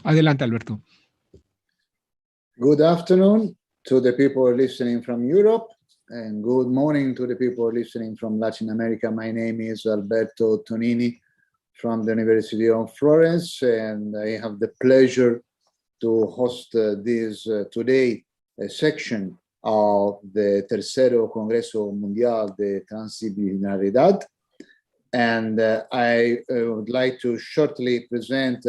Adelante, Alberto. Good afternoon to the people listening from Europe, and good morning to the people listening from Latin America. My name is Alberto Tonini from the University of Florence, and I have the pleasure to host this today section of the Tercero Congreso Mundial de Transdisciplinaridade. And I would like to shortly present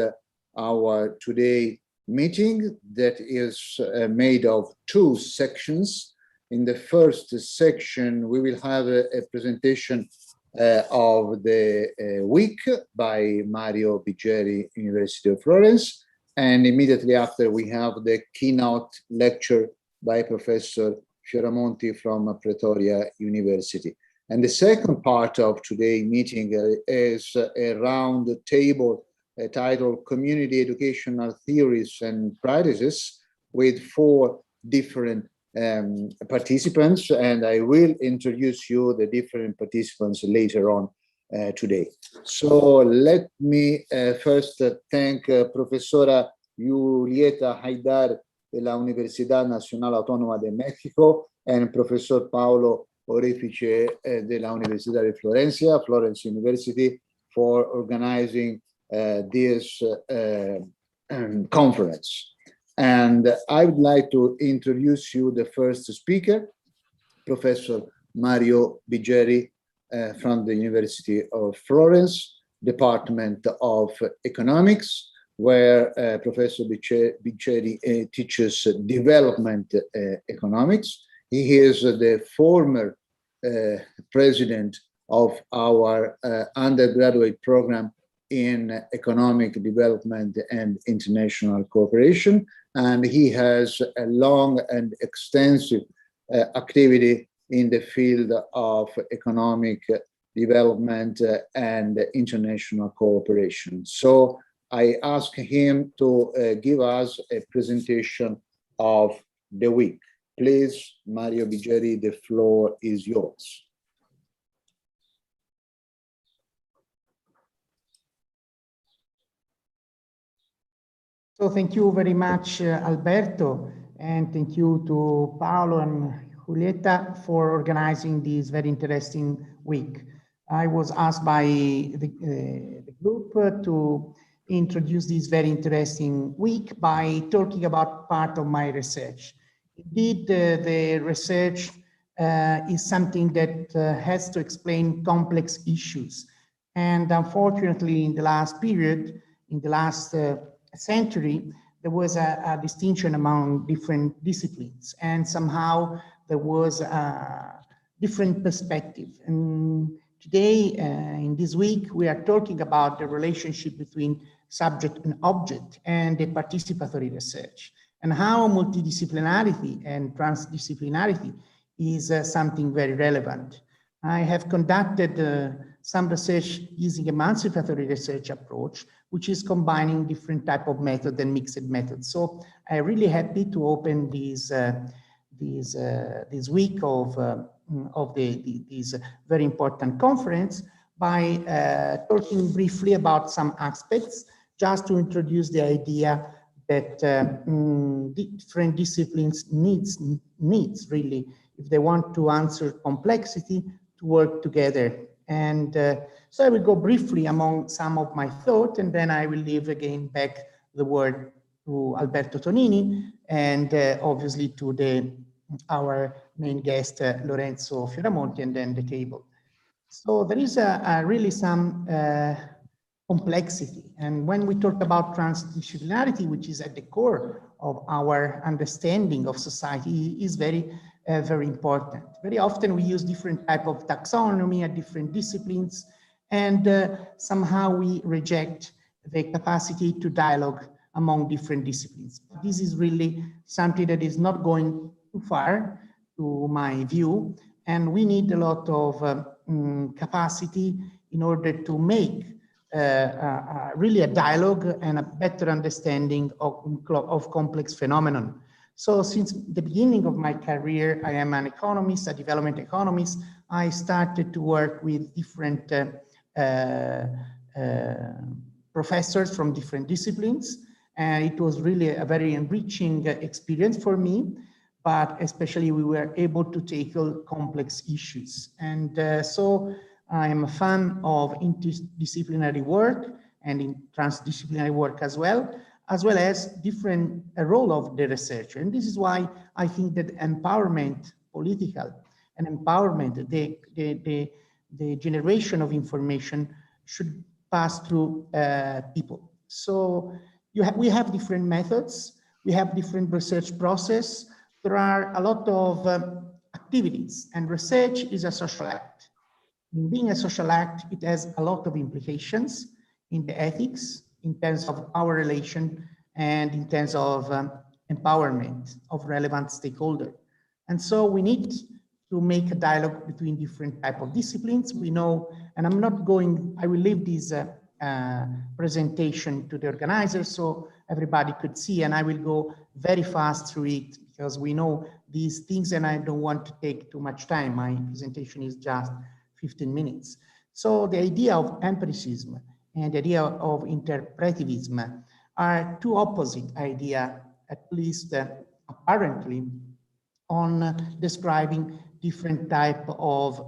our today meeting that is made of two sections. In the first section, we will have a presentation of the week by Mario Biggeri, University of Florence. And immediately after, we have the keynote lecture by Professor Fioramonti from Pretoria University. And the second part of today's meeting is a round table titled Community Educational Theories and Practices with 4 different participants, and I will introduce you the different participants later on today. So let me first thank Profesora Julieta Haidar de la Universidad Nacional Autónoma de México and Professor Paolo Orefice de la Universidad de Florencia, Florence University, for organizing this conference. And I would like to introduce you the first speaker, Professor Mario Biggeri from the University of Florence, Department of Economics, where Professor Biggeri teaches development economics. He is the former president of our undergraduate program in economic development and international cooperation, and he has a long and extensive activity in the field of economic development and international cooperation. So I ask him to give us a presentation of the week. Please, Mario Biggeri, the floor is yours. So thank you very much, Alberto, and thank you to Paolo and Julieta for organizing this very interesting week. I was asked by the group to introduce this very interesting week by talking about part of my research. Indeed, the research is something that has to explain complex issues. And unfortunately, in the last period, in the last century, there was a distinction among different disciplines, and somehow there was a different perspective. And today, in this week, we are talking about the relationship between subject and object and the participatory research, and how multidisciplinarity and transdisciplinarity is something very relevant. I have conducted some research using emancipatory research approach, which is combining different type of method and mixed methods. So I'm really happy to open this week of this very important conference by talking briefly about some aspects, just to introduce the idea that different disciplines needs really, if they want to answer complexity, to work together. And so I will go briefly among some of my thoughts, and then I will leave again back the word to Alberto Tonini, and obviously to our main guest, Lorenzo Fioramonti, and then the table. So there is really some complexity. And when we talk about transdisciplinarity, which is at the core of our understanding of society, is very important. Very often we use different type of taxonomy at different disciplines, and somehow we reject the capacity to dialogue among different disciplines. This is really something that is not going too far, to my view, and we need a lot of capacity in order to make really a dialogue and a better understanding of complex phenomenon. So since the beginning of my career, I am an economist, a development economist. I started to work with different professors from different disciplines. And it was really a very enriching experience for me, but especially we were able to tackle complex issues. And so I am a fan of interdisciplinary work and in transdisciplinary work as well as different role of the researcher. And this is why I think that empowerment, political and empowerment, the generation of information should pass through people. So we have different methods, we have different research process. There are a lot of activities, and research is a social act. In being a social act, it has a lot of implications in the ethics, in terms of our relation, and in terms of empowerment of relevant stakeholders. And so we need to make a dialogue between different type of disciplines. We know, and I'm not going, I will leave this presentation to the organizers so everybody could see, and I will go very fast through it because we know these things and I don't want to take too much time. My presentation is just 15 minutes. So the idea of empiricism and the idea of interpretivism are two opposite ideas, at least apparently, on describing different type of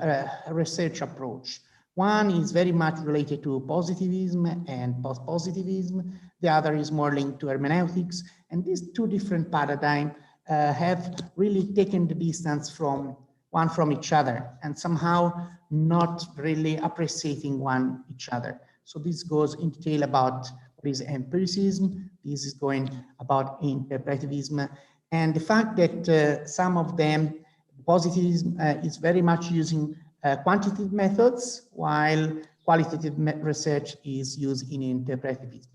research approach. One is very much related to positivism and post-positivism. The other is more linked to hermeneutics. And these two different paradigms have really taken the distance from each other and somehow not really appreciating each other. So this goes in detail about what is empiricism. This is going about interpretivism. And the fact that some of them, positivism is very much using quantitative methods, while qualitative research is used in interpretivism.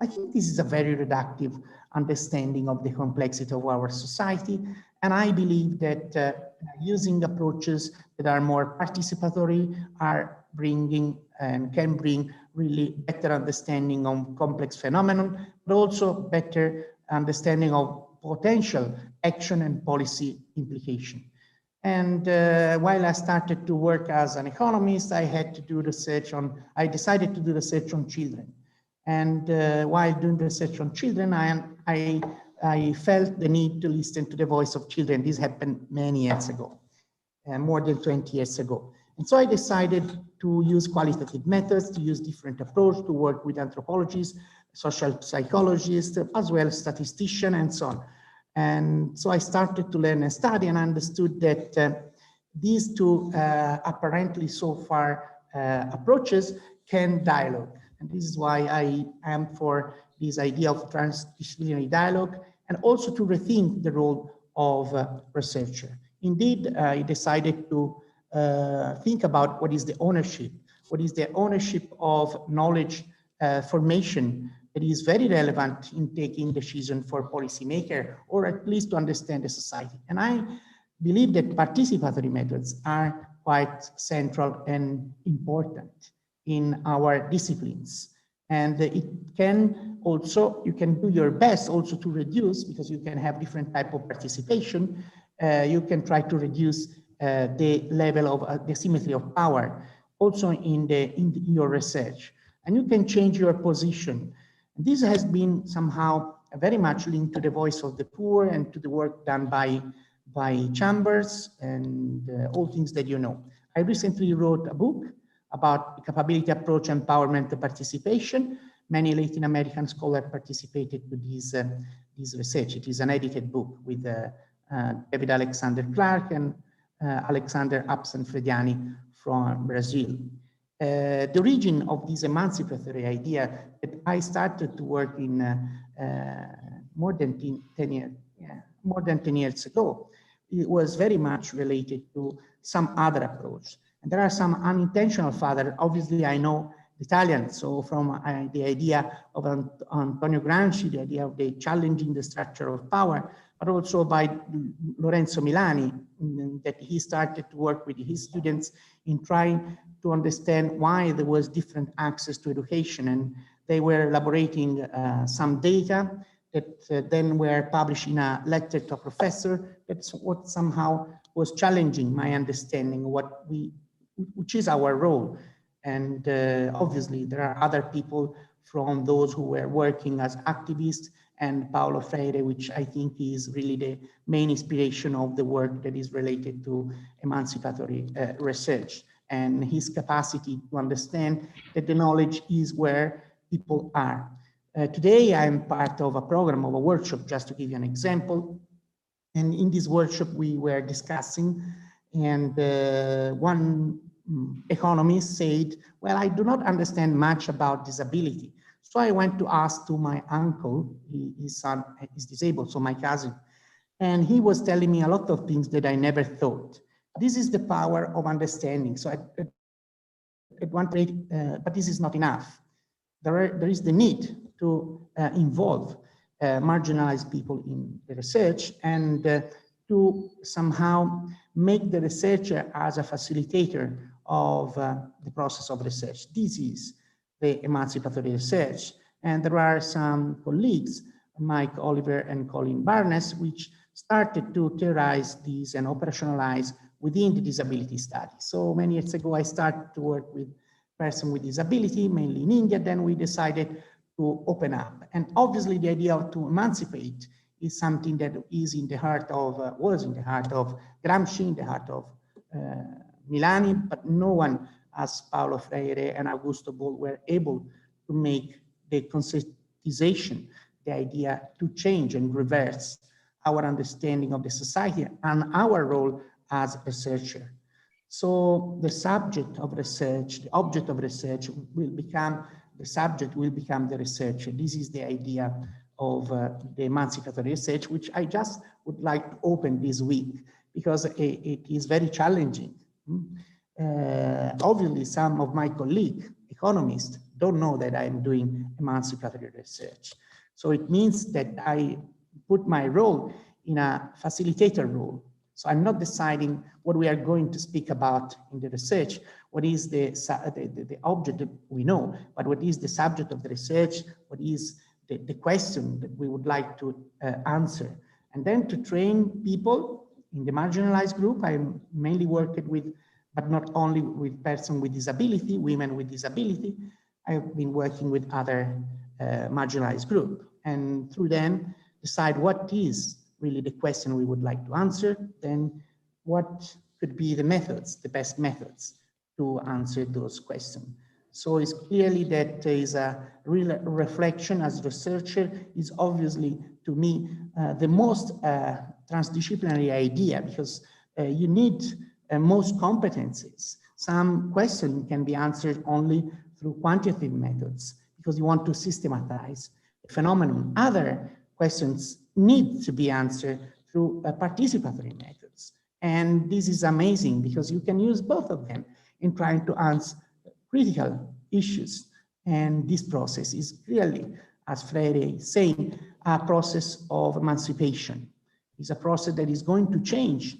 I think this is a very reductive understanding of the complexity of our society. And I believe that using approaches that are more participatory are bringing and can bring really better understanding of complex phenomenon, but also better understanding of potential action and policy implication. And while I started to work as an economist, I decided to do research on children. And while doing research on children, I felt the need to listen to the voice of children. This happened many years ago, more than 20 years ago. And so I decided to use qualitative methods, to use different approach, to work with anthropologists, social psychologists, as well as statisticians, and so on. And so I started to learn and study and understood that these two apparently so far approaches can dialogue. And this is why I am for this idea of transdisciplinary dialogue and also to rethink the role of researcher. Indeed, I decided to think about what is the ownership of knowledge formation that is very relevant in taking decision for policymaker, or at least to understand the society. And I believe that participatory methods are quite central and important in our disciplines. And it can also, you can do your best also to reduce, because you can have different type of participation, you can try to reduce the level of the symmetry of power also in your research. And you can change your position. This has been somehow very much linked to the voice of the poor and to the work done by chambers and all things that you know. I recently wrote a book about the capability approach, empowerment, and participation. Many Latin American scholars participated to this research. It is an edited book with David Alexander Clark and Alexander Absen-Frediani from Brazil. The origin of this emancipatory idea that I started to work in more than 10 years ago, it was very much related to some other approach. And there are some unintentional factors. Obviously, I know Italian, so from the idea of Antonio Gramsci, the idea of the challenging the structure of power, but also by Lorenzo Milani, that he started to work with his students in trying to understand why there was different access to education, and they were elaborating some data that then were published in a letter to a professor. That's what somehow was challenging my understanding which is our role. And obviously there are other people from those who were working as activists, and Paulo Freire, which I think is really the main inspiration of the work that is related to emancipatory research, and his capacity to understand that the knowledge is where people are. Today, I'm part of a program, of a workshop, just to give you an example. And in this workshop, we were discussing, and one economist said, well, I do not understand much about disability. So I went to ask to my uncle, his son is disabled, so my cousin, and he was telling me a lot of things that I never thought. This is the power of understanding. So at one point, but this is not enough. There is the need to involve marginalized people in the research, and to somehow make the researcher as a facilitator of the process of research. This is the emancipatory research. And there are some colleagues, Mike Oliver and Colin Barnes, which started to theorize these and operationalize within the disability study. So many years ago, I started to work with persons with disability, mainly in India. Then we decided to open up. And obviously the idea of to emancipate is something that is in the heart of, was in the heart of Gramsci, in the heart of Milani, but no one as Paulo Freire and Augusto Boll were able to make the conscientization, the idea to change and reverse our understanding of the society and our role as a researcher. So the subject of research, the object of research will become, the subject will become the researcher. This is the idea of the emancipatory research, which I just would like to open this week, because it is very challenging. Obviously, some of my colleagues, economists, don't know that I'm doing emancipatory research. So it means that I put my role in a facilitator role. So I'm not deciding what we are going to speak about in the research, what is the object that we know, but what is the subject of the research, what is the question that we would like to answer. And then to train people in the marginalized group, I mainly worked with, but not only with persons with disability, women with disability. I've been working with other marginalized groups, and through them decide what is really the question we would like to answer, then what could be the methods, the best methods to answer those questions. So it's clearly that there is a real reflection as a researcher is obviously, to me, the most transdisciplinary idea, because you need most competencies. Some questions can be answered only through quantitative methods because you want to systematize the phenomenon. Other questions need to be answered through participatory methods. And this is amazing because you can use both of them in trying to answer critical issues. And this process is clearly, as Freire is saying, a process of emancipation. It's a process that is going to change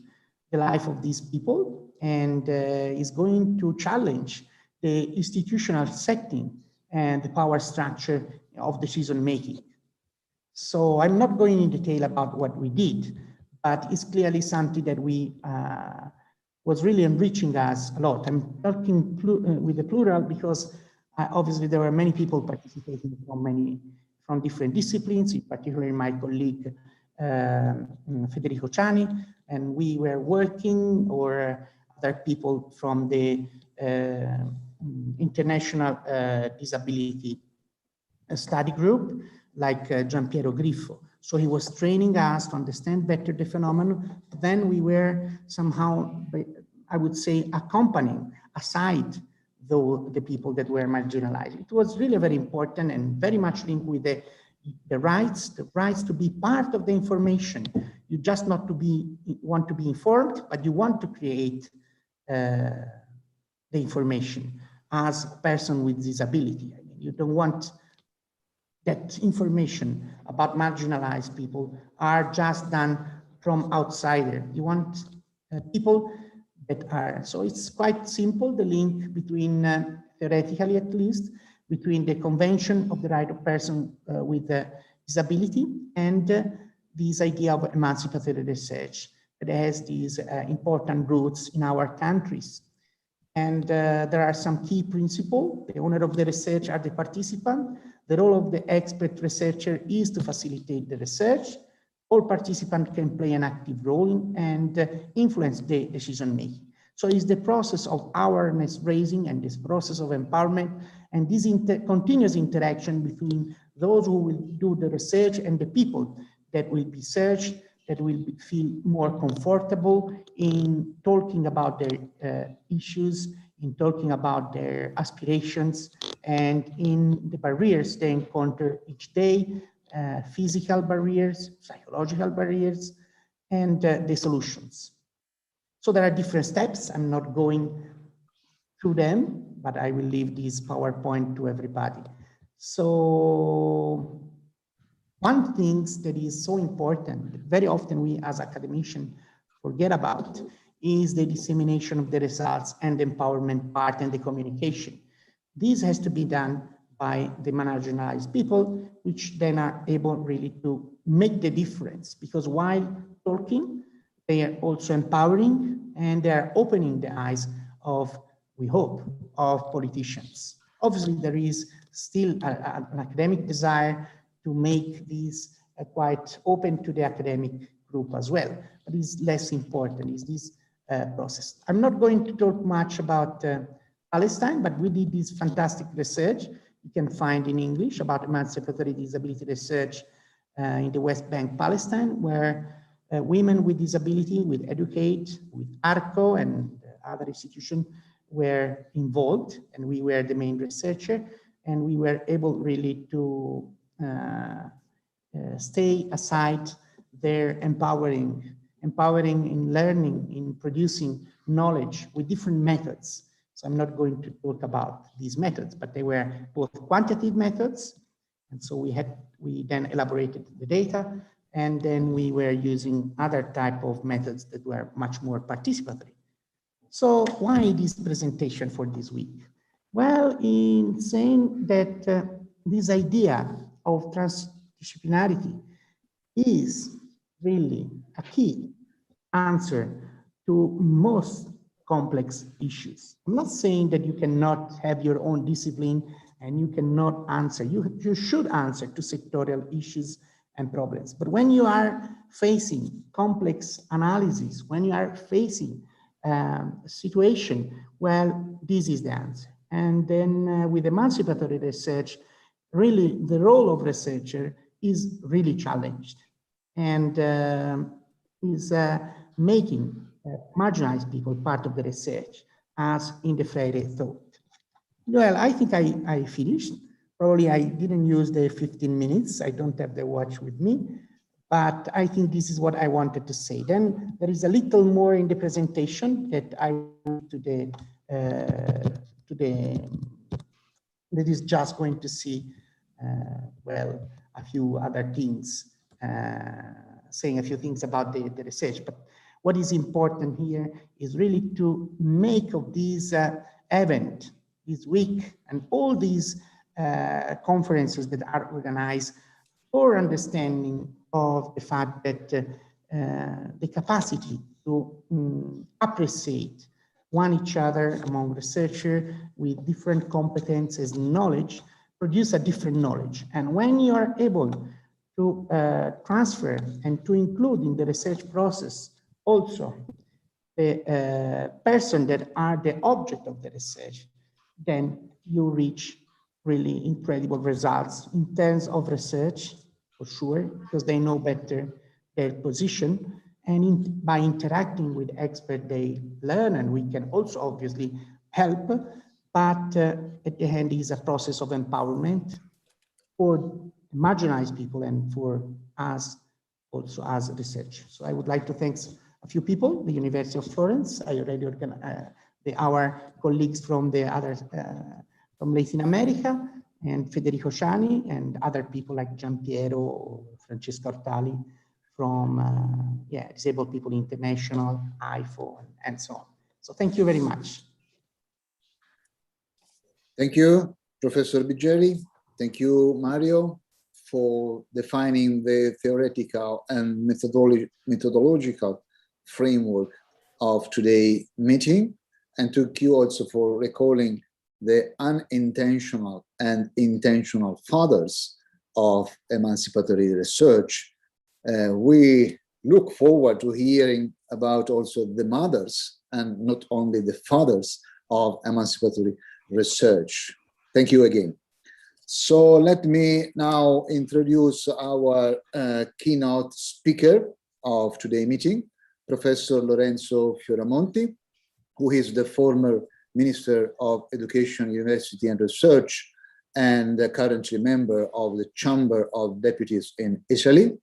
the life of these people and is going to challenge the institutional setting and the power structure of decision-making. So I'm not going in detail about what we did, but it's clearly something that we was really enriching us a lot. I'm talking with the plural because obviously there were many people participating from different disciplines, in particular my colleague Federico Ciani, and we were working, or other people from the international disability study group, like Giampiero Griffo. So he was training us to understand better the phenomenon. Then we were somehow, I would say, accompanying aside the people that were marginalized. It was really very important and very much linked with the rights to be part of the information. You just not to want to be informed, but you want to create the information as a person with disability. I mean, you don't want that information about marginalized people are just done from outsider. You want people that are, so it's quite simple, the link between, theoretically at least, between the Convention of the Right of Person with Disability and this idea of emancipatory research that has these important roots in our countries. And there are some key principles. The owner of the research are the participant. The role of the expert researcher is to facilitate the research. All participants can play an active role and influence the decision making. So it's the process of awareness raising and this process of empowerment and this continuous interaction between those who will do the research and the people that will be searched, that will feel more comfortable in talking about their issues, in talking about their aspirations, and in the barriers they encounter each day, physical barriers, psychological barriers, and the solutions. So there are different steps. I'm not going through them, but I will leave this PowerPoint to everybody. So one thing that is so important, very often we as academicians forget about, is the dissemination of the results and the empowerment part and the communication. This has to be done by the marginalized people, which then are able really to make the difference, because while talking, they are also empowering and they are opening the eyes of, we hope, of politicians. Obviously, there is still an academic desire to make these quite open to the academic group as well, but it's less important, is this process. I'm not going to talk much about Palestine, but we did this fantastic research you can find in English about emancipatory disability research in the West Bank, Palestine, where women with disability, with Educate, with ARCO and other institutions were involved, and we were the main researcher, and we were able really to stay aside their empowering in learning, in producing knowledge with different methods. So I'm not going to talk about these methods, but they were both quantitative methods. And so we then elaborated the data, and then we were using other type of methods that were much more participatory. So why this presentation for this week? Well, in saying that this idea of transdisciplinarity is really a key answer to most complex issues. I'm not saying that you cannot have your own discipline and you cannot answer. You should answer to sectorial issues and problems. But when you are facing complex analysis, when you are facing a situation, well, this is the answer. And then with emancipatory research, really the role of researcher is really challenged and is making marginalized people part of the research, as in the Freire thought. Well, I think I finished. Probably I didn't use the 15 minutes. I don't have the watch with me, but I think this is what I wanted to say. Then there is a little more in the presentation that I want that is just going to see, well, a few other things, saying a few things about the research. But what is important here is really to make of this event, this week, and all these conferences that are organized for understanding of the fact that the capacity to appreciate each other among researchers with different competences and knowledge produce a different knowledge. And when you are able to transfer and to include in the research process also the person that are the object of the research, then you reach really incredible results in terms of research, for sure, because they know better their position. And by interacting with experts, they learn, and we can also obviously help. But at the end is a process of empowerment for marginalized people and for us also as research. So I would like to thank a few people, the University of Florence. I already organized our colleagues from the other, from Latin America, and Federico Ciani, and other people like Giampiero, Francesca Ortali from Disabled People International, IFO, and so on. So thank you very much. Thank you, Professor Biggeri. Thank you, Mario, for defining the theoretical and methodological framework of today's meeting, and thank you also for recalling the unintentional and intentional fathers of emancipatory research. We look forward to hearing about also the mothers and not only the fathers of emancipatory research. Thank you again. So let me now introduce our keynote speaker of today's meeting, Professor Lorenzo Fioramonti, who is the former Minister of Education, University and Research, and currently member of the Chamber of Deputies in Italy.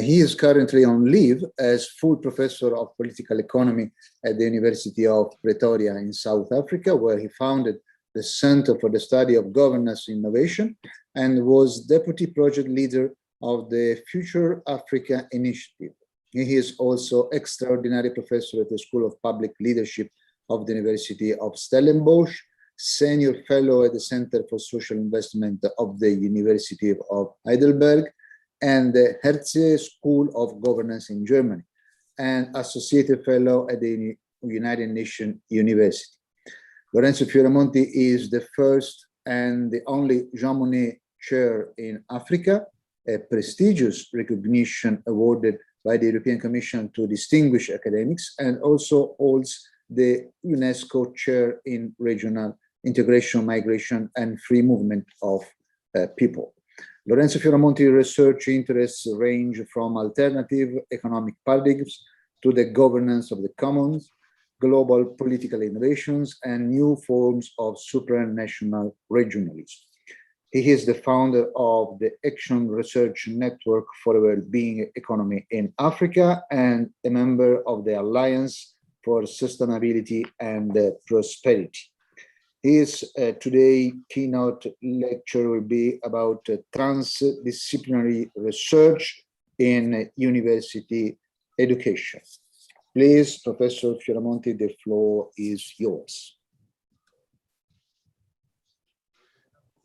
He is currently on leave as full professor of political economy at the University of Pretoria in South Africa, where he founded the Center for the Study of Governance Innovation and was deputy project leader of the Future Africa Initiative. He is also extraordinary professor at the School of Public Leadership of the University of Stellenbosch, senior fellow at the Center for Social Investment of the University of Heidelberg, and the Herze School of Governance in Germany, and associate fellow at the United Nations University. Lorenzo Fioramonti is the first and the only Jean Monnet Chair in Africa, a prestigious recognition awarded by the European Commission to distinguished academics, and also holds the UNESCO Chair in Regional Integration, Migration, and Free Movement of People. Lorenzo Fioramonti's research interests range from alternative economic paradigms to the governance of the commons, global political innovations, and new forms of supranational regionalism. He is the founder of the Échange Research Network for a Well-being Economy in Africa and a member of the Alliance for Sustainability and Prosperity. His today keynote lecture will be about transdisciplinary research in university education. Please, Professor Fioramonti, the floor is yours.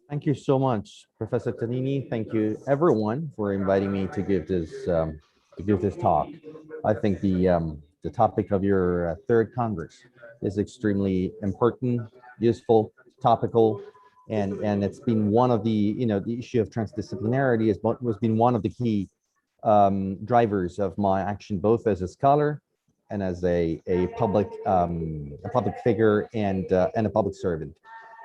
Thank you so much, Professor Tonini. Thank you, everyone, for inviting me to give this talk. I think the topic of your third Congress is extremely important, useful, topical, and it's been one of the the issue of transdisciplinarity has been one of the key drivers of my action, both as a scholar and as a public figure and a public servant.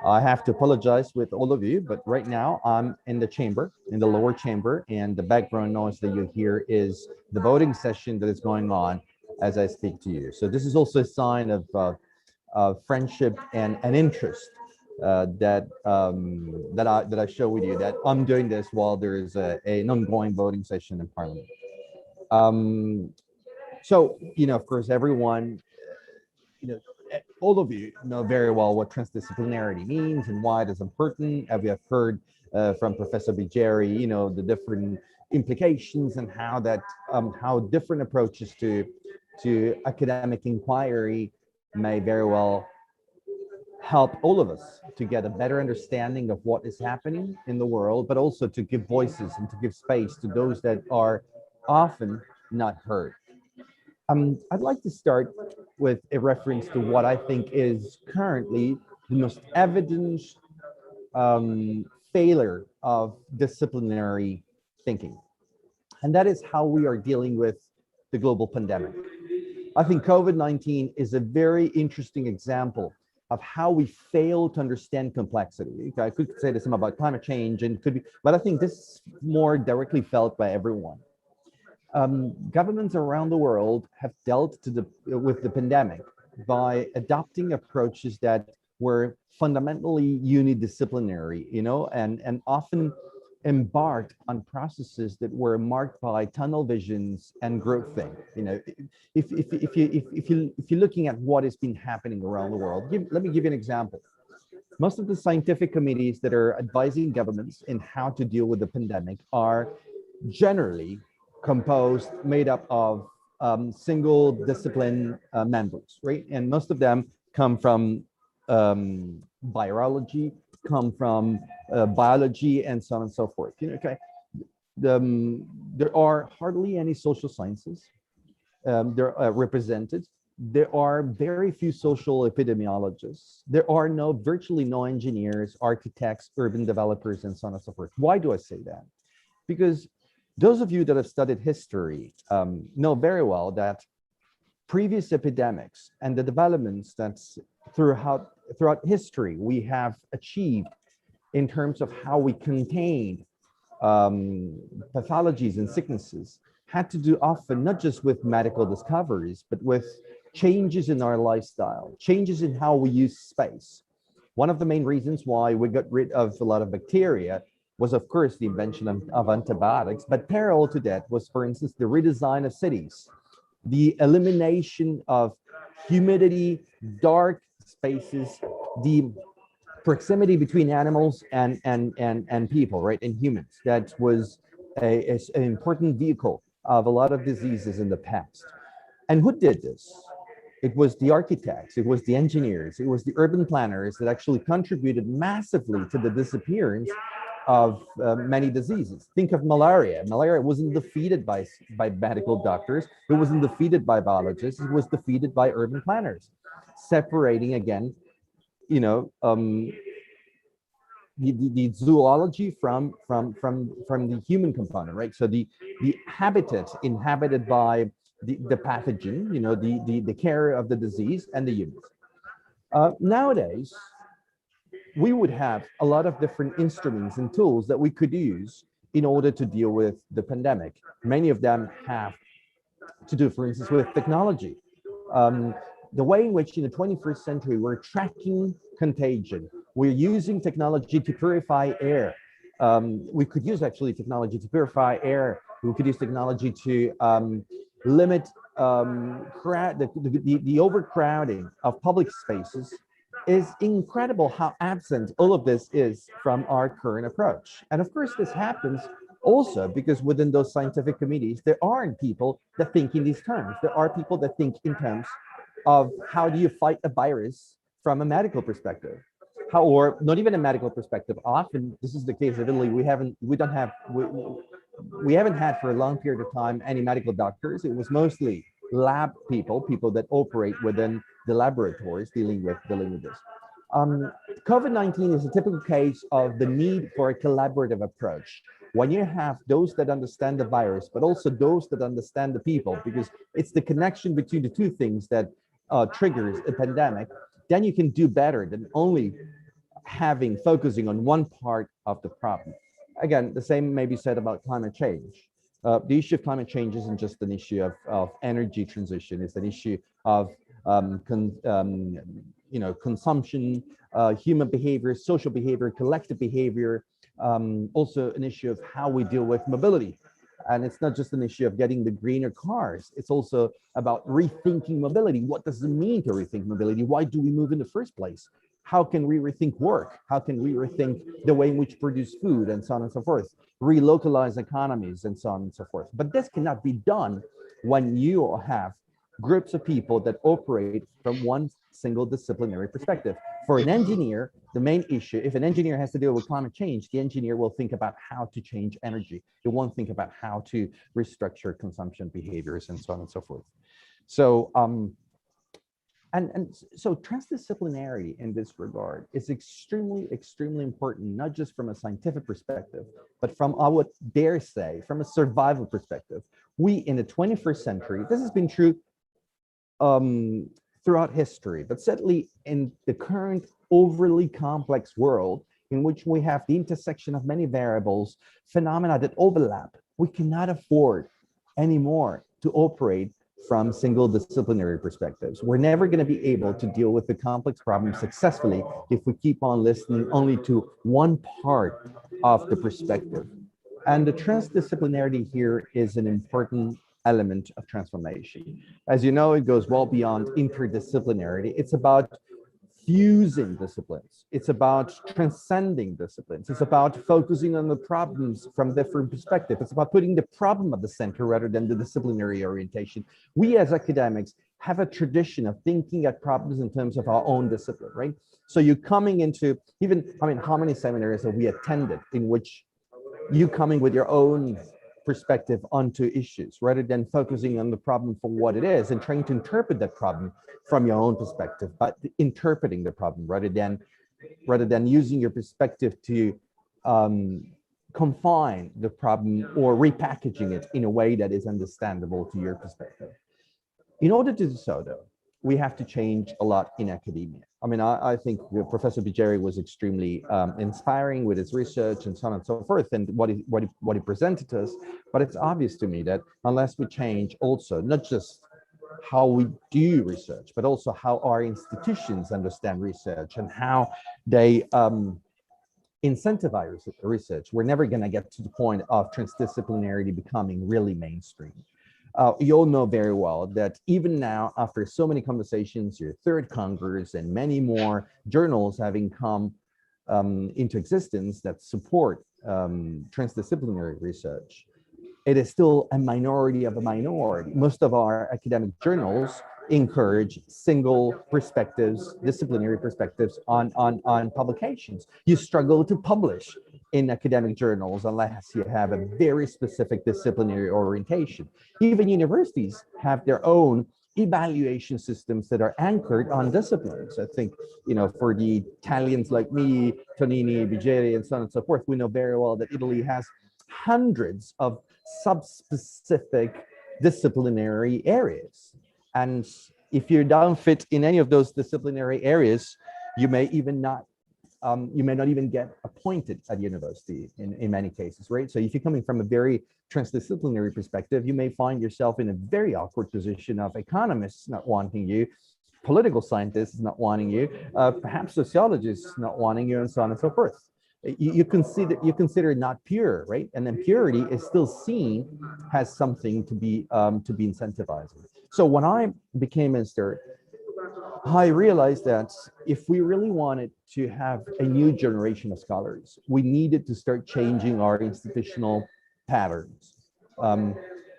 I have to apologize with all of you, but right now I'm in the chamber, in the lower chamber, and the background noise that you hear is the voting session that is going on as I speak to you. So this is also a sign of friendship and an interest that I show with you, that I'm doing this while there is an ongoing voting session in Parliament. So, of course, everyone, all of you know very well what transdisciplinarity means and why it is important. We have heard from Professor Biggeri, the different implications and how different approaches to academic inquiry may very well help all of us to get a better understanding of what is happening in the world, but also to give voices and to give space to those that are often not heard. I'd like to start with a reference to what I think is currently the most evident failure of disciplinary thinking. And that is how we are dealing with the global pandemic. I think COVID-19 is a very interesting example of how we fail to understand complexity. I could say the same about climate change, and could be, but I think this is more directly felt by everyone. Governments around the world have dealt with the pandemic by adopting approaches that were fundamentally unidisciplinary, and often embarked on processes that were marked by tunnel visions and groupthink. If you're looking at what has been happening around the world, let me give you an example. Most of the scientific committees that are advising governments in how to deal with the pandemic are generally made up of single discipline members, right? And most of them come from virology, come from biology, and so on and so forth. Okay, there are hardly any social sciences. They're represented. There are very few social epidemiologists. There are virtually no engineers, architects, urban developers, and so on and so forth. Why do I say that? Because those of you that have studied history know very well that previous epidemics and the developments that's throughout history we have achieved in terms of how we contain pathologies and sicknesses had to do often not just with medical discoveries, but with changes in our lifestyle, changes in how we use space. One of the main reasons why we got rid of a lot of bacteria was, of course, the invention of antibiotics, but parallel to that was, for instance, the redesign of cities, the elimination of humidity, dark spaces, the proximity between animals and people, right, and humans. That was an important vehicle of a lot of diseases in the past. And who did this? It was the architects, it was the engineers, it was the urban planners that actually contributed massively to the disappearance of many diseases. Think of malaria. Malaria wasn't defeated by medical doctors. It wasn't defeated by biologists. It was defeated by urban planners, separating again, the zoology from the human component, right? So the habitat inhabited by the pathogen, the carrier of the disease, and the humans. Nowadays, we would have a lot of different instruments and tools that we could use in order to deal with the pandemic. Many of them have to do, for instance, with technology. The way in which in the 21st century we're tracking contagion, we're using technology to purify air. We could use actually technology to purify air. We could use technology to limit the overcrowding of public spaces. Is incredible how absent all of this is from our current approach. And of course, this happens also because within those scientific committees, there aren't people that think in these terms. There are people that think in terms of how do you fight a virus from a medical perspective, or not even a medical perspective. Often, this is the case of Italy. We haven't had for a long period of time any medical doctors. It was mostly lab people that operate within the laboratories dealing with this. COVID-19 is a typical case of the need for a collaborative approach. When you have those that understand the virus, but also those that understand the people, because it's the connection between the two things that triggers a pandemic, then you can do better than only focusing on one part of the problem. Again, the same may be said about climate change. The issue of climate change isn't just an issue of energy transition. It's an issue of consumption, human behavior, social behavior, collective behavior. Also an issue of how we deal with mobility. And it's not just an issue of getting the greener cars. It's also about rethinking mobility. What does it mean to rethink mobility? Why do we move in the first place? How can we rethink work? How can we rethink the way in which we produce food, and so on and so forth? Relocalize economies, and so on and so forth. But this cannot be done when you have groups of people that operate from one single disciplinary perspective. For an engineer, the main issue, if an engineer has to deal with climate change, the engineer will think about how to change energy. They won't think about how to restructure consumption behaviors, and so on and so forth. So, so transdisciplinarity in this regard is extremely, extremely important, not just from a scientific perspective, but from, I would dare say, from a survival perspective. We, in the 21st century, this has been true throughout history, but certainly in the current overly complex world in which we have the intersection of many variables, phenomena that overlap, we cannot afford anymore to operate from single disciplinary perspectives. We're never going to be able to deal with the complex problems successfully if we keep on listening only to one part of the perspective. And the transdisciplinarity here is an important element of transformation. As you know, it goes well beyond interdisciplinarity. It's about fusing disciplines. It's about transcending disciplines. It's about focusing on the problems from different perspectives. It's about putting the problem at the center rather than the disciplinary orientation. We as academics have a tradition of thinking at problems in terms of our own discipline, right? So you're coming into how many seminaries have we attended in which you coming with your own perspective onto issues rather than focusing on the problem for what it is and trying to interpret that problem from your own perspective, but interpreting the problem rather than using your perspective to confine the problem or repackaging it in a way that is understandable to your perspective. In order to do so, though, we have to change a lot in academia. I mean, I think Professor Biggeri was extremely inspiring with his research and so on and so forth, and what he presented to us. But it's obvious to me that unless we change also not just how we do research, but also how our institutions understand research and how they incentivize research, we're never going to get to the point of transdisciplinarity becoming really mainstream. You all know very well that even now, after so many conversations, your third Congress and many more journals having come into existence that support transdisciplinary research, it is still a minority of a minority. Most of our academic journals encourage single perspectives, disciplinary perspectives on publications. You struggle to publish in academic journals unless you have a very specific disciplinary orientation. Even universities have their own evaluation systems that are anchored on disciplines. I think, for the Italians like me, Tonini, Biggeri, and so on and so forth, we know very well that Italy has hundreds of subspecific disciplinary areas. And if you don't fit in any of those disciplinary areas, you may not even get appointed at university in many cases, right? So if you're coming from a very transdisciplinary perspective, you may find yourself in a very awkward position of economists not wanting you, political scientists not wanting you, perhaps sociologists not wanting you, and so on and so forth. You consider not pure, right? And then purity is still seen as something to be incentivized. So when I became minister, I realized that if we really wanted to have a new generation of scholars, we needed to start changing our institutional patterns.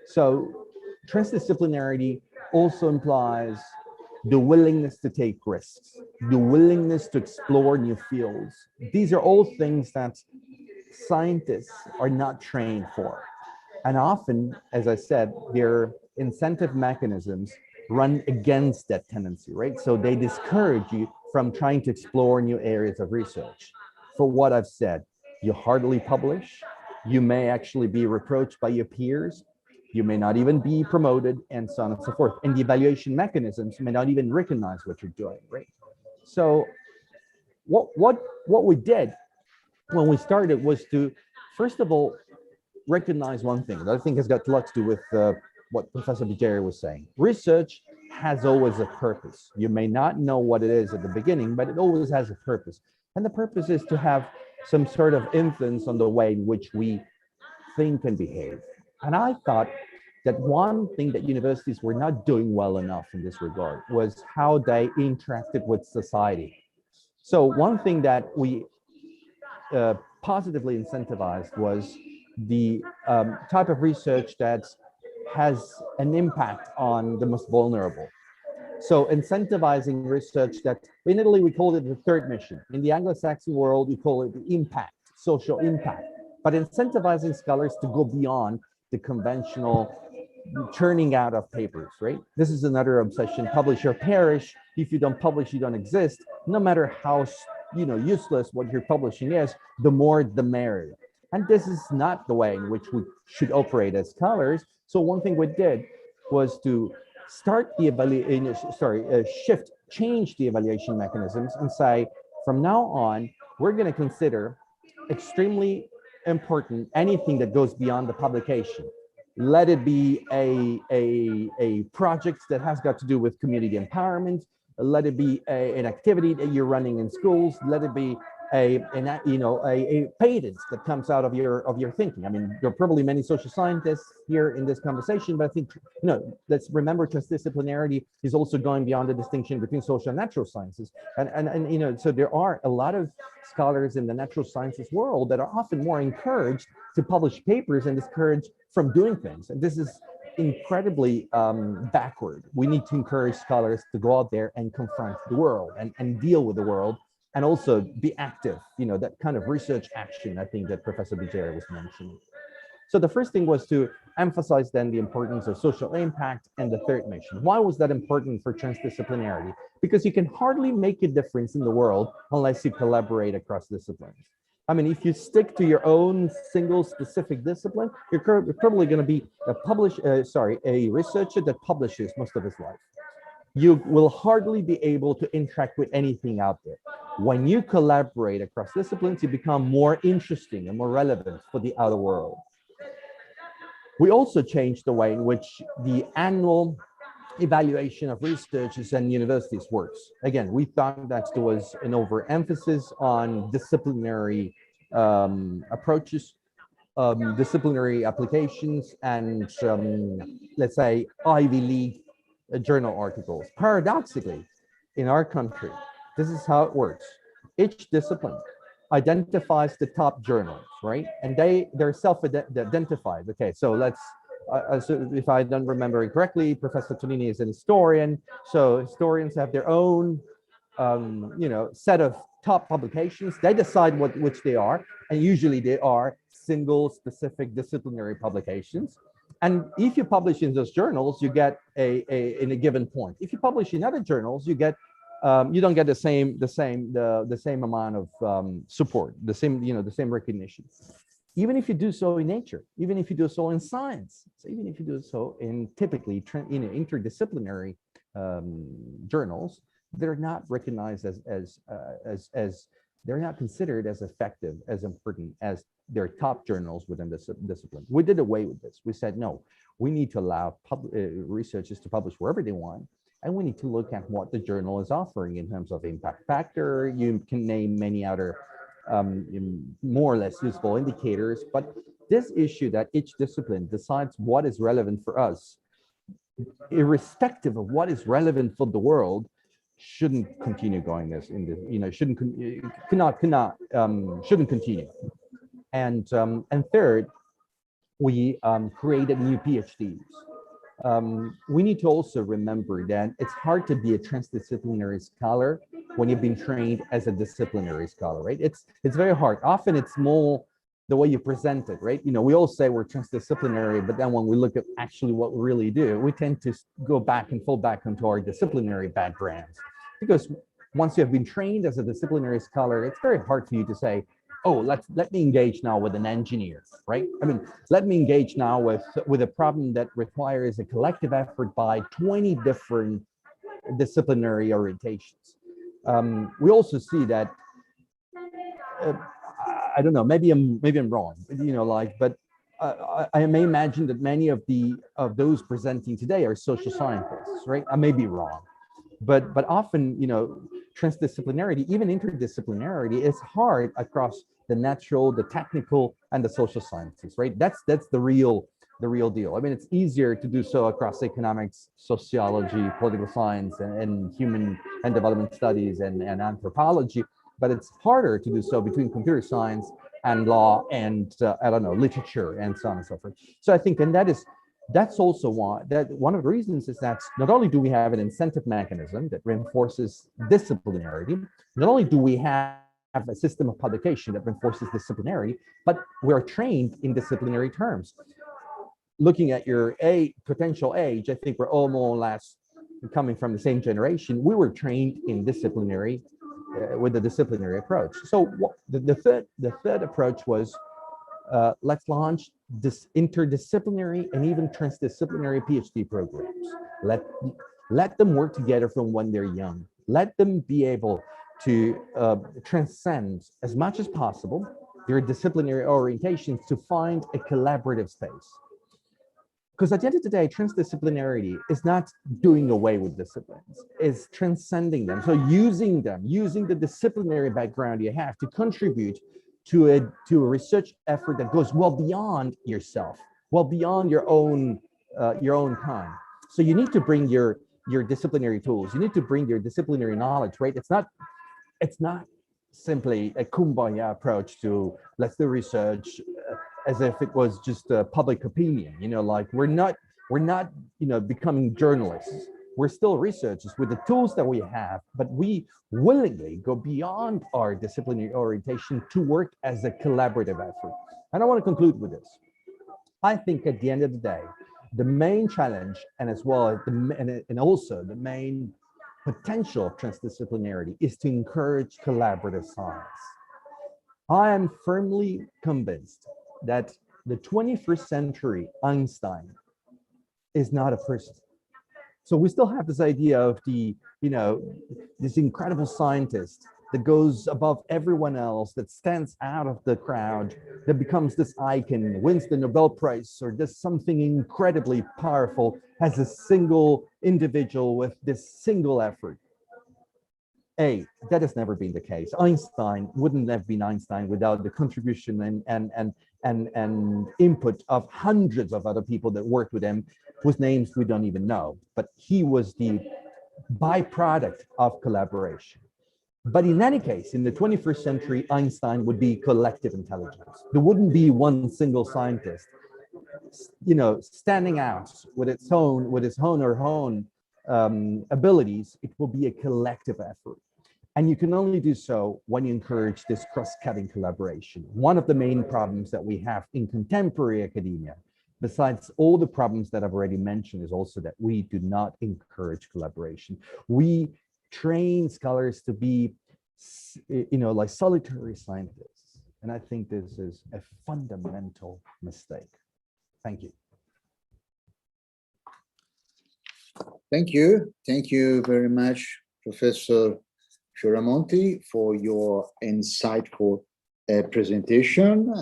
So transdisciplinarity also implies the willingness to take risks, the willingness to explore new fields. These are all things that scientists are not trained for. And often, as I said, their incentive mechanisms run against that tendency, right? So they discourage you from trying to explore new areas of research. For what I've said, you hardly publish, you may actually be reproached by your peers, you may not even be promoted, and so on and so forth. And the evaluation mechanisms may not even recognize what you're doing, right? So what we did when we started was to, first of all, recognize one thing that I think has got a lot to do with what Professor Biggeri was saying. Research has always a purpose. You may not know what it is at the beginning, but it always has a purpose. And the purpose is to have some sort of influence on the way in which we think and behave. And I thought that one thing that universities were not doing well enough in this regard was how they interacted with society. So one thing that we positively incentivized was the type of research that has an impact on the most vulnerable. So incentivizing research that, in Italy, we call it the third mission. In the Anglo-Saxon world, we call it the impact, social impact. But incentivizing scholars to go beyond the conventional churning out of papers, right? This is another obsession, publish or perish. If you don't publish, you don't exist. No matter how useless what you're publishing is, the more the merrier. And this is not the way in which we should operate as scholars. So one thing we did was to start the change the evaluation mechanisms and say, from now on, we're going to consider extremely important anything that goes beyond the publication. Let it be a project that has got to do with community empowerment. Let it be an activity that you're running in schools. Let it be a patent that comes out of your thinking. I mean, there are probably many social scientists here in this conversation, but I think let's remember transdisciplinarity is also going beyond the distinction between social and natural sciences, and so there are a lot of scholars in the natural sciences world that are often more encouraged to publish papers and discouraged from doing things, and this is incredibly backward. We need to encourage scholars to go out there and confront the world and deal with the world, and also be active, that kind of research action, I think, that Professor Biggeri was mentioning. So the first thing was to emphasize then the importance of social impact and the third mission. Why was that important for transdisciplinarity? Because you can hardly make a difference in the world unless you collaborate across disciplines. I mean, if you stick to your own single specific discipline, you're probably going to be a researcher that publishes most of his life. You will hardly be able to interact with anything out there. When you collaborate across disciplines, you become more interesting and more relevant for the outer world. We also changed the way in which the annual evaluation of researchers and universities works. Again, we thought that there was an overemphasis on disciplinary approaches, disciplinary applications, and let's say Ivy League journal articles. Paradoxically, in our country, this is how it works. Each discipline identifies the top journals, right? And they're self-identified. Okay, so let's, so if I don't remember it correctly, Professor Tonini is an historian. So historians have their own, set of top publications. They decide which they are, and usually they are single specific disciplinary publications. And if you publish in those journals, you get in a given point. If you publish in other journals, you get you don't get the same amount of support, the same recognition. Even if you do so in nature, even if you do so in science, so even if you do so in typically interdisciplinary journals, they're not recognized as they're not considered as effective, as important as their top journals within this discipline. We did away with this. We said, no, we need to allow researchers to publish wherever they want. And we need to look at what the journal is offering in terms of impact factor. You can name many other more or less useful indicators, but this issue that each discipline decides what is relevant for us, irrespective of what is relevant for the world, shouldn't continue going this in the, shouldn't continue. And third, we created new PhDs. We need to also remember that it's hard to be a transdisciplinary scholar when you've been trained as a disciplinary scholar, right? It's very hard. Often it's more the way you present it, right? We all say we're transdisciplinary, but then when we look at actually what we really do, we tend to go back and fall back into our disciplinary backgrounds. Because once you have been trained as a disciplinary scholar, it's very hard for you to say, oh, let me engage now with an engineer, right? I mean, let me engage now with a problem that requires a collective effort by 20 different disciplinary orientations. We also see that, I don't know, maybe I'm wrong, but I may imagine that many of those presenting today are social scientists, right? I may be wrong, but often, transdisciplinarity, even interdisciplinarity, is hard across the natural, the technical, and the social sciences, right? That's the real deal. I mean, it's easier to do so across economics, sociology, political science, and human and development studies and anthropology, but it's harder to do so between computer science and law and I don't know, literature and so on and so forth. So I think, and that's also why one of the reasons is that not only do we have an incentive mechanism that reinforces disciplinarity, not only do we have a system of publication that reinforces disciplinarity, but we're trained in disciplinary terms. Looking at your potential age, I think we're all more or less coming from the same generation. We were trained in disciplinary with the disciplinary approach. So the third approach was let's launch this interdisciplinary and even transdisciplinary PhD programs. Let them work together from when they're young. Let them be able to transcend as much as possible their disciplinary orientations to find a collaborative space. Because at the end of the day, transdisciplinarity is not doing away with disciplines, it's transcending them. So using them, using the disciplinary background you have to contribute to a research effort that goes well beyond yourself, well beyond your own kind. So you need to bring your disciplinary tools, you need to bring your disciplinary knowledge, right? It's not simply a kumbaya approach to let's do research as if it was just a public opinion, like we're not becoming journalists. We're still researchers with the tools that we have, but we willingly go beyond our disciplinary orientation to work as a collaborative effort. And I want to conclude with this. I think at the end of the day, the main challenge, and as well as and also the main potential of transdisciplinarity, is to encourage collaborative science. I am firmly convinced that the 21st century Einstein is not a person. So we still have this idea of this incredible scientist that goes above everyone else, that stands out of the crowd, that becomes this icon, wins the Nobel Prize, or does something incredibly powerful as a single individual with this single effort. That has never been the case. Einstein wouldn't have been Einstein without the contribution and input of hundreds of other people that worked with him, whose names we don't even know. But he was the byproduct of collaboration. But in any case, in the 21st century, Einstein would be collective intelligence. There wouldn't be one single scientist, standing out with his own abilities. It will be a collective effort. And you can only do so when you encourage this cross-cutting collaboration. One of the main problems that we have in contemporary academia, besides all the problems that I've already mentioned, is also that we do not encourage collaboration. We train scholars to be, like solitary scientists. And I think this is a fundamental mistake. Thank you. Thank you. Thank you very much, Professor Fioramonti, for your insightful presentation,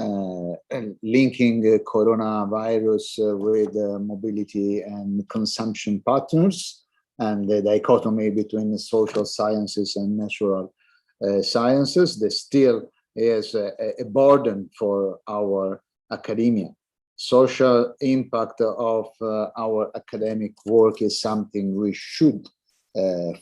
linking coronavirus with mobility and consumption patterns, and the dichotomy between the social sciences and natural sciences. There still is a burden for our academia. Social impact of our academic work is something we should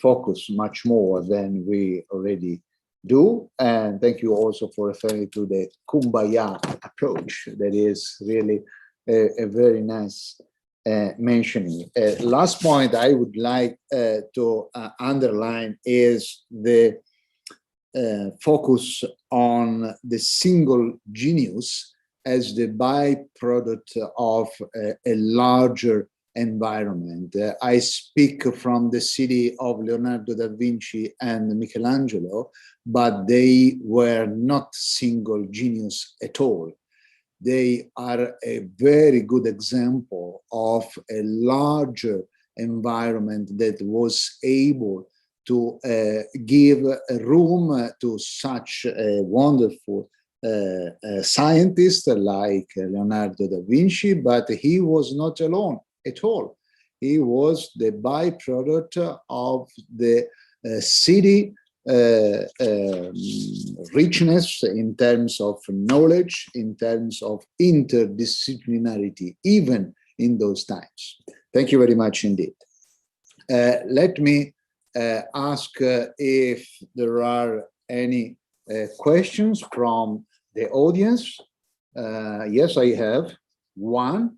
focus much more than we already do. And thank you also for referring to the kumbaya approach. That is really a very nice mentioning. Last point I would like to underline is the focus on the single genius as the byproduct of a larger environment. I speak from the city of Leonardo da Vinci and Michelangelo, but they were not single genius at all. They are a very good example of a larger environment that was able to give a room to such a wonderful scientist like Leonardo da Vinci, but he was not alone at all. He was the byproduct of the city richness in terms of knowledge, in terms of interdisciplinarity, even in those times. Thank you very much indeed. Let me ask if there are any questions from the audience. Yes, I have one,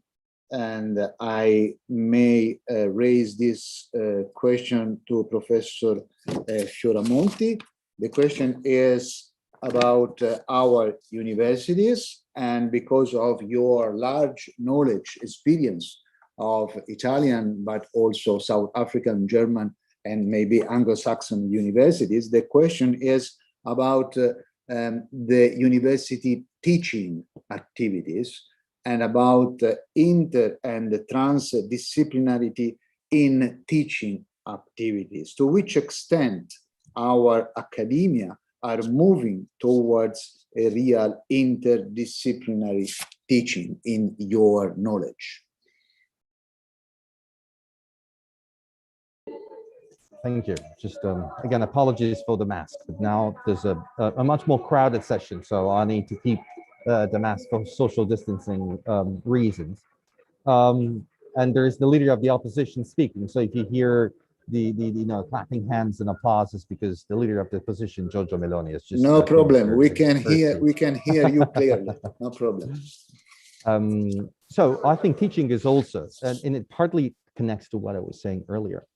and I may raise this question to Professor Fioramonti. The question is about our universities, and because of your large knowledge, experience of Italian, but also South African, German, and maybe Anglo-Saxon universities, the question is about the university teaching activities and about inter and transdisciplinarity in teaching activities. To which extent our academia are moving towards a real interdisciplinary teaching in your knowledge? Thank you. Just again, apologies for the mask, but now there's a much more crowded session, so I need to keep the mask for social distancing reasons. And there's the leader of the opposition speaking. So if you hear the clapping hands and applause, is because the leader of the opposition, Giorgio Meloni, is just no problem. We can hear you clearly. No problem. So I think teaching is also, and it partly connects to what I was saying earlier.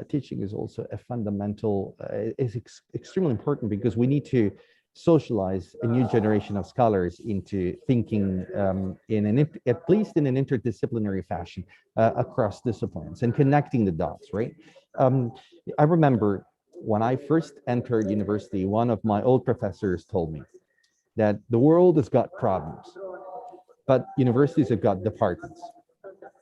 Teaching is also a fundamental, is extremely important because we need to socialize a new generation of scholars into thinking at least in an interdisciplinary fashion across disciplines and connecting the dots, right? I remember when I first entered university, one of my old professors told me that the world has got problems, but universities have got departments.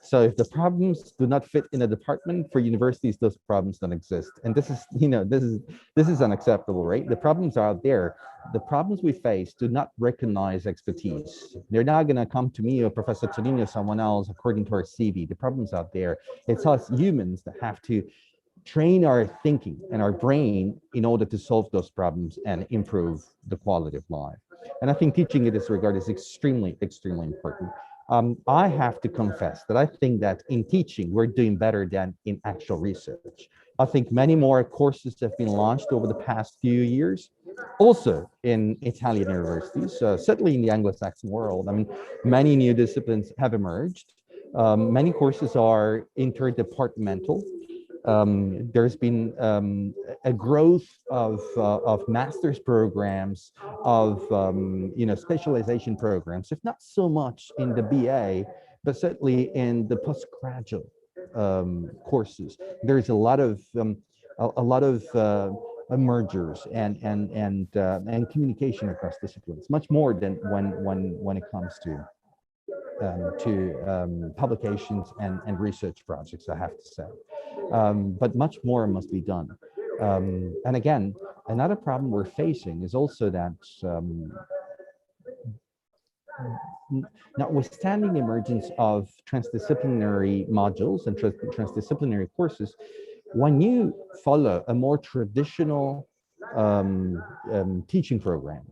So if the problems do not fit in a department, for universities, those problems don't exist. And this is unacceptable, right? The problems are out there. The problems we face do not recognize expertise. They're not going to come to me or Professor Tonini or someone else according to our CV. The problems out there. It's us humans that have to train our thinking and our brain in order to solve those problems and improve the quality of life. And I think teaching in this regard is extremely, extremely important. I have to confess that I think that in teaching, we're doing better than in actual research. I think many more courses have been launched over the past few years, also in Italian universities, certainly in the Anglo-Saxon world. I mean, many new disciplines have emerged. Many courses are interdepartmental. There's been a growth of master's programs, of specialization programs, if not so much in the BA, but certainly in the postgraduate courses. There's a lot of mergers and communication across disciplines, much more than when it comes to publications and research projects, I have to say. But much more must be done. And again, another problem we're facing is also that notwithstanding the emergence of transdisciplinary modules and transdisciplinary courses, when you follow a more traditional teaching program,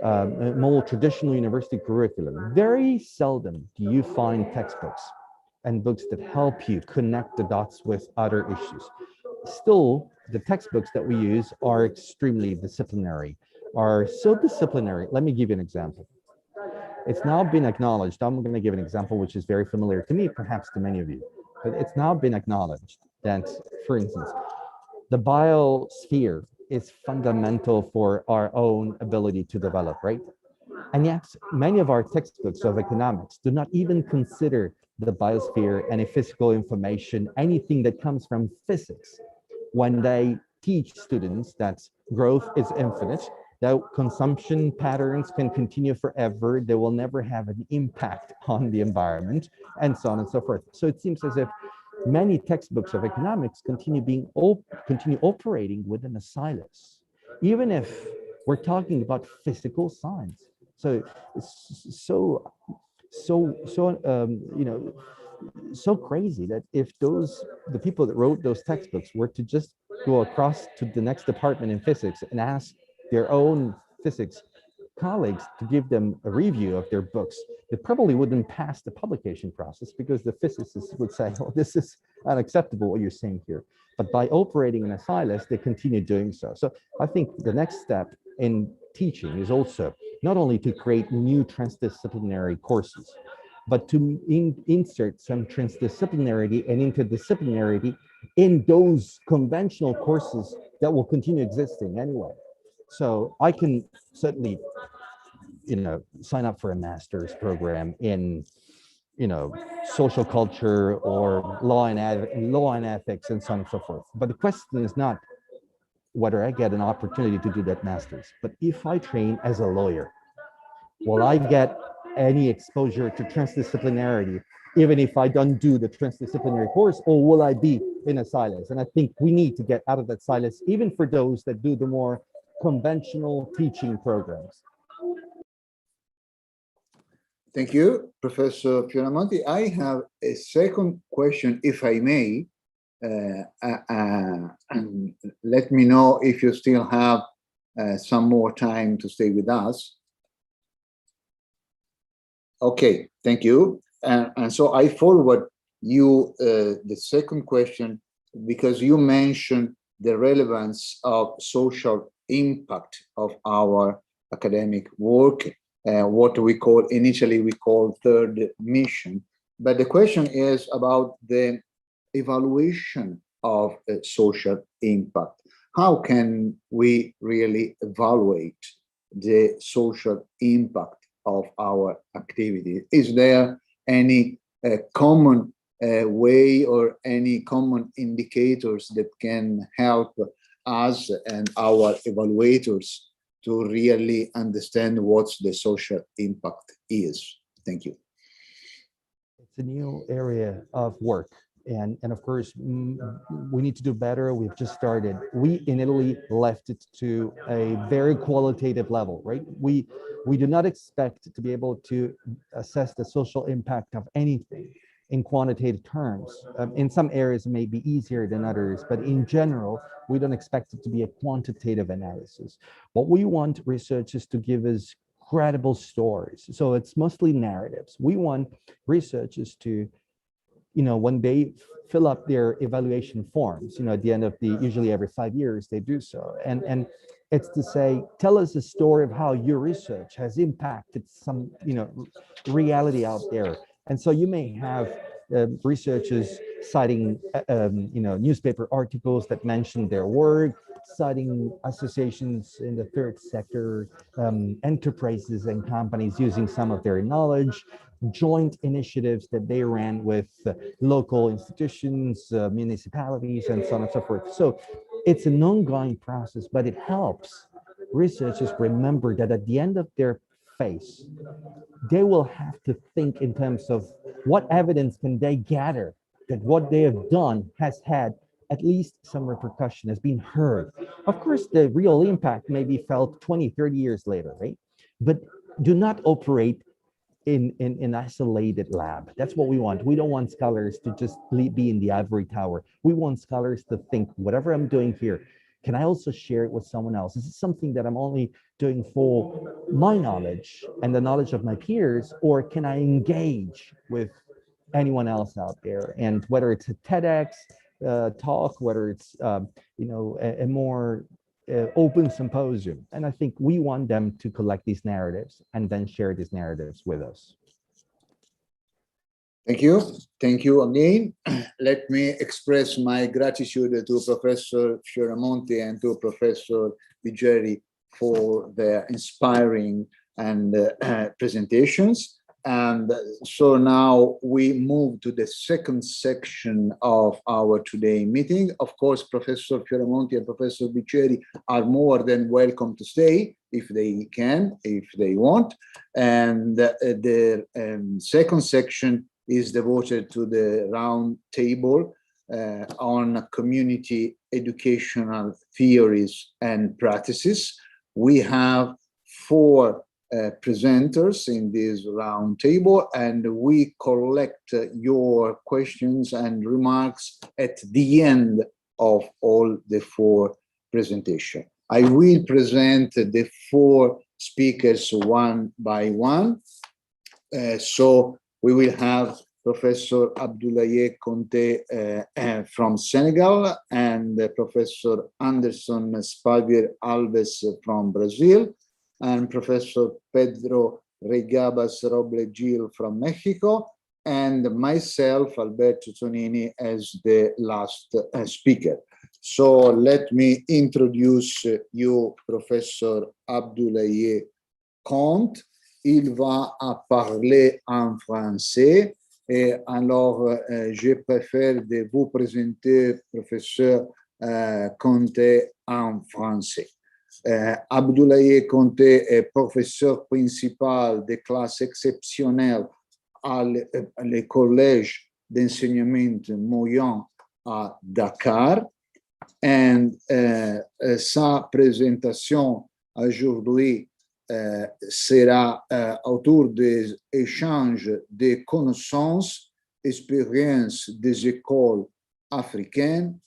a more traditional university curriculum, very seldom do you find textbooks and books that help you connect the dots with other issues. Still, the textbooks that we use are extremely disciplinary, are so disciplinary. Let me give you an example. It's now been acknowledged. I'm going to give an example which is very familiar to me, perhaps to many of you, but it's now been acknowledged that, for instance, the biosphere is fundamental for our own ability to develop, right? And yet, many of our textbooks of economics do not even consider the biosphere, any physical information, anything that comes from physics, when they teach students that growth is infinite, that consumption patterns can continue forever, they will never have an impact on the environment, and so on and so forth. So it seems as if many textbooks of economics continue operating within a silos, even if we're talking about physical science. So it's so crazy that if the people that wrote those textbooks were to just go across to the next department in physics and ask their own physics colleagues to give them a review of their books, they probably wouldn't pass the publication process because the physicists would say, oh, this is unacceptable what you're saying here. But by operating in a silos, they continue doing so. So I think the next step in teaching is also not only to create new transdisciplinary courses, but to insert some transdisciplinarity and interdisciplinarity in those conventional courses that will continue existing anyway. So I can certainly, sign up for a master's program in, social culture or law and ethics and so on and so forth. But the question is not whether I get an opportunity to do that master's, but if I train as a lawyer, will I get any exposure to transdisciplinarity, even if I don't do the transdisciplinary course, or will I be in a silos? And I think we need to get out of that silos, even for those that do the more conventional teaching programs. Thank you, Professor Fioramonti. I have a second question, if I may, and let me know if you still have some more time to stay with us. Okay, thank you. And so I forward you the second question, because you mentioned the relevance of social impact of our academic work, what we call, initially we call third mission. But the question is about the evaluation of social impact. How can we really evaluate the social impact of our activity? Is there any common way or any common indicators that can help us and our evaluators to really understand what the social impact is? Thank you. It's a new area of work. And of course, we need to do better. We've just started. We in Italy left it to a very qualitative level, right? We do not expect to be able to assess the social impact of anything in quantitative terms. In some areas, it may be easier than others, but in general, we don't expect it to be a quantitative analysis. What we want researchers to give us credible stories. So it's mostly narratives. We want researchers to, when they fill up their evaluation forms, at the end of usually every 5 years, they do so. And it's to say, tell us a story of how your research has impacted some, reality out there. And so you may have researchers citing, newspaper articles that mention their work, citing associations in the third sector, enterprises and companies using some of their knowledge, joint initiatives that they ran with local institutions, municipalities, and so on and so forth. So it's an ongoing process, but it helps researchers remember that at the end of their phase, they will have to think in terms of what evidence can they gather that what they have done has had at least some repercussion, has been heard. Of course, the real impact may be felt 20, 30 years later, right? But do not operate in an isolated lab. That's what we want. We don't want scholars to just be in the ivory tower. We want scholars to think, whatever I'm doing here, can I also share it with someone else? Is it something that I'm only doing for my knowledge and the knowledge of my peers, or can I engage with anyone else out there? And whether it's a TEDx talk, whether it's a more open symposium. And I think we want them to collect these narratives and then share these narratives with us. Thank you. Thank you again. Let me express my gratitude to Professor Fioramonti and to Professor Biggeri for their inspiring and presentations. And so now we move to the second section of our today meeting. Of course, Professor Fioramonti and Professor Biggeri are more than welcome to stay if they can, if they want. And the second section is devoted to the round table on community educational theories and practices. We have 4 presenters in this round table, and we collect your questions and remarks at the end of all the 4 presentations. I will present the 4 speakers one by one. So we will have Professor Abdoulaye Konté from Senegal, and Professor Anderson Spavier Alves from Brazil, and Professor Pedro Regabas Roble Gil from Mexico, and myself, Alberto Tonini, as the last speaker. So let me introduce you, Professor Abdoulaye Konté. Il va parler en français. Et alors, je préfère de vous présenter Professeur Konté en français. Abdoulaye Konté est professeur principal de classe exceptionnelle à le collège d'enseignement moyen à Dakar. Et sa présentation aujourd'hui sera autour des échanges de connaissances, expériences des écoles africaines.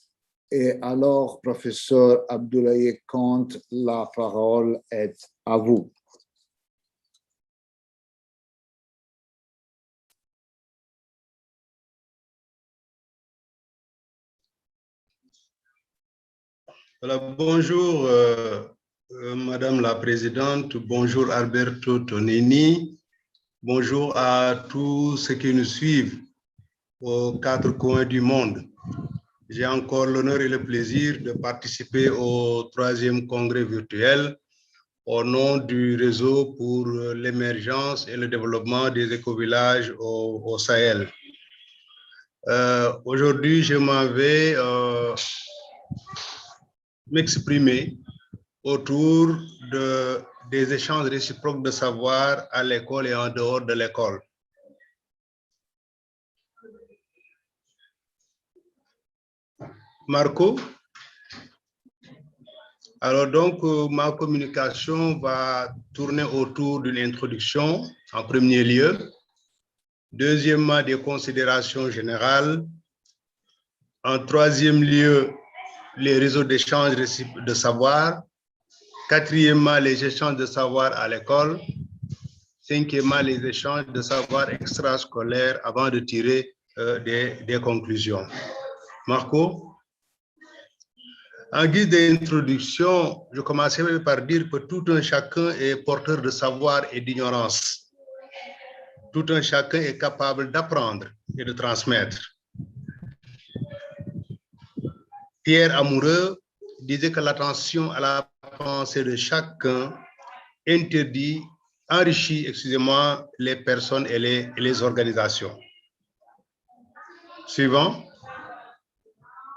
Et alors, professeur Abdoulaye Konté, la parole est à vous. Alors, bonjour, Madame la Présidente, bonjour Alberto Tonini, bonjour à tous ceux qui nous suivent aux quatre coins du monde. J'ai encore l'honneur et le plaisir de participer au 3e congrès virtuel au nom du Réseau pour l'émergence et le développement des écovillages au Sahel. Aujourd'hui, je m'en vais m'exprimer autour des échanges réciproques de savoir à l'école et en dehors de l'école. Marco? Alors donc, ma communication va tourner autour d'une introduction en premier lieu. Deuxièmement, des considérations générales. En troisième lieu, les réseaux d'échange de savoir. Quatrièmement, les échanges de savoir à l'école. Cinquièmement, les échanges de savoir extrascolaires avant de tirer des conclusions. Marco? En guise d'introduction, je commencerai par dire que tout un chacun est porteur de savoir et d'ignorance. Tout un chacun est capable d'apprendre et de transmettre. Pierre Amoureux disait que l'attention à la pensée de chacun enrichit, excusez-moi, les personnes et les organisations. Suivant.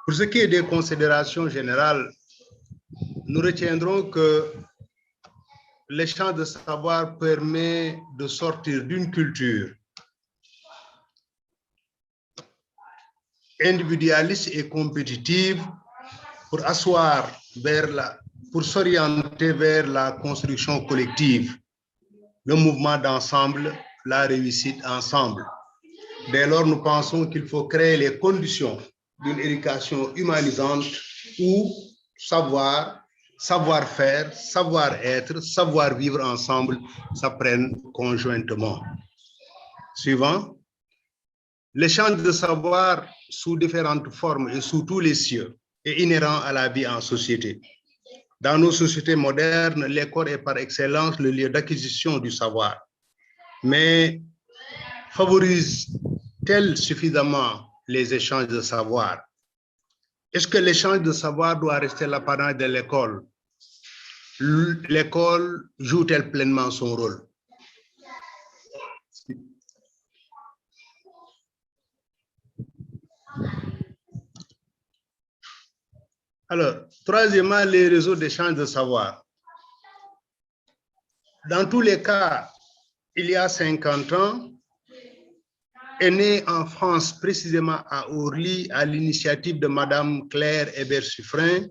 Pour ce qui est des considérations générales, nous retiendrons que l'échange de savoir permet de sortir d'une culture individualiste et compétitive pour s'orienter vers la construction collective, le mouvement d'ensemble, la réussite ensemble. Dès lors, nous pensons qu'il faut créer les conditions d'une éducation humanisante où savoir, savoir-faire, savoir-être, savoir-vivre ensemble s'apprennent conjointement. Suivant. L'échange de savoir sous différentes formes et sous tous les cieux est inhérent à la vie en société. Dans nos sociétés modernes, l'école est par excellence le lieu d'acquisition du savoir. Mais favorise-t-elle suffisamment les échanges de savoir? Est-ce que l'échange de savoir doit rester l'apanage de l'école? L'école joue-t-elle pleinement son rôle? Alors, troisièmement, les réseaux d'échange de savoir. Dans tous les cas, il y a 50 ans, est née en France, précisément à Orly, à l'initiative de Madame Claire Hébert-Suffren,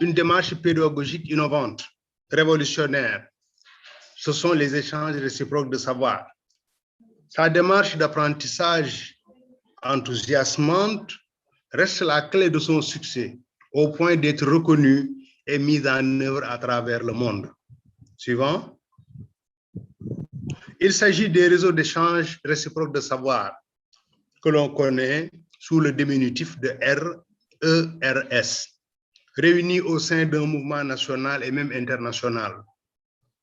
une démarche pédagogique innovante, révolutionnaire. Ce sont les échanges réciproques de savoir. Sa démarche d'apprentissage enthousiasmante reste la clé de son succès, au point d'être reconnue et mise en œuvre à travers le monde. Suivant. Il s'agit des réseaux d'échange réciproques de savoir que l'on connaît sous le diminutif de RERS, réunis au sein d'un mouvement national et même international.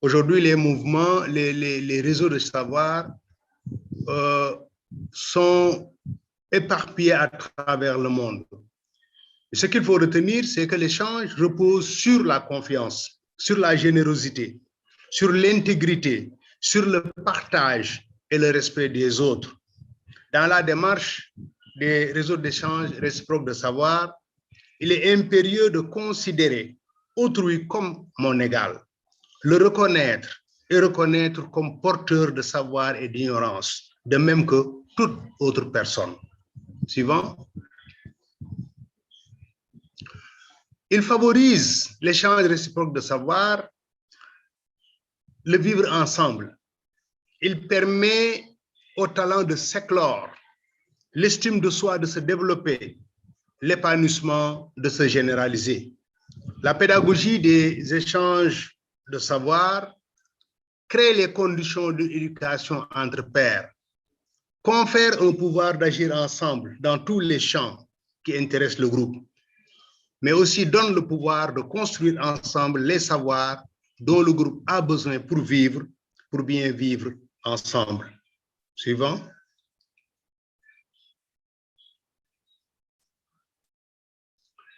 Aujourd'hui, les mouvements, les réseaux de savoir sont éparpillés à travers le monde. Et ce qu'il faut retenir, c'est que l'échange repose sur la confiance, sur la générosité, sur l'intégrité, sur le partage et le respect des autres. Dans la démarche des réseaux d'échange réciproques de savoir, il est impérieux de considérer autrui comme mon égal, le reconnaître et reconnaître comme porteur de savoir et d'ignorance, de même que toute autre personne. Suivant. Il favorise l'échange réciproque de savoir, le vivre ensemble. Il permet au talent de s'éclore, l'estime de soi de se développer, l'épanouissement de se généraliser. La pédagogie des échanges de savoir crée les conditions de l'éducation entre pairs, confère un pouvoir d'agir ensemble dans tous les champs qui intéressent le groupe, mais aussi donne le pouvoir de construire ensemble les savoirs dont le groupe a besoin pour vivre, pour bien vivre ensemble. Suivant.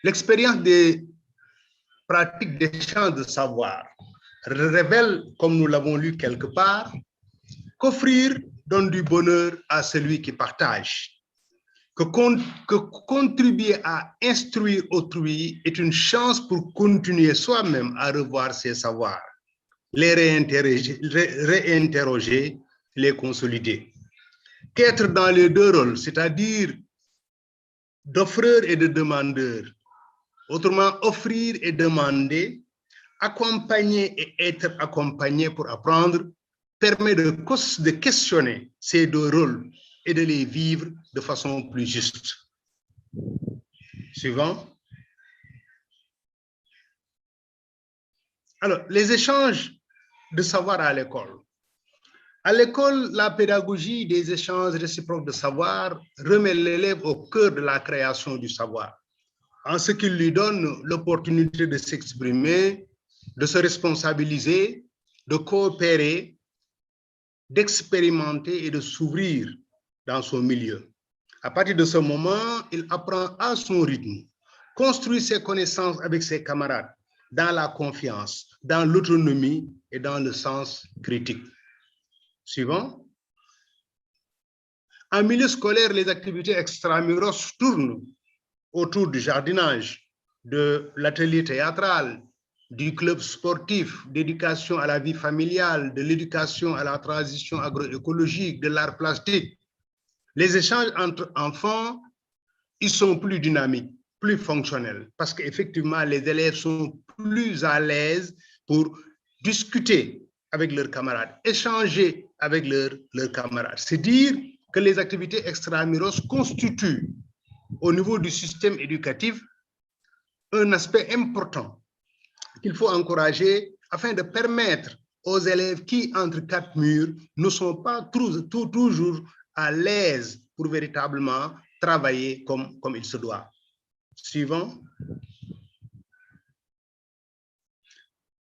L'expérience des pratiques d'échange de savoir révèle, comme nous l'avons lu quelque part, qu'offrir donne du bonheur à celui qui partage, que contribuer à instruire autrui est une chance pour continuer soi-même à revoir ses savoirs, les réinterroger, les consolider. Qu'être dans les deux rôles, c'est-à-dire d'offreur et de demandeur, autrement offrir et demander, accompagner et être accompagné pour apprendre, permet de questionner ces deux rôles et de les vivre de façon plus juste. Suivant. Alors, les échanges de savoir à l'école. À l'école, la pédagogie des échanges réciproques de savoir remet l'élève au cœur de la création du savoir, en ce qu'il lui donne l'opportunité de s'exprimer, de se responsabiliser, de coopérer, d'expérimenter et de s'ouvrir dans son milieu. À partir de ce moment, il apprend à son rythme, construit ses connaissances avec ses camarades, dans la confiance, dans l'autonomie et dans le sens critique. Suivant. En milieu scolaire, les activités extramuros tournent autour du jardinage, de l'atelier théâtral, du club sportif, d'éducation à la vie familiale, de l'éducation à la transition agroécologique, de l'art plastique. Les échanges entre enfants, ils sont plus dynamiques, plus fonctionnels, parce qu'effectivement, les élèves sont plus à l'aise pour discuter avec leurs camarades, échanger avec leurs camarades. C'est dire que les activités extramuros constituent, au niveau du système éducatif, un aspect important qu'il faut encourager afin de permettre aux élèves qui, entre quatre murs, ne sont pas toujours à l'aise pour véritablement travailler comme il se doit. Suivant.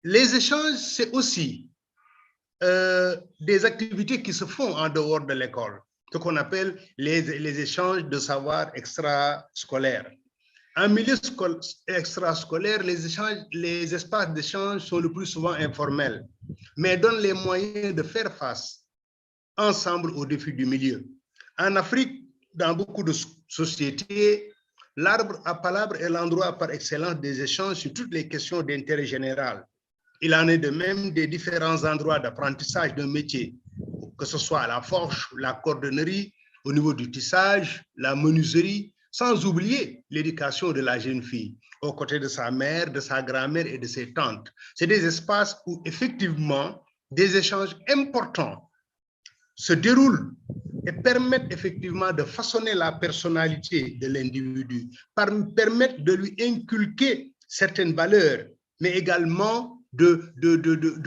Les échanges, c'est aussi des activités qui se font en dehors de l'école, ce qu'on appelle les échanges de savoir extrascolaires. En milieu extrascolaire, les espaces d'échange sont le plus souvent informels, mais donnent les moyens de faire face ensemble aux défis du milieu. En Afrique, dans beaucoup de sociétés, l'arbre à palabres est l'endroit par excellence des échanges sur toutes les questions d'intérêt général. Il en est de même des différents endroits d'apprentissage d'un métier, que ce soit à la forge, la cordonnerie, au niveau du tissage, la menuiserie, sans oublier l'éducation de la jeune fille, aux côtés de sa mère, de sa grand-mère et de ses tantes. C'est des espaces où effectivement des échanges importants se déroulent et permettent effectivement de façonner la personnalité de l'individu, permettent de lui inculquer certaines valeurs, mais également de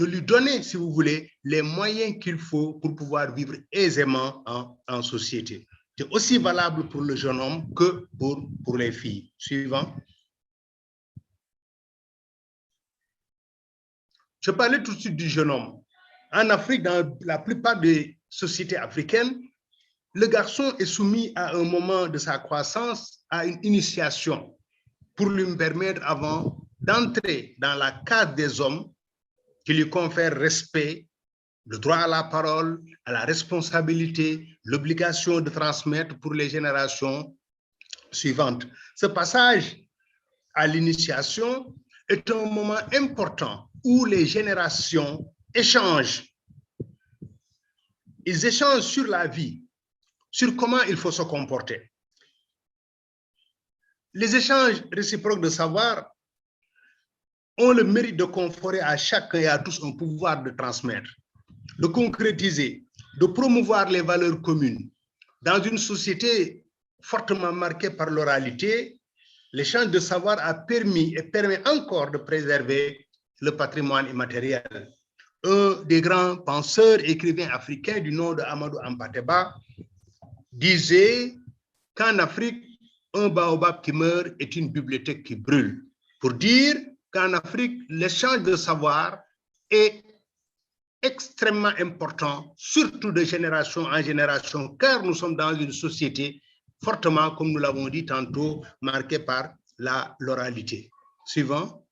lui donner, si vous voulez, les moyens qu'il faut pour pouvoir vivre aisément en société. C'est aussi valable pour le jeune homme que pour les filles. Suivant. Je parlais tout de suite du jeune homme. En Afrique, dans la plupart des sociétés africaines, le garçon est soumis à un moment de sa croissance à une initiation pour lui permettre avant d'entrer dans la case des hommes qui lui confère respect, le droit à la parole, à la responsabilité, l'obligation de transmettre pour les générations suivantes. Ce passage à l'initiation est un moment important où les générations échangent. Ils échangent sur la vie, sur comment il faut se comporter. Les échanges réciproques de savoir ont le mérite de conférer à chacun et à tous un pouvoir de transmettre, de concrétiser, de promouvoir les valeurs communes. Dans une société fortement marquée par l'oralité, l'échange de savoir a permis et permet encore de préserver le patrimoine immatériel. Un des grands penseurs et écrivains africains du nom de Amadou Hampâté-Bâ disait qu'en Afrique, un baobab qui meurt est une bibliothèque qui brûle. Pour dire qu'en Afrique, l'échange de savoir est extrêmement important, surtout de génération en génération, car nous sommes dans une société fortement, comme nous l'avons dit tantôt, marquée par l'oralité. Suivant.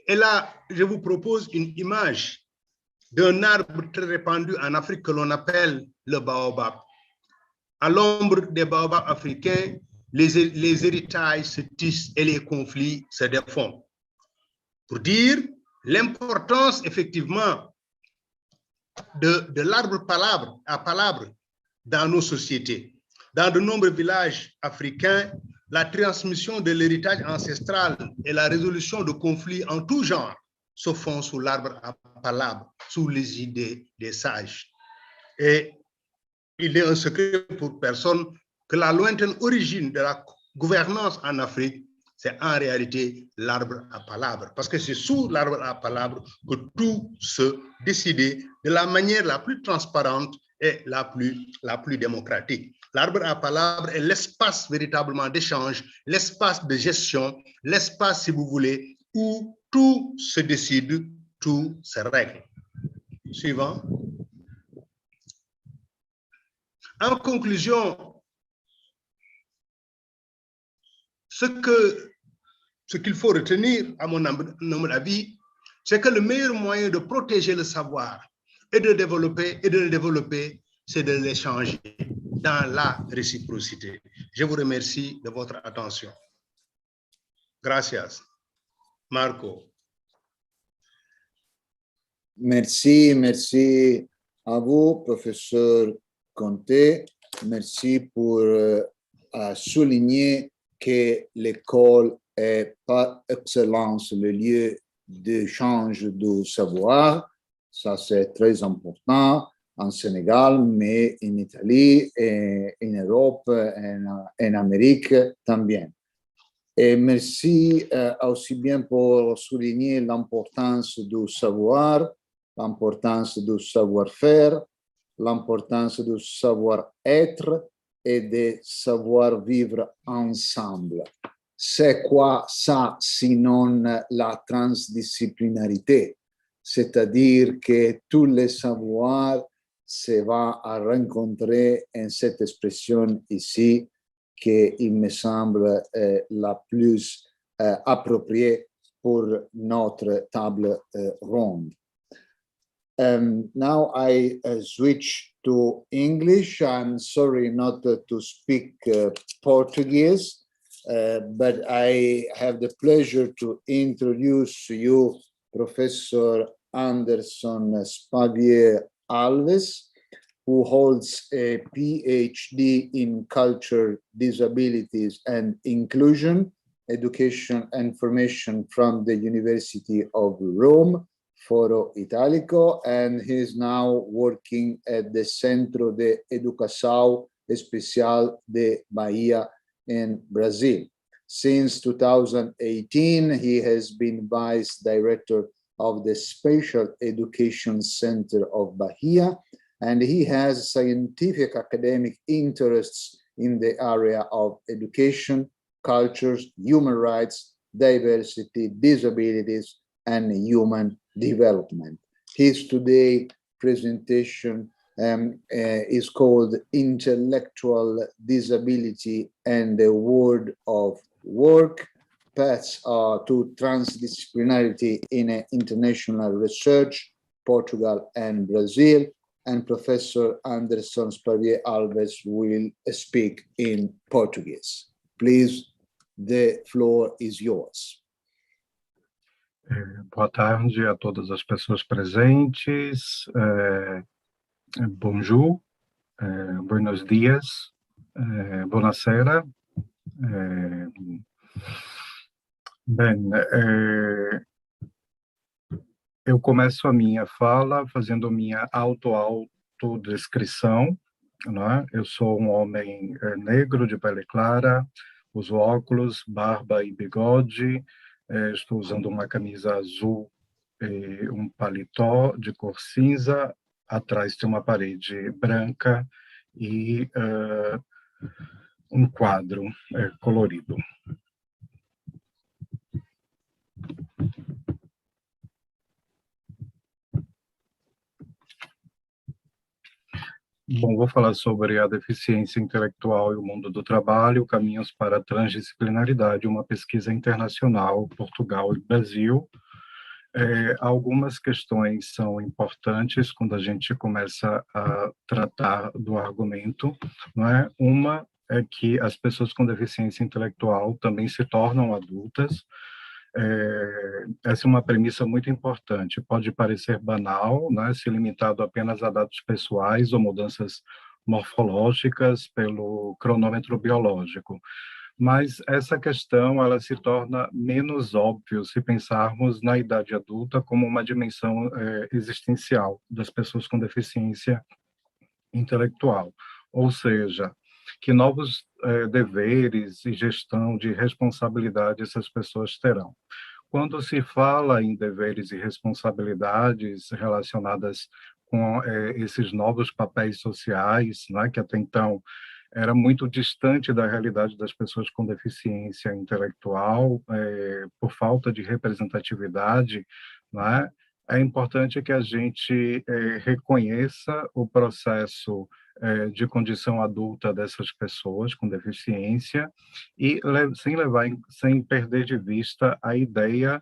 Et là, je vous propose une image d'un arbre très répandu en Afrique que l'on appelle le baobab. À l'ombre des baobabs africains, les héritages se tissent et les conflits se défont. Pour dire l'importance, effectivement, de l'arbre palabre à palabre dans nos sociétés. Dans de nombreux villages africains, la transmission de l'héritage ancestral et la résolution de conflits en tout genre se font sous l'arbre à palabre, sous les idées des sages. Et il est un secret pour personne que la lointaine origine de la gouvernance en Afrique, c'est en réalité l'arbre à palabre. Parce que c'est sous l'arbre à palabre que tout se décidait de la manière la plus transparente et la plus démocratique. L'arbre à palabre est l'espace véritablement d'échange, l'espace de gestion, l'espace, si vous voulez, où tout se décide, tout se règle. Suivant. En conclusion, ce qu'il faut retenir, à mon avis, c'est que le meilleur moyen de protéger le savoir et de le développer, c'est de l'échanger dans la réciprocité. Je vous remercie de votre attention. Gracias. Marco. Merci à vous, professeur Konté. Merci pour souligner que l'école est par excellence le lieu d'échange du savoir. Ça, c'est très important en Sénégal, mais en Italie, et en Europe, en Amérique también. Et merci aussi bien pour souligner l'importance du savoir, l'importance du savoir-faire, l'importance du savoir-être et de savoir-vivre ensemble. C'est quoi ça sinon la transdisciplinarité? C'est-à-dire que tous les savoirs se vont à rencontrer en cette expression ici qu'il me semble la plus appropriée pour notre table ronde. Now I switch to English. I'm sorry not to speak Portuguese, but I have the pleasure to introduce you Professor Anderson Spavier Alves, who holds a PhD in Culture, Disabilities and Inclusion, Education and Formation from the University of Rome, Foro Italico, and he is now working at the Centro de Educação Especial de Bahia in Brazil. Since 2018, he has been Vice Director of the Special Education Center of Bahia, and he has scientific academic interests in the area of education, cultures, human rights, diversity, disabilities, and human development. His today presentation is called Intellectual Disability and the World of Work, Paths to Transdisciplinarity in International Research, Portugal and Brazil. And Professor Anderson Spavier Alves will speak in Portuguese. Please, the floor is yours. Boa tarde a todas as pessoas presentes. Bonjour, buenos dias, buonasera. Bem, eu começo a minha fala fazendo minha autodescrição. não é? Eu sou um homem negro, de pele clara, uso óculos, barba e bigode, estou usando uma camisa azul e um paletó de cor cinza, atrás tem uma parede branca e um quadro colorido. Bom, vou falar sobre a deficiência intelectual e o mundo do trabalho, caminhos para a transdisciplinaridade, uma pesquisa internacional, Portugal e Brasil. Algumas questões são importantes quando a gente começa a tratar do argumento, não é? Uma é que as pessoas com deficiência intelectual também se tornam adultas. Essa é uma premissa muito importante. Pode parecer banal, né, se limitado apenas a dados pessoais ou mudanças morfológicas pelo cronômetro biológico. Mas essa questão ela se torna menos óbvia se pensarmos na idade adulta como uma dimensão existencial das pessoas com deficiência intelectual. Ou seja, que novos deveres e gestão de responsabilidade essas pessoas terão. Quando se fala em deveres e responsabilidades relacionadas com esses novos papéis sociais, né, que até então era muito distante da realidade das pessoas com deficiência intelectual, por falta de representatividade, né, é importante que a gente reconheça o processo de condição adulta dessas pessoas com deficiência e sem perder de vista a ideia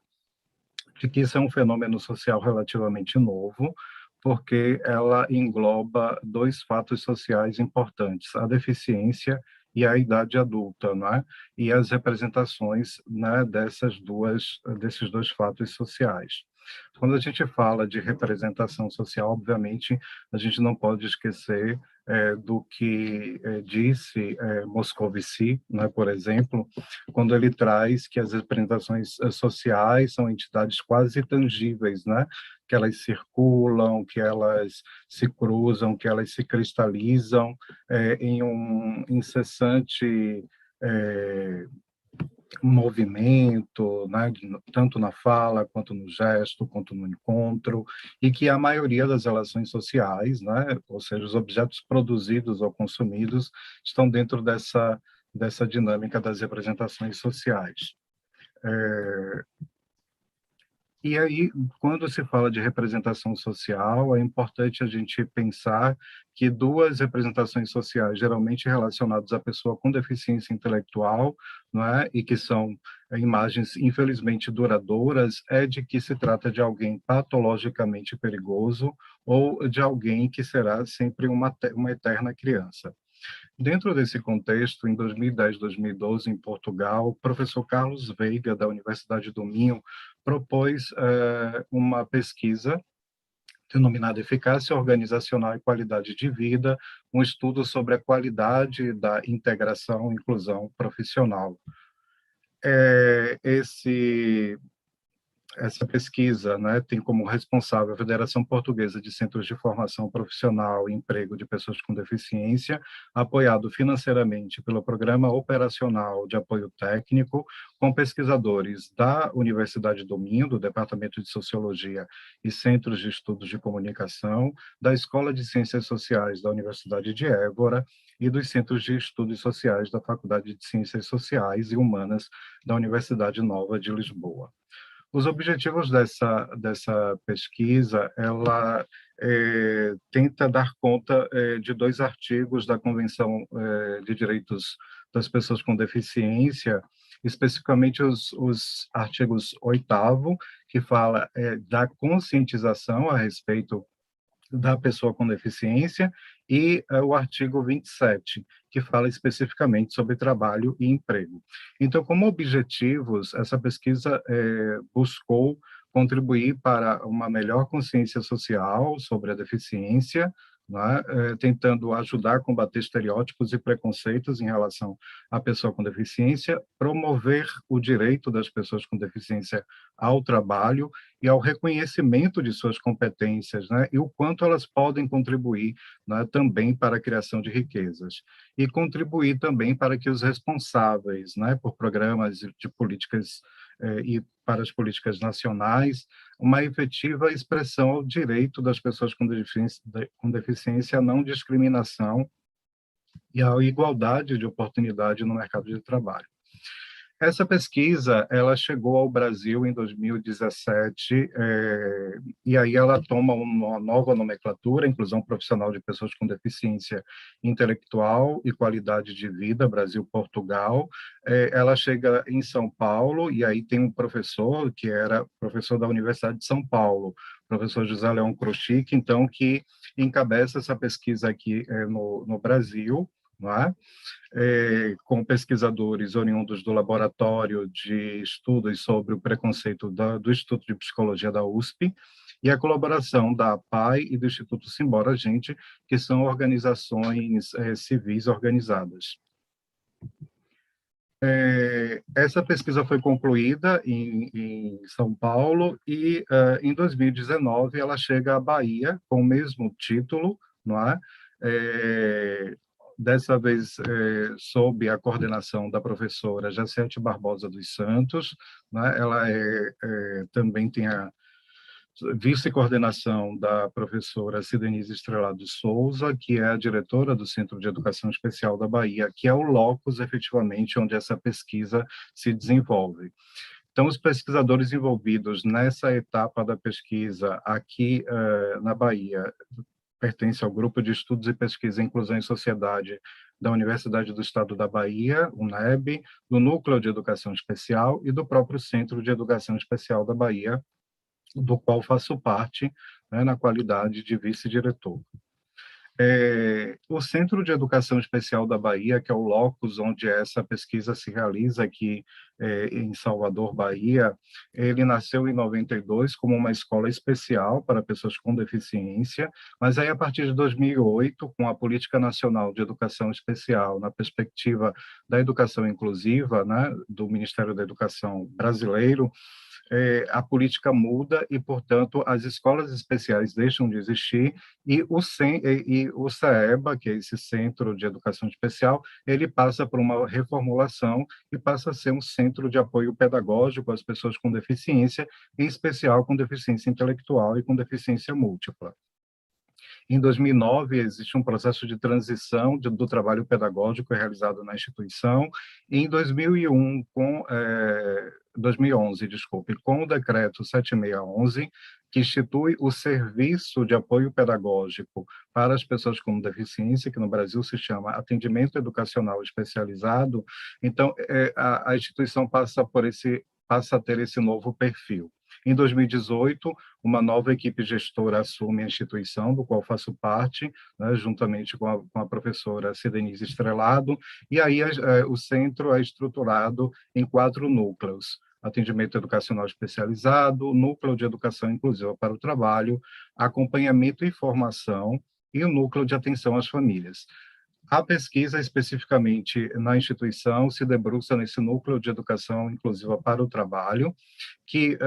de que isso é um fenômeno social relativamente novo, porque ela engloba dois fatos sociais importantes, a deficiência e a idade adulta, né? E as representações, né, desses dois fatos sociais. Quando a gente fala de representação social, obviamente, a gente não pode esquecer do que disse Moscovici, né, por exemplo, quando ele traz que as representações sociais são entidades quase tangíveis, né, que elas circulam, que elas se cruzam, que elas se cristalizam em um incessante movimento, né, tanto na fala, quanto no gesto, quanto no encontro, e que a maioria das relações sociais, né, ou seja, os objetos produzidos ou consumidos, estão dentro dessa dinâmica das representações sociais. E aí, quando se fala de representação social, é importante a gente pensar que duas representações sociais, geralmente relacionadas à pessoa com deficiência intelectual, não é? E que são imagens, infelizmente, duradouras, é de que se trata de alguém patologicamente perigoso ou de alguém que será sempre uma eterna criança. Dentro desse contexto, em 2010, 2012, em Portugal, o professor Carlos Veiga, da Universidade do Minho, propôs uma pesquisa denominada Eficácia Organizacional e Qualidade de Vida, um estudo sobre a qualidade da integração e inclusão profissional. Essa pesquisa, né, tem como responsável a Federação Portuguesa de Centros de Formação Profissional e Emprego de Pessoas com Deficiência, apoiado financeiramente pelo Programa Operacional de Apoio Técnico, com pesquisadores da Universidade do Minho, do Departamento de Sociologia e Centros de Estudos de Comunicação, da Escola de Ciências Sociais da Universidade de Évora e dos Centros de Estudos Sociais da Faculdade de Ciências Sociais e Humanas da Universidade Nova de Lisboa. Os objetivos dessa pesquisa, ela tenta dar conta de dois artigos da Convenção de Direitos das Pessoas com Deficiência, especificamente os artigos 8º, que fala da conscientização a respeito da pessoa com deficiência, e o artigo 27, que fala especificamente sobre trabalho e emprego. Então, como objetivos, essa pesquisa buscou contribuir para uma melhor consciência social sobre a deficiência, né, tentando ajudar a combater estereótipos e preconceitos em relação à pessoa com deficiência, promover o direito das pessoas com deficiência ao trabalho e ao reconhecimento de suas competências, né, e o quanto elas podem contribuir, né, também para a criação de riquezas. E contribuir também para que os responsáveis, né, por programas de políticas e para as políticas nacionais, uma efetiva expressão ao direito das pessoas com deficiência, à não discriminação e à igualdade de oportunidade no mercado de trabalho. Essa pesquisa, ela chegou ao Brasil em 2017, e aí ela toma uma nova nomenclatura, inclusão profissional de pessoas com deficiência intelectual e qualidade de vida, Brasil-Portugal. Ela chega em São Paulo, e aí tem um professor, que era professor da Universidade de São Paulo, professor José Leão Crochic, então, que encabeça essa pesquisa aqui no Brasil, não é? Com pesquisadores oriundos do Laboratório de Estudos sobre o Preconceito do Instituto de Psicologia da USP, e a colaboração da APAI e do Instituto Simbora Gente, que são organizações civis organizadas. Essa pesquisa foi concluída em São Paulo e, em 2019, ela chega à Bahia com o mesmo título, não é? Dessa vez sob a coordenação da professora Jaciete Barbosa dos Santos, né? Ela também tem a vice-coordenação da professora Cidenise Estrelado Souza, que é a diretora do Centro de Educação Especial da Bahia, que é o locus, efetivamente, onde essa pesquisa se desenvolve. Então, os pesquisadores envolvidos nessa etapa da pesquisa aqui na Bahia pertence ao Grupo de Estudos e Pesquisa em Inclusão e Sociedade da Universidade do Estado da Bahia, UNEB, do Núcleo de Educação Especial e do próprio Centro de Educação Especial da Bahia, do qual faço parte, né, na qualidade de vice-diretor. O Centro de Educação Especial da Bahia, que é o locus onde essa pesquisa se realiza aqui em Salvador, Bahia, ele nasceu em 92 como uma escola especial para pessoas com deficiência, mas aí a partir de 2008, com a Política Nacional de Educação Especial, na perspectiva da educação inclusiva, né, do Ministério da Educação brasileiro, a política muda e, portanto, as escolas especiais deixam de existir e o CEEBA, que é esse Centro de Educação Especial, ele passa por uma reformulação e passa a ser um centro de apoio pedagógico às pessoas com deficiência, em especial com deficiência intelectual e com deficiência múltipla. Em 2009, existe um processo de transição do trabalho pedagógico realizado na instituição. Em 2011, com o decreto 7611, que institui o Serviço de Apoio Pedagógico para as Pessoas com Deficiência, que no Brasil se chama Atendimento Educacional Especializado. Então, a instituição passa a ter esse novo perfil. Em 2018, uma nova equipe gestora assume a instituição, do qual faço parte, né, juntamente com a professora Cidenise Estrelado, e aí o centro é estruturado em 4 núcleos: atendimento educacional especializado, núcleo de educação inclusiva para o trabalho, acompanhamento e formação, e o núcleo de atenção às famílias. A pesquisa, especificamente na instituição, se debruça nesse núcleo de educação inclusiva para o trabalho, que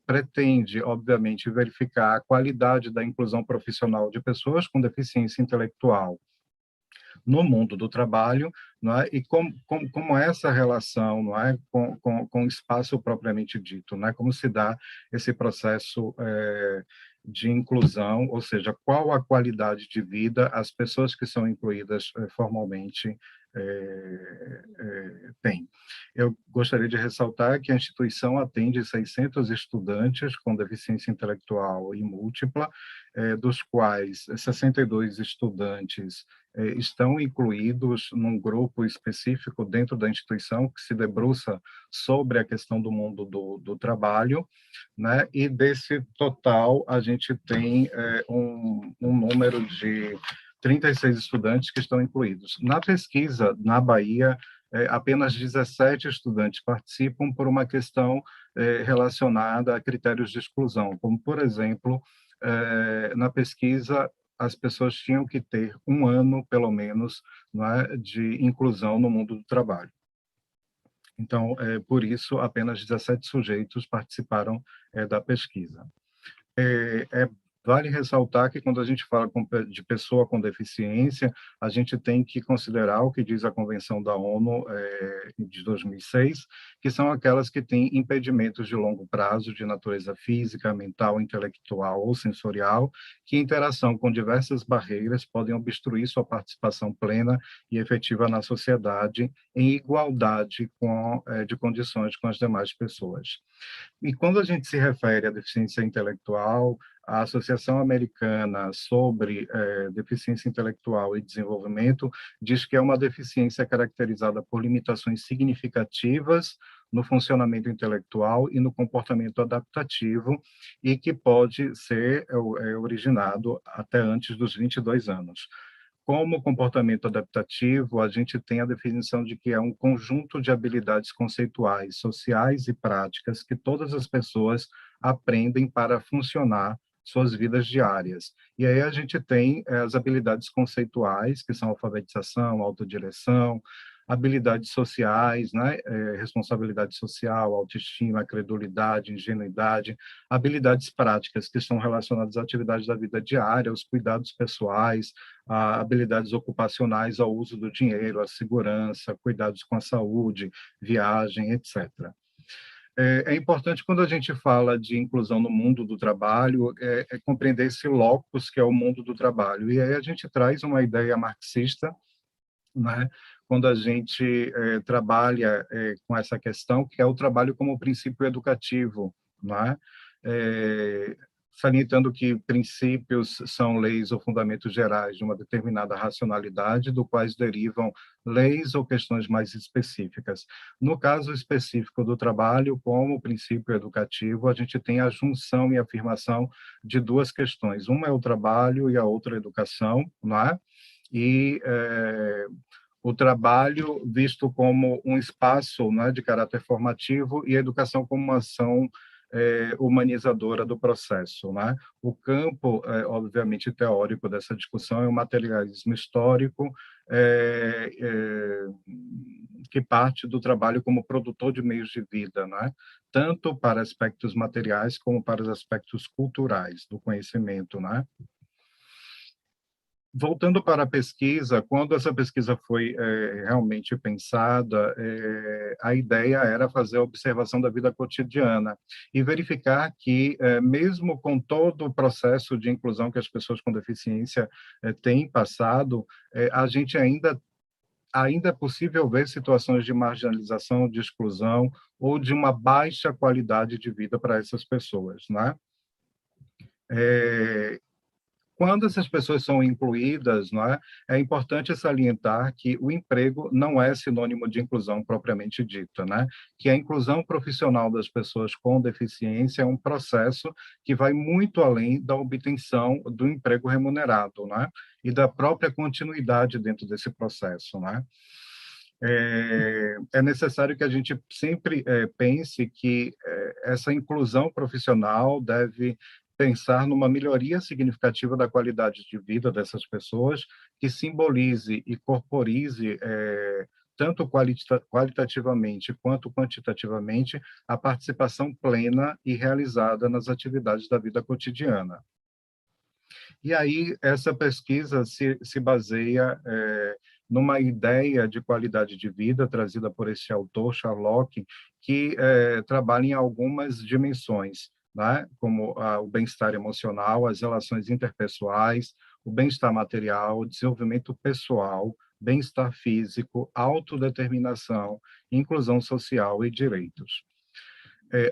pretende, obviamente, verificar a qualidade da inclusão profissional de pessoas com deficiência intelectual no mundo do trabalho, não é? E como essa relação, não é, com o espaço propriamente dito, não é? Como se dá esse processo de inclusão, ou seja, qual a qualidade de vida as pessoas que são incluídas formalmente têm. Eu gostaria de ressaltar que a instituição atende 600 estudantes com deficiência intelectual e múltipla, dos quais 62 estudantes estão incluídos num grupo específico dentro da instituição que se debruça sobre a questão do mundo do trabalho, né? E desse total a gente tem um número de 36 estudantes que estão incluídos. Na pesquisa, na Bahia, apenas 17 estudantes participam por uma questão relacionada a critérios de exclusão, como, por exemplo, na pesquisa, as pessoas tinham que ter 1 ano, pelo menos, não é, de inclusão no mundo do trabalho. Então, por isso, apenas 17 sujeitos participaram da pesquisa. Vale ressaltar que quando a gente fala de pessoa com deficiência, a gente tem que considerar o que diz a Convenção da ONU de 2006, que são aquelas que têm impedimentos de longo prazo de natureza física, mental, intelectual ou sensorial, que em interação com diversas barreiras podem obstruir sua participação plena e efetiva na sociedade em igualdade de condições com as demais pessoas. E quando a gente se refere à deficiência intelectual, a Associação Americana sobre Deficiência Intelectual e Desenvolvimento diz que é uma deficiência caracterizada por limitações significativas no funcionamento intelectual e no comportamento adaptativo e que pode ser originado até antes dos 22 anos. Como comportamento adaptativo, a gente tem a definição de que é um conjunto de habilidades conceituais, sociais e práticas que todas as pessoas aprendem para funcionar suas vidas diárias. E aí a gente tem as habilidades conceituais, que são alfabetização, autodireção, habilidades sociais, né? Responsabilidade social, autoestima, credulidade, ingenuidade, habilidades práticas, que são relacionadas às atividades da vida diária, aos cuidados pessoais, a habilidades ocupacionais, ao uso do dinheiro, à segurança, cuidados com a saúde, viagem, etc. É importante, quando a gente fala de inclusão no mundo do trabalho, compreender esse locus que é o mundo do trabalho. E aí a gente traz uma ideia marxista, né? Quando a gente trabalha com essa questão, que é o trabalho como princípio educativo, né? Salientando que princípios são leis ou fundamentos gerais de uma determinada racionalidade, do quais derivam leis ou questões mais específicas. No caso específico do trabalho, como princípio educativo, a gente tem a junção e afirmação de duas questões. Uma é o trabalho e a outra a educação, não é? E o trabalho visto como um espaço, né, de caráter formativo e a educação como uma ação humanizadora do processo, né? O campo, obviamente, teórico dessa discussão é o materialismo histórico, que parte do trabalho como produtor de meios de vida, né? Tanto para aspectos materiais como para os aspectos culturais do conhecimento, né? Voltando para a pesquisa, quando essa pesquisa foi realmente pensada, a ideia era fazer a observação da vida cotidiana e verificar que, mesmo com todo o processo de inclusão que as pessoas com deficiência têm passado, a gente ainda é possível ver situações de marginalização, de exclusão ou de uma baixa qualidade de vida para essas pessoas, né? Quando essas pessoas são incluídas, não é? É importante salientar que o emprego não é sinônimo de inclusão propriamente dita, né? Que a inclusão profissional das pessoas com deficiência é um processo que vai muito além da obtenção do emprego remunerado, né? E da própria continuidade dentro desse processo, né? É necessário que a gente sempre pense que essa inclusão profissional deve pensar numa melhoria significativa da qualidade de vida dessas pessoas, que simbolize e corporize, tanto qualitativamente quanto quantitativamente, a participação plena e realizada nas atividades da vida cotidiana. E aí, essa pesquisa se baseia numa ideia de qualidade de vida trazida por esse autor, Sherlock, que trabalha em algumas dimensões, né? Como o bem-estar emocional, as relações interpessoais, o bem-estar material, o desenvolvimento pessoal, bem-estar físico, autodeterminação, inclusão social e direitos.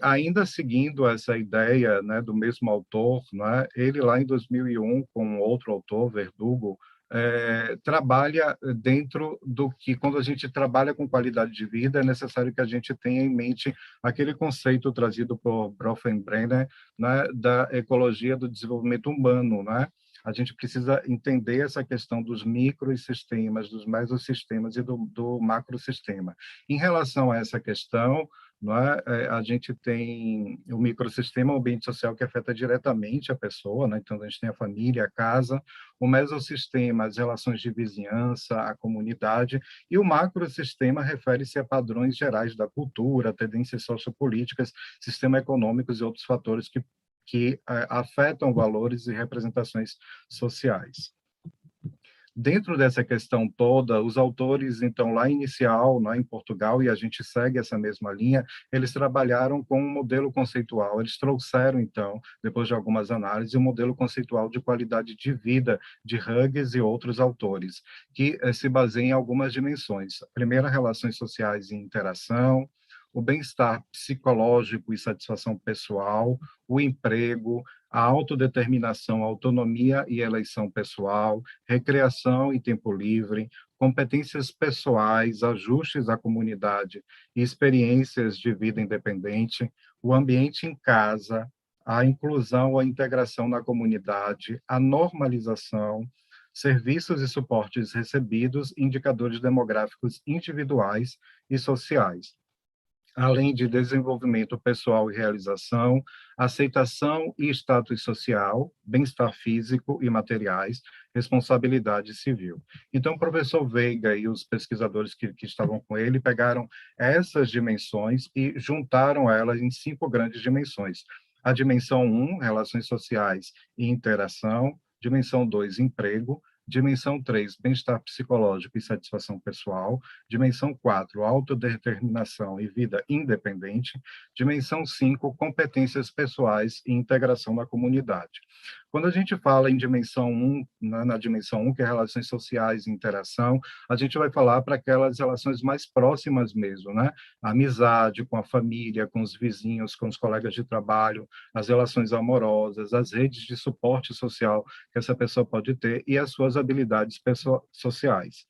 Ainda seguindo essa ideia, né, do mesmo autor, né, ele lá em 2001, com outro autor, Verdugo, trabalha dentro do que, quando a gente trabalha com qualidade de vida, é necessário que a gente tenha em mente aquele conceito trazido por Bronfenbrenner, né, da ecologia do desenvolvimento humano, né? A gente precisa entender essa questão dos microsistemas, dos mesosistemas e do macrosistema. Em relação a essa questão, não é? A gente tem o microsistema, o ambiente social que afeta diretamente a pessoa, né? Então a gente tem a família, a casa, o mesossistema, as relações de vizinhança, a comunidade, e o macrosistema refere-se a padrões gerais da cultura, tendências sociopolíticas, sistema econômicos e outros fatores que afetam valores e representações sociais. Dentro dessa questão toda, os autores, então, lá inicial, né, em Portugal, e a gente segue essa mesma linha, eles trabalharam com um modelo conceitual. Eles trouxeram, então, depois de algumas análises, um modelo conceitual de qualidade de vida de Hughes e outros autores, que se baseia em algumas dimensões. A primeira, relações sociais e interação, o bem-estar psicológico e satisfação pessoal, o emprego, a autodeterminação, autonomia e eleição pessoal, recreação e tempo livre, competências pessoais, ajustes à comunidade e experiências de vida independente, o ambiente em casa, a inclusão ou a integração na comunidade, a normalização, serviços e suportes recebidos, indicadores demográficos individuais e sociais, além de desenvolvimento pessoal e realização, aceitação e status social, bem-estar físico e materiais, responsabilidade civil. Então, o professor Veiga e os pesquisadores que estavam com ele pegaram essas dimensões e juntaram elas em 5 grandes dimensões. A dimensão 1, relações sociais e interação. Dimensão 2, emprego. Dimensão 3, bem-estar psicológico e satisfação pessoal. Dimensão 4, autodeterminação e vida independente. Dimensão 5, competências pessoais e integração na comunidade. Quando a gente fala em dimensão 1, na dimensão 1, que é relações sociais e interação, a gente vai falar para aquelas relações mais próximas mesmo, né? A amizade com a família, com os vizinhos, com os colegas de trabalho, as relações amorosas, as redes de suporte social que essa pessoa pode ter e as suas habilidades sociais.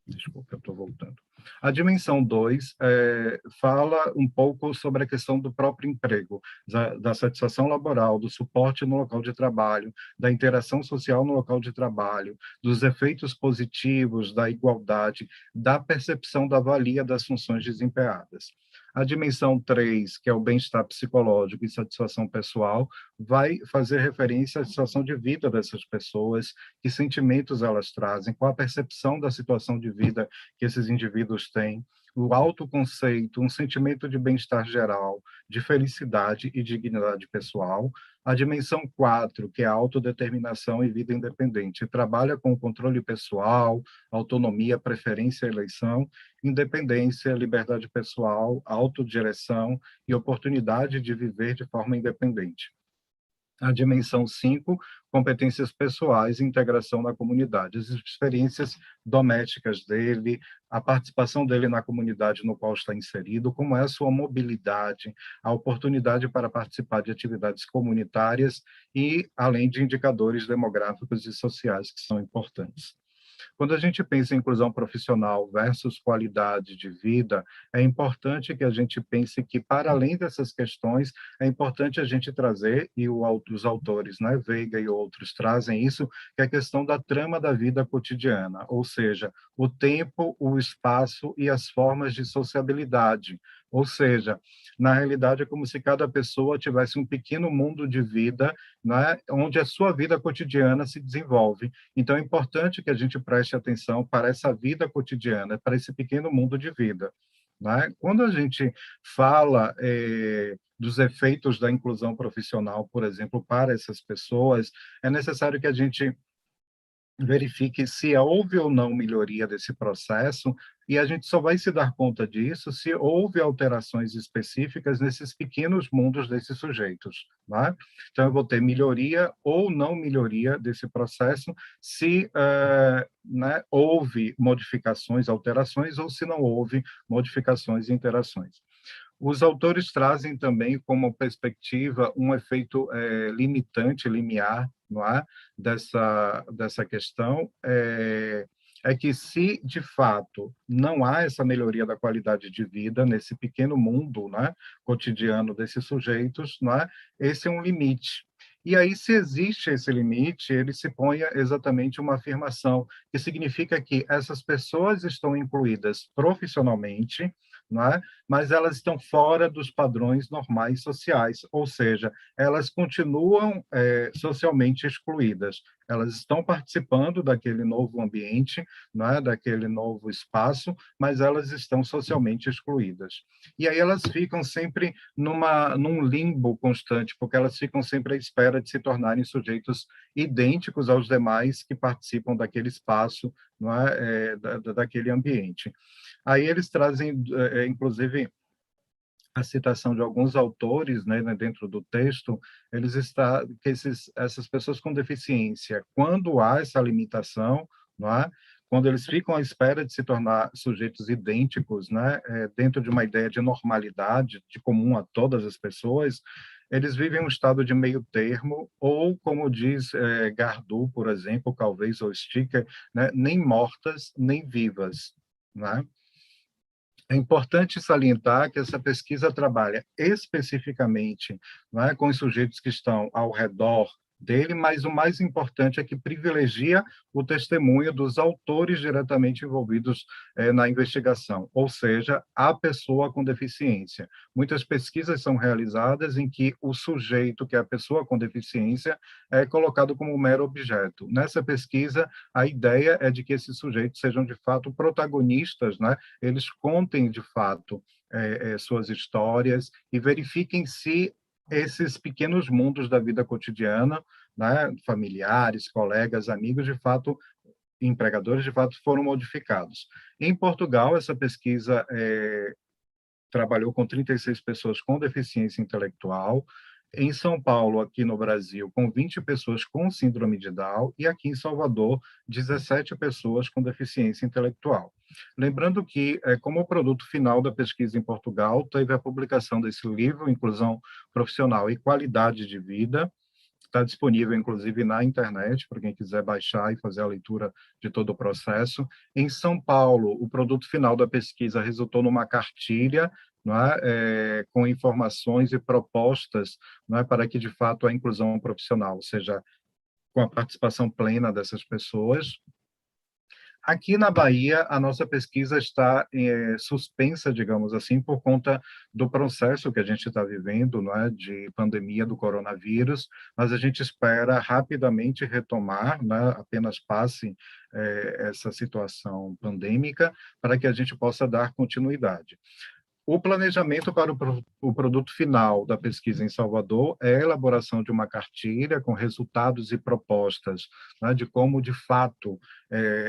Desculpa, eu estou voltando. A dimensão 2 fala um pouco sobre a questão do próprio emprego, da satisfação laboral, do suporte no local de trabalho, da interação social no local de trabalho, dos efeitos positivos, da igualdade, da percepção da valia das funções desempenhadas. A dimensão 3, que é o bem-estar psicológico e satisfação pessoal, vai fazer referência à situação de vida dessas pessoas, que sentimentos elas trazem, qual a percepção da situação de vida que esses indivíduos têm, o autoconceito, um sentimento de bem-estar geral, de felicidade e dignidade pessoal. A dimensão 4, que é a autodeterminação e vida independente, trabalha com o controle pessoal, autonomia, preferência e eleição, independência, liberdade pessoal, autodireção e oportunidade de viver de forma independente. A dimensão 5, competências pessoais e integração na comunidade, as experiências domésticas dele, a participação dele na comunidade no qual está inserido, como é a sua mobilidade, a oportunidade para participar de atividades comunitárias e, além de indicadores demográficos e sociais que são importantes. Quando a gente pensa em inclusão profissional versus qualidade de vida, é importante que a gente pense que, para além dessas questões, é importante a gente trazer, e os autores, né, Veiga e outros, trazem isso, que é a questão da trama da vida cotidiana, ou seja, o tempo, o espaço e as formas de sociabilidade. Ou seja, na realidade é como se cada pessoa tivesse um pequeno mundo de vida, né, onde a sua vida cotidiana se desenvolve. Então é importante que a gente preste atenção para essa vida cotidiana, para esse pequeno mundo de vida, né? Quando a gente fala dos efeitos da inclusão profissional, por exemplo, para essas pessoas, é necessário que a gente verifique se houve ou não melhoria desse processo, e a gente só vai se dar conta disso se houve alterações específicas nesses pequenos mundos desses sujeitos, né? Então, eu vou ter melhoria ou não melhoria desse processo se né, houve modificações, alterações, ou se não houve modificações e interações. Os autores trazem também como perspectiva um efeito limitante, limiar, não é? dessa questão, é que se, de fato, não há essa melhoria da qualidade de vida nesse pequeno mundo, né, cotidiano desses sujeitos, não é? Esse é um limite. E aí, se existe esse limite, ele se põe exatamente uma afirmação, que significa que essas pessoas estão incluídas profissionalmente, não é? Mas elas estão fora dos padrões normais sociais, ou seja, elas continuam socialmente excluídas. Elas estão participando daquele novo ambiente, não é? Daquele novo espaço, mas elas estão socialmente excluídas. E aí elas ficam sempre num limbo constante, porque elas ficam sempre à espera de se tornarem sujeitos idênticos aos demais que participam daquele espaço, não é? Daquele ambiente. Aí eles trazem, inclusive, a citação de alguns autores, né, dentro do texto, eles estão que essas pessoas com deficiência, quando há essa limitação, não é? Quando eles ficam à espera de se tornar sujeitos idênticos, né, dentro de uma ideia de normalidade, de comum a todas as pessoas, eles vivem um estado de meio termo, ou, como diz Gardu, por exemplo, talvez, ou Sticker, né, nem mortas, nem vivas, né? É importante salientar que essa pesquisa trabalha especificamente, não é, com os sujeitos que estão ao redor dele, mas o mais importante é que privilegia o testemunho dos autores diretamente envolvidos na investigação, ou seja, a pessoa com deficiência. Muitas pesquisas são realizadas em que o sujeito, que é a pessoa com deficiência, é colocado como um mero objeto. Nessa pesquisa, a ideia é de que esses sujeitos sejam, de fato, protagonistas, né? Eles contem, de fato, suas histórias e verifiquem se esses pequenos mundos da vida cotidiana, né, familiares, colegas, amigos, de fato, empregadores, de fato, foram modificados. Em Portugal, essa pesquisa trabalhou com 36 pessoas com deficiência intelectual, em São Paulo, aqui no Brasil, com 20 pessoas com síndrome de Down, e aqui em Salvador, 17 pessoas com deficiência intelectual. Lembrando que, como produto final da pesquisa em Portugal, teve a publicação desse livro, Inclusão Profissional e Qualidade de Vida, está disponível, inclusive, na internet, para quem quiser baixar e fazer a leitura de todo o processo. Em São Paulo, o produto final da pesquisa resultou numa cartilha, não é? Com informações e propostas, não é? Para que, de fato, a inclusão profissional, ou seja, com a participação plena dessas pessoas. Aqui na Bahia, a nossa pesquisa está suspensa, digamos assim, por conta do processo que a gente está vivendo, não é, de pandemia do coronavírus, mas a gente espera rapidamente retomar, né, apenas passe essa situação pandêmica, para que a gente possa dar continuidade. O planejamento para o produto final da pesquisa em Salvador é a elaboração de uma cartilha com resultados e propostas, né, de como, de fato,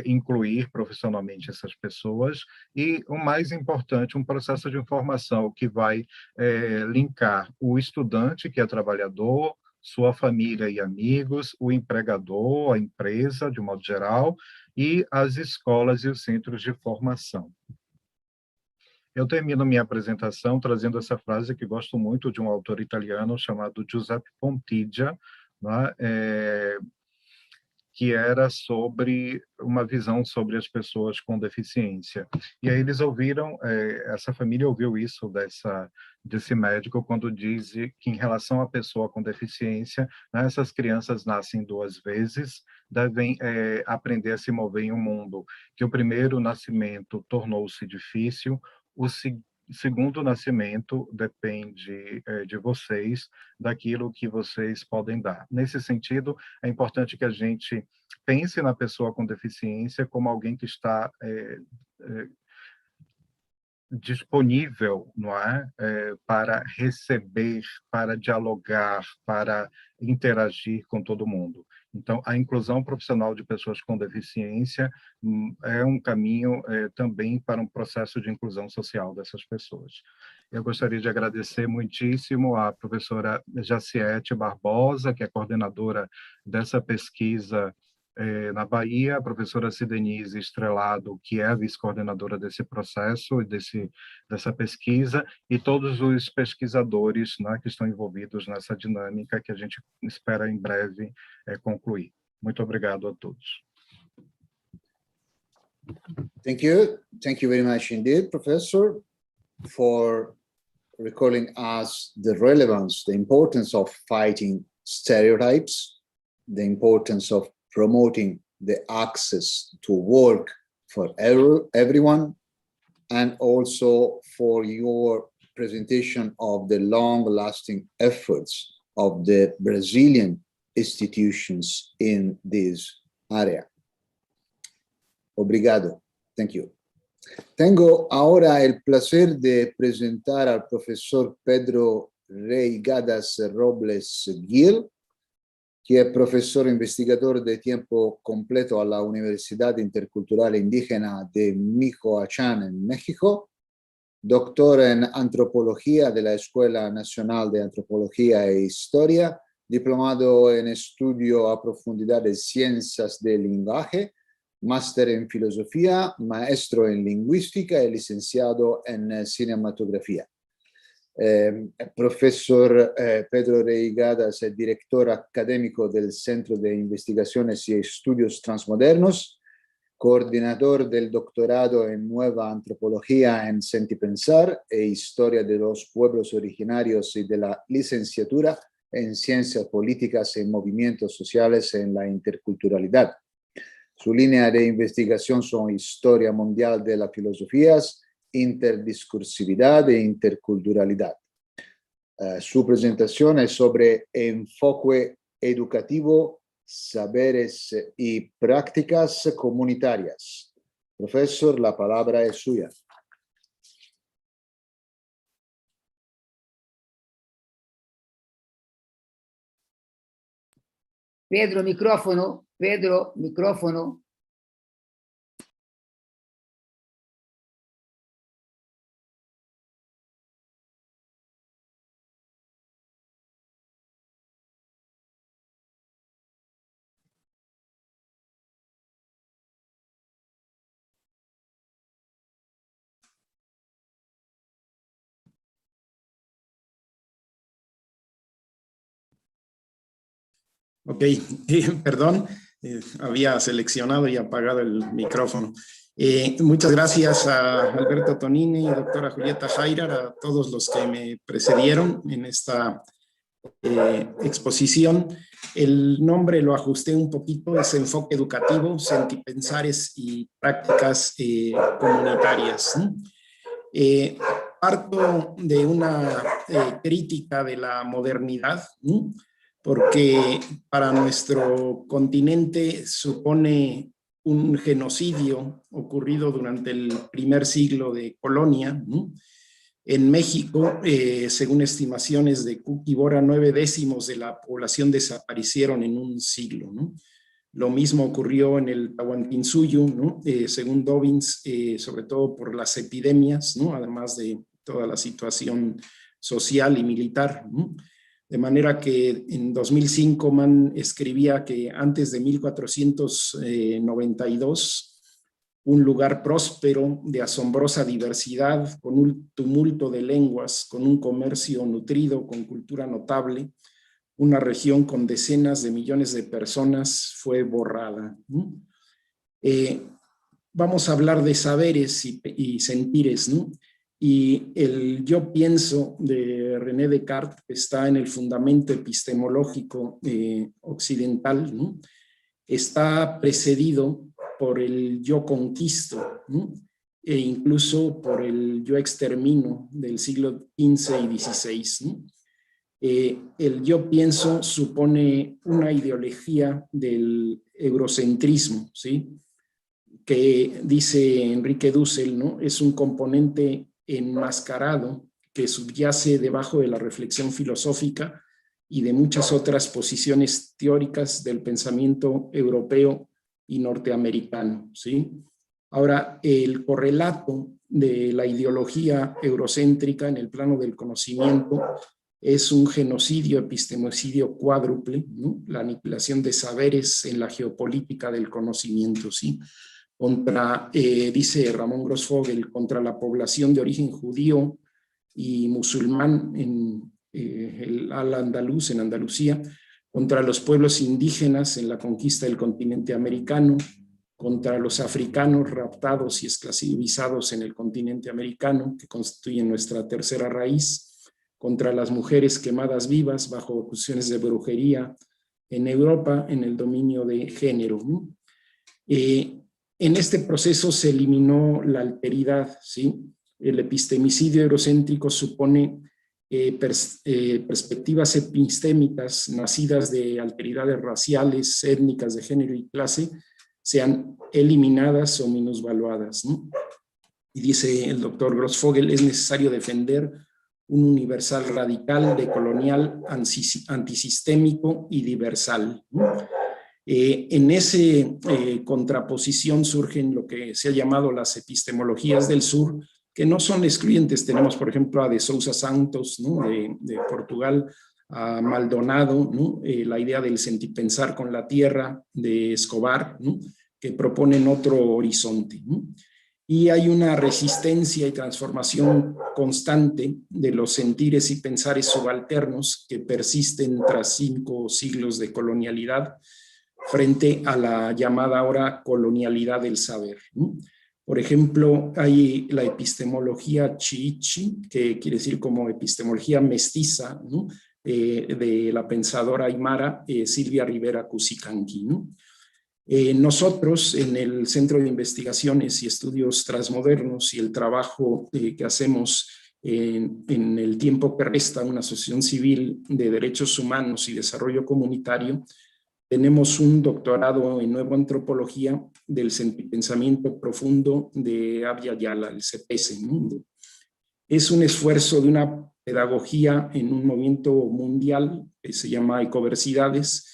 incluir profissionalmente essas pessoas e, o mais importante, um processo de informação que vai linkar o estudante, que é trabalhador, sua família e amigos, o empregador, a empresa, de modo geral, e as escolas e os centros de formação. Eu termino minha apresentação trazendo essa frase que gosto muito de um autor italiano chamado Giuseppe Pontigia, né, que era sobre uma visão sobre as pessoas com deficiência. E aí eles ouviram, essa família ouviu isso desse médico quando diz que, em relação à pessoa com deficiência, né, essas crianças nascem 2 vezes, devem aprender a se mover em um mundo, que o primeiro nascimento tornou-se difícil, o segundo nascimento depende de vocês, daquilo que vocês podem dar. Nesse sentido, é importante que a gente pense na pessoa com deficiência como alguém que está disponível, não é? Para receber, para dialogar, para interagir com todo mundo. Então, a inclusão profissional de pessoas com deficiência é um caminho também para um processo de inclusão social dessas pessoas. Eu gostaria de agradecer muitíssimo à professora Jaciete Barbosa, que é coordenadora dessa pesquisa na Bahia, a professora Cidenise Estrelado, que é a vice-coordenadora desse processo e dessa pesquisa, e todos os pesquisadores, né, que estão envolvidos nessa dinâmica que a gente espera em breve concluir. Muito obrigado a todos. Thank you very much indeed, Professor, for recalling us the relevance, the importance of fighting stereotypes, the importance of promoting the access to work for everyone, and also for your presentation of the long-lasting efforts of the Brazilian institutions in this area. Obrigado. Thank you. Tengo ahora el placer de presentar al profesor Pedro Reigadas Robles Gil, que es profesor investigador de tiempo completo a la Universidad Intercultural Indígena de Michoacán en México, doctor en antropología de la Escuela Nacional de Antropología e Historia, diplomado en estudio a profundidad de ciencias del lenguaje, máster en filosofía, maestro en lingüística y licenciado en cinematografía. Profesor Pedro Reigadas es director académico del Centro de Investigaciones y Estudios Transmodernos, coordinador del doctorado en Nueva Antropología en Sentipensar e Historia de los Pueblos Originarios y de la licenciatura en Ciencias Políticas y Movimientos Sociales en la Interculturalidad. Su línea de investigación son Historia Mundial de las Filosofías, Interdiscursividad e Interculturalidad. Su presentación es sobre enfoque educativo, saberes y prácticas comunitarias. Profesor, la palabra es suya. Pedro, micrófono. Pedro, micrófono. Ok, perdón, había seleccionado y apagado el micrófono. Muchas gracias a Alberto Tonini, doctora Julieta Jairar, a todos los que me precedieron en esta exposición. El nombre lo ajusté un poquito, es enfoque educativo, sentipensares y prácticas comunitarias, ¿no? Parto de una crítica de la modernidad, ¿no? Porque para nuestro continente supone un genocidio ocurrido durante el primer siglo de colonia, ¿no? En México, según estimaciones de Cook y Bora, 9/10 de la población desaparecieron en un siglo, ¿no? Lo mismo ocurrió en el Tahuantinsuyo, ¿no? Según Dobbins, sobre todo por las epidemias, ¿no? Además de toda la situación social y militar, ¿no? De manera que en 2005 Mann escribía que antes de 1492, un lugar próspero de asombrosa diversidad, con un tumulto de lenguas, con un comercio nutrido, con cultura notable, una región con decenas de millones de personas fue borrada, ¿no? Vamos a hablar de saberes y sentires, ¿no? Y el yo pienso de René Descartes está en el fundamento epistemológico occidental, ¿no? Está precedido por el yo conquisto, ¿no? E incluso por el yo extermino del siglo XV y XVI, ¿no? El yo pienso supone una ideología del eurocentrismo, ¿sí? Que dice Enrique Dussel, ¿no? Es un componente enmascarado que subyace debajo de la reflexión filosófica y de muchas otras posiciones teóricas del pensamiento europeo y norteamericano, ¿sí? Ahora, el correlato de la ideología eurocéntrica en el plano del conocimiento es un genocidio, epistemocidio cuádruple, ¿no? La aniquilación de saberes en la geopolítica del conocimiento, ¿sí? Contra, dice Ramón Grossfogel, contra la población de origen judío y musulmán en el Al-Andalus, en Andalucía, contra los pueblos indígenas en la conquista del continente americano, contra los africanos raptados y esclavizados en el continente americano, que constituyen nuestra tercera raíz, contra las mujeres quemadas vivas bajo acusaciones de brujería en Europa en el dominio de género, ¿no? En este proceso se eliminó la alteridad, ¿sí? El epistemicidio eurocéntrico supone perspectivas epistémicas nacidas de alteridades raciales, étnicas, de género y clase, sean eliminadas o minusvaluadas, ¿no? Y dice el doctor Grossfogel, es necesario defender un universal radical, decolonial, antisistémico y diversal, ¿no? En esa contraposición surgen lo que se ha llamado las epistemologías del sur, que no son excluyentes. Tenemos, por ejemplo, a de Sousa Santos, ¿no? de Portugal, a Maldonado, ¿no? La idea del sentipensar con la tierra de Escobar, ¿no? Que proponen otro horizonte, ¿no? Y hay una resistencia y transformación constante de los sentires y pensares subalternos que persisten tras 5 siglos de colonialidad frente a la llamada ahora colonialidad del saber, ¿no? Por ejemplo, hay la epistemología chiichi, que quiere decir como epistemología mestiza, ¿no? De la pensadora aymara Silvia Rivera Cusicanqui, ¿no? Nosotros en el Centro de Investigaciones y Estudios Transmodernos y el trabajo que hacemos en el tiempo que resta, una asociación civil de derechos humanos y desarrollo comunitario, tenemos un doctorado en nueva antropología del pensamiento profundo de Abya Yala, el CPS, ¿no? Es un esfuerzo de una pedagogía en un movimiento mundial que se llama Ecoversidades,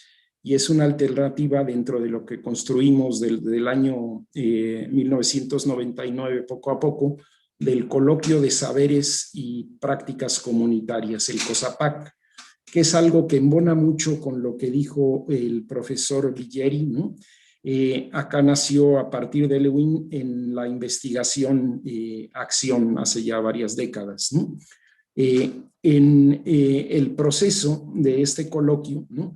y es una alternativa dentro de lo que construimos desde el año 1999, poco a poco, del coloquio de saberes y prácticas comunitarias, el COSAPAC, que es algo que embona mucho con lo que dijo el profesor Biggeri, ¿no? Acá nació a partir de Lewin en la investigación acción hace ya varias décadas, ¿no? En el proceso de este coloquio, ¿no?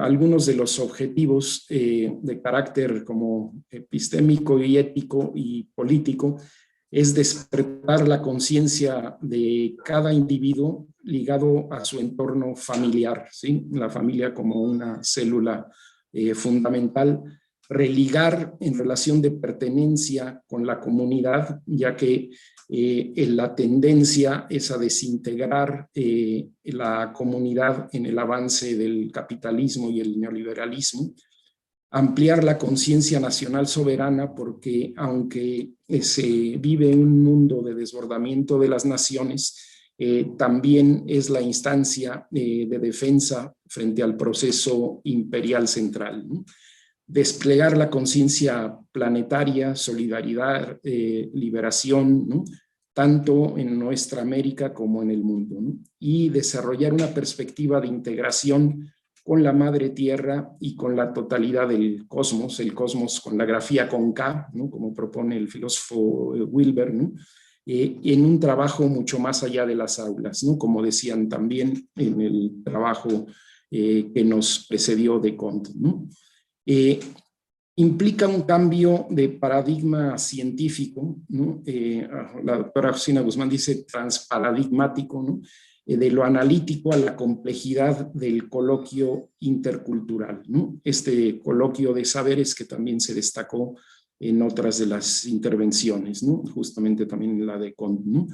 Algunos de los objetivos de carácter como epistémico y ético y político es despertar la conciencia de cada individuo ligado a su entorno familiar, ¿sí? La familia como una célula fundamental, religar en relación de pertenencia con la comunidad, ya que la tendencia es a desintegrar la comunidad en el avance del capitalismo y el neoliberalismo, ampliar la conciencia nacional soberana, porque aunque se vive un mundo de desbordamiento de las naciones, también es la instancia de defensa frente al proceso imperial central, ¿no? Desplegar la conciencia planetaria, solidaridad, liberación, ¿no? Tanto en nuestra América como en el mundo, ¿no? Y desarrollar una perspectiva de integración con la madre tierra y con la totalidad del cosmos, el cosmos con la grafía con K, ¿no? Como propone el filósofo Wilber, ¿no? En un trabajo mucho más allá de las aulas, ¿no? Como decían también en el trabajo que nos precedió de Konté, ¿no? Implica un cambio de paradigma científico, ¿no? La doctora Josina Guzmán dice transparadigmático, ¿no? De lo analítico a la complejidad del coloquio intercultural, ¿no? Este coloquio de saberes que también se destacó en otras de las intervenciones, ¿no? Justamente también en la de Konté, ¿no?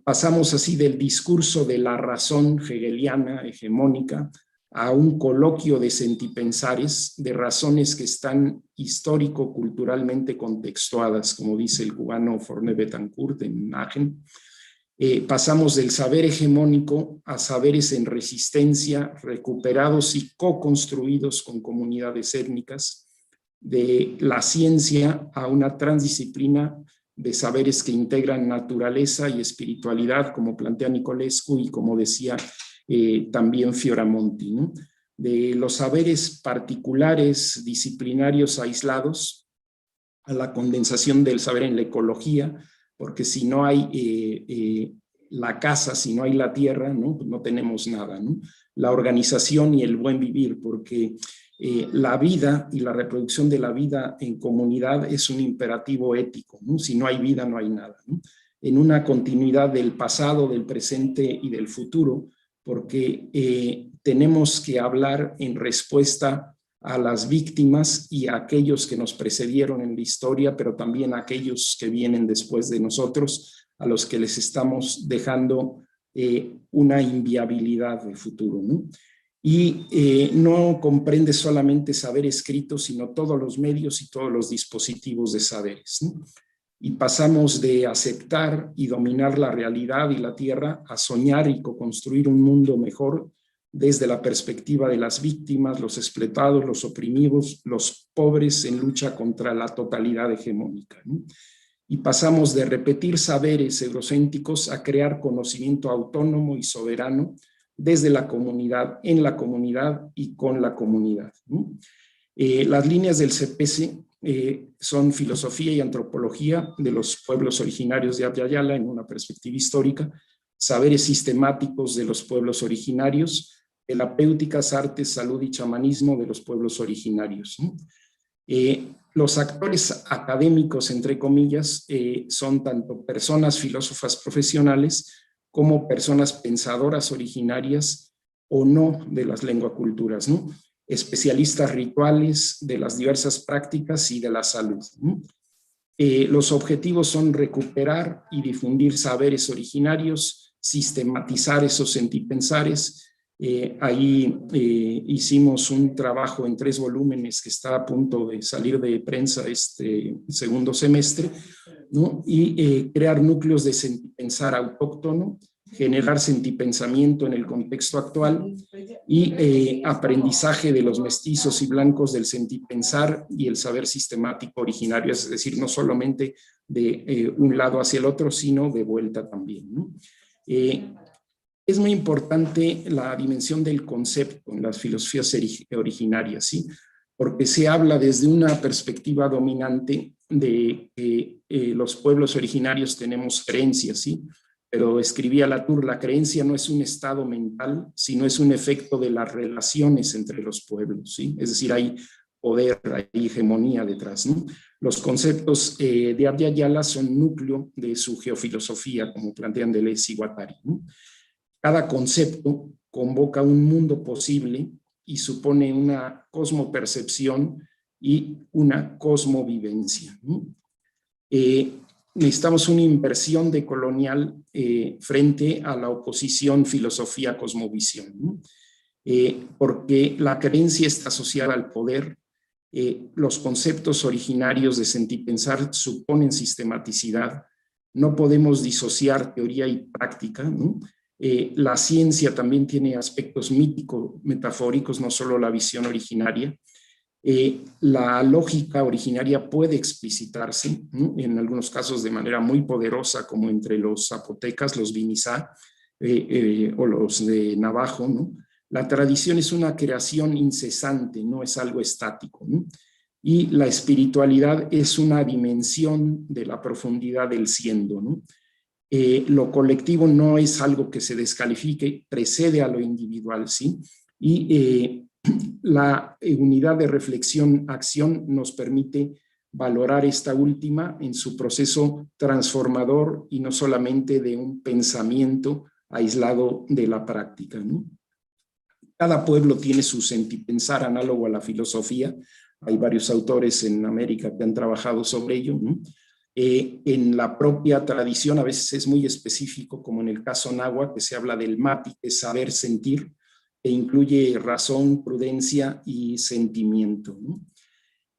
Pasamos así del discurso de la razón hegeliana hegemónica a un coloquio de sentipensares, de razones que están histórico-culturalmente contextuadas, como dice el cubano Forné Betancourt en Agen. Pasamos del saber hegemónico a saberes en resistencia, recuperados y co-construidos con comunidades étnicas, de la ciencia a una transdisciplina de saberes que integran naturaleza y espiritualidad, como plantea Nicolescu y como decía también Fioramonti, ¿no? De los saberes particulares, disciplinarios aislados, a la condensación del saber en la ecología, porque si no hay la casa, si no hay la tierra, ¿no? Pues no tenemos nada, ¿no? La organización y el buen vivir, porque la vida y la reproducción de la vida en comunidad es un imperativo ético, ¿no? Si no hay vida, no hay nada, ¿no? En una continuidad del pasado, del presente y del futuro, porque tenemos que hablar en respuesta a las víctimas y a aquellos que nos precedieron en la historia, pero también a aquellos que vienen después de nosotros, a los que les estamos dejando una inviabilidad de futuro, ¿no? Y no comprende solamente saber escrito, sino todos los medios y todos los dispositivos de saberes, ¿no? Y pasamos de aceptar y dominar la realidad y la tierra a soñar y co-construir un mundo mejor desde la perspectiva de las víctimas, los explotados, los oprimidos, los pobres en lucha contra la totalidad hegemónica, ¿no? Y pasamos de repetir saberes eurocéntricos a crear conocimiento autónomo y soberano desde la comunidad, en la comunidad y con la comunidad, ¿no? Las líneas del CPC son filosofía y antropología de los pueblos originarios de Abya Yala en una perspectiva histórica, saberes sistemáticos de los pueblos originarios, terapéuticas, artes, salud y chamanismo de los pueblos originarios, ¿no? Los actores académicos, entre comillas, son tanto personas filósofas profesionales como personas pensadoras originarias o no de las lenguaculturas, ¿no? Especialistas rituales de las diversas prácticas y de la salud, ¿no? Los objetivos son recuperar y difundir saberes originarios, sistematizar esos sentipensares. Ahí hicimos un trabajo en 3 volúmenes que está a punto de salir de prensa este segundo semestre, ¿no? Y crear núcleos de sentipensar autóctono, generar sentipensamiento en el contexto actual y aprendizaje de los mestizos y blancos del sentipensar y el saber sistemático originario, es decir, no solamente de un lado hacia el otro, sino de vuelta también, ¿no? Es muy importante la dimensión del concepto en las filosofías originarias, ¿sí? Porque se habla desde una perspectiva dominante de que los pueblos originarios tenemos creencias, ¿sí? Pero escribía Latour, la creencia no es un estado mental, sino es un efecto de las relaciones entre los pueblos, ¿sí? Es decir, hay poder, hay hegemonía detrás, ¿no? Los conceptos de Abya Yala son núcleo de su geofilosofía, como plantean Deleuze y Guattari, ¿no? Cada concepto convoca un mundo posible y supone una cosmopercepción y una cosmovivencia, ¿no? Necesitamos una inversión decolonial frente a la oposición filosofía-cosmovisión, ¿no? Porque la creencia está asociada al poder, los conceptos originarios de sentipensar suponen sistematicidad, no podemos disociar teoría y práctica, ¿no? La ciencia también tiene aspectos mítico-metafóricos, no solo la visión originaria. La lógica originaria puede explicitarse, ¿no? En algunos casos de manera muy poderosa, como entre los zapotecas, los vinizá o los de Navajo, ¿no? La tradición es una creación incesante, no es algo estático, ¿no? Y la espiritualidad es una dimensión de la profundidad del siendo, ¿no? Lo colectivo no es algo que se descalifique, precede a lo individual, ¿sí? Y la unidad de reflexión-acción nos permite valorar esta última en su proceso transformador y no solamente de un pensamiento aislado de la práctica, ¿no? Cada pueblo tiene su sentipensar análogo a la filosofía. Hay varios autores en América que han trabajado sobre ello, ¿no? En la propia tradición a veces es muy específico, como en el caso náhuatl, que se habla del mati, que es saber sentir, que incluye razón, prudencia y sentimiento, ¿no?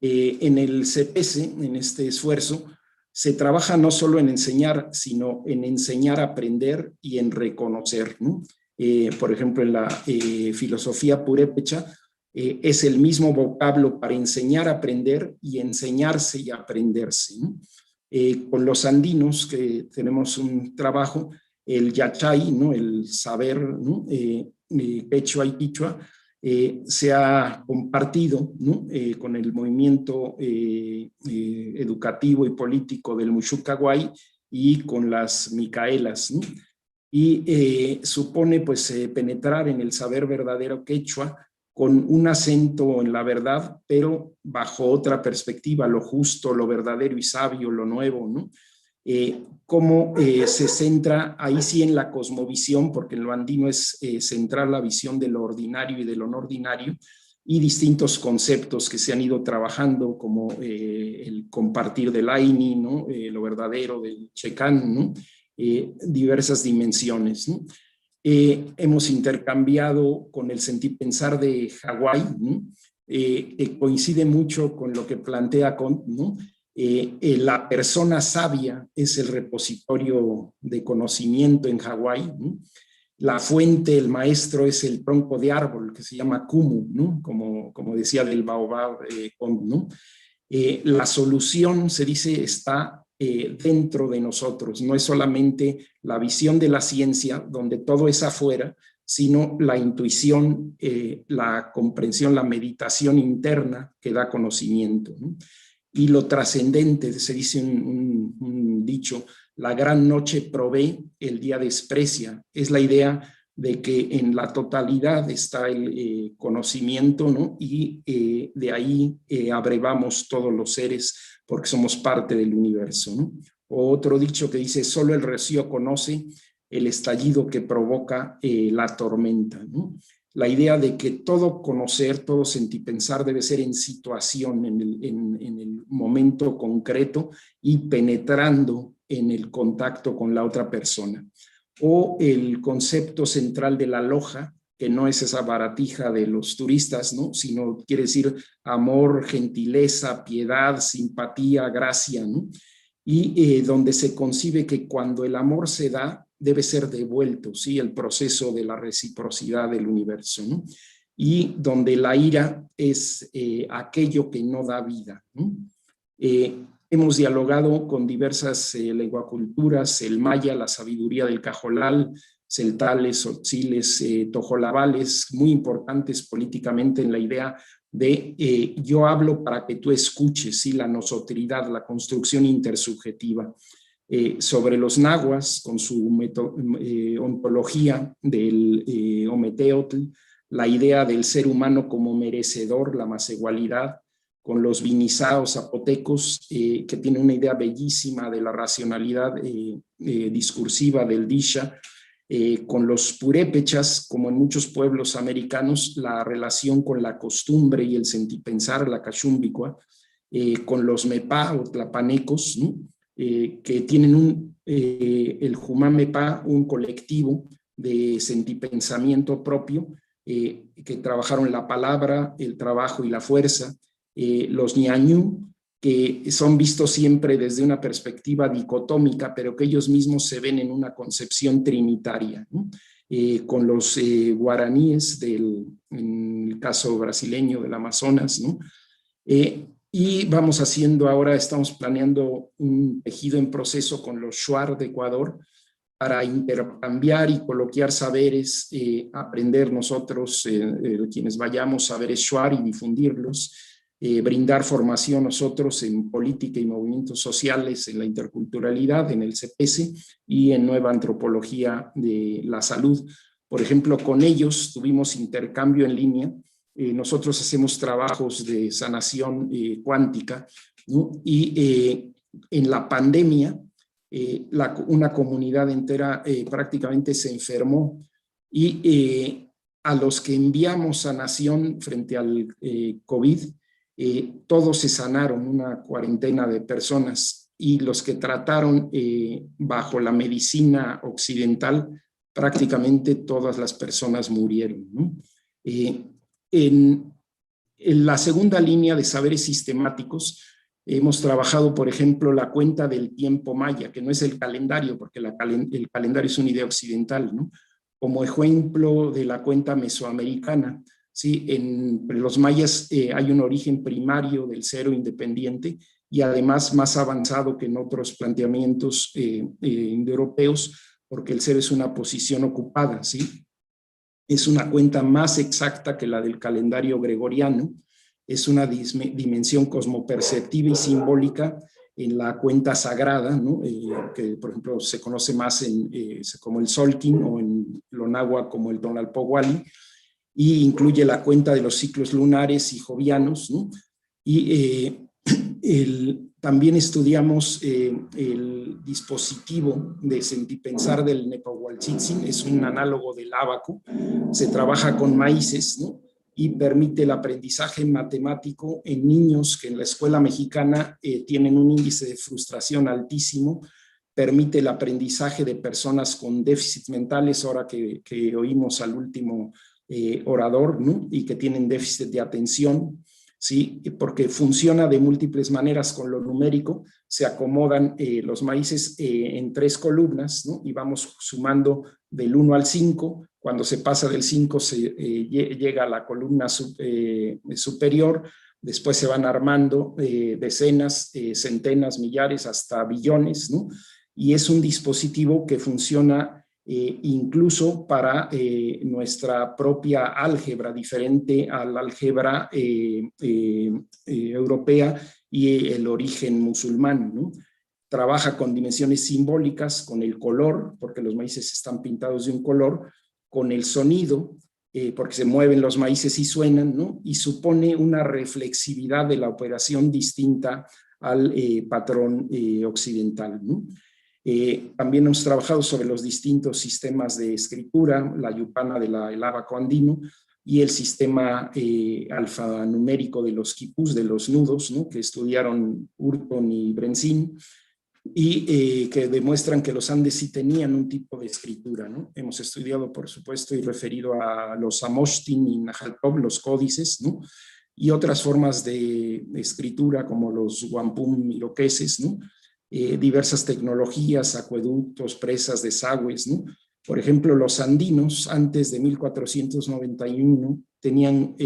En el CPC, en este esfuerzo, se trabaja no solo en enseñar, sino en enseñar a aprender y en reconocer, ¿no? Por ejemplo, en la filosofía purépecha, es el mismo vocablo para enseñar a aprender y enseñarse y aprenderse, ¿no? Con los andinos, que tenemos un trabajo, el yachay, ¿no? El saber, ¿no? Quechua y quichua, se ha compartido, ¿no? Con el movimiento educativo y político del Muxucaguay y con las micaelas, ¿no? Y supone pues penetrar en el saber verdadero quechua con un acento en la verdad, pero bajo otra perspectiva, lo justo, lo verdadero y sabio, lo nuevo, ¿no? Cómo se centra ahí sí en la cosmovisión, porque en lo andino es centrar la visión de lo ordinario y de lo no ordinario, y distintos conceptos que se han ido trabajando, como el compartir del Aini, ¿no? Lo verdadero del Checán, ¿no? Diversas dimensiones, ¿no? Hemos intercambiado con el sentir pensar de Hawái, ¿no? Coincide mucho con lo que plantea Konté, ¿no? La persona sabia es el repositorio de conocimiento en Hawái, ¿no? La fuente, el maestro, es el tronco de árbol que se llama kumu, ¿no? Como decía del baobab, ¿no? La solución, se dice, está dentro de nosotros. No es solamente la visión de la ciencia, donde todo es afuera, sino la intuición, la comprensión, la meditación interna que da conocimiento, ¿no? Y lo trascendente, se dice un dicho, la gran noche provee, el día desprecia. Es la idea de que en la totalidad está el conocimiento, ¿no? Y de ahí abrevamos todos los seres porque somos parte del universo, ¿no? Otro dicho que dice, solo el rocío conoce el estallido que provoca la tormenta, ¿no? La idea de que todo conocer, todo sentir, pensar debe ser en situación, en el momento concreto y penetrando en el contacto con la otra persona. O el concepto central de la loja, que no es esa baratija de los turistas, ¿no? Sino quiere decir amor, gentileza, piedad, simpatía, gracia, ¿no? Y donde se concibe que cuando el amor se da, debe ser devuelto, ¿sí? El proceso de la reciprocidad del universo, ¿no? Y donde la ira es aquello que no da vida, ¿no? Hemos dialogado con diversas lenguaculturas, el maya, la sabiduría del cajolal, celtales, otziles, tojolabales, muy importantes políticamente en la idea de yo hablo para que tú escuches, ¿sí? La nosotridad, la construcción intersubjetiva. Sobre los nahuas, con su ontología del ometeotl, la idea del ser humano como merecedor, la masigualidad, con los vinizaos zapotecos, que tiene una idea bellísima de la racionalidad discursiva del disha, con los purépechas, como en muchos pueblos americanos, la relación con la costumbre y el sentipensar, la cachumbicua, con los mepá o tlapanecos, ¿no? Que tienen el Jumá-Mepá, un colectivo de sentipensamiento propio, que trabajaron la palabra, el trabajo y la fuerza. Los ñañú, que son vistos siempre desde una perspectiva dicotómica, pero que ellos mismos se ven en una concepción trinitaria, ¿no? Con los guaraníes, en el caso brasileño del Amazonas, ¿no? Y vamos haciendo ahora, estamos planeando un tejido en proceso con los shuar de Ecuador para intercambiar y coloquiar saberes, aprender nosotros, quienes vayamos, saberes shuar y difundirlos, brindar formación nosotros en política y movimientos sociales, en la interculturalidad, en el CPS y en nueva antropología de la salud. Por ejemplo, con ellos tuvimos intercambio en línea. Nosotros hacemos trabajos de sanación cuántica, ¿no? Y en la pandemia, una comunidad entera prácticamente se enfermó y a los que enviamos sanación frente al COVID, todos se sanaron, una cuarentena de personas, y los que trataron bajo la medicina occidental, prácticamente todas las personas murieron, ¿no? En la segunda línea de saberes sistemáticos, hemos trabajado, por ejemplo, la cuenta del tiempo maya, que no es el calendario, porque el calendario es una idea occidental, ¿no? Como ejemplo de la cuenta mesoamericana, ¿sí? En los mayas hay un origen primario del cero independiente y además más avanzado que en otros planteamientos indoeuropeos, porque el cero es una posición ocupada, ¿sí? Es una cuenta más exacta que la del calendario gregoriano, es una dimensión cosmoperceptiva y simbólica en la cuenta sagrada, ¿no? Que por ejemplo se conoce más como el Solkin, o en lo náhuatl como el Tonalpohualli, y incluye la cuenta de los ciclos lunares y jovianos, ¿no? Y también estudiamos el dispositivo de sentipensar del Nepahualtzitzin, es un análogo del ábaco, se trabaja con maíces, ¿no? y permite el aprendizaje matemático en niños que en la escuela mexicana tienen un índice de frustración altísimo. Permite el aprendizaje de personas con déficits mentales, ahora que oímos al último orador, ¿no? Y que tienen déficit de atención, ¿sí? Porque funciona de múltiples maneras con lo numérico. Se acomodan los maíces en 3 columnas, ¿no? Y vamos sumando del 1 al 5. Cuando se pasa del 5 se llega a la columna superior. Después se van armando decenas, centenas, millares, hasta billones, ¿no? Y es un dispositivo que funciona incluso para nuestra propia álgebra, diferente a la álgebra europea y el origen musulmán, ¿no? Trabaja con dimensiones simbólicas, con el color, porque los maíces están pintados de un color, con el sonido, porque se mueven los maíces y suenan, ¿no? Y supone una reflexividad de la operación distinta al patrón occidental, ¿no? También hemos trabajado sobre los distintos sistemas de escritura, la yupana del ábaco andino y el sistema alfanumérico de los quipús, de los nudos, ¿no? Que estudiaron Hurton y Brenzin, y que demuestran que los Andes sí tenían un tipo de escritura, ¿no? Hemos estudiado, por supuesto, y referido a los Amoshtin y Najaltop, los códices, ¿no? Y otras formas de escritura como los wampum iroqueses, ¿no? Diversas tecnologías, acueductos, presas, desagües, ¿no? Por ejemplo, los andinos, antes de 1491, tenían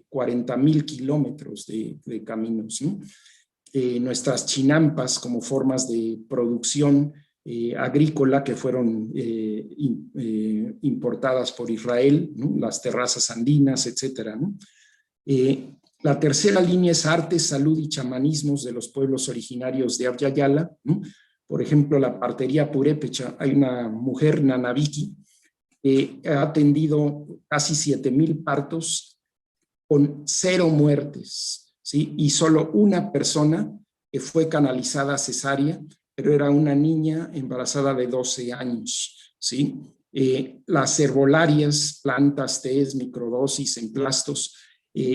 40,000 kilómetros de caminos, ¿no? Nuestras chinampas como formas de producción agrícola que fueron importadas por Israel, ¿no? Las terrazas andinas, etcétera, ¿no? La tercera línea es arte, salud y chamanismos de los pueblos originarios de Abyayala, ¿no? Por ejemplo, la partería purépecha. Hay una mujer, Nanaviki, que ha atendido casi 7,000 partos con 0 muertes, ¿sí? Y solo una persona que fue canalizada a cesárea, pero era una niña embarazada de 12 años, ¿sí? Las herbolarias, plantas, tés, microdosis, emplastos,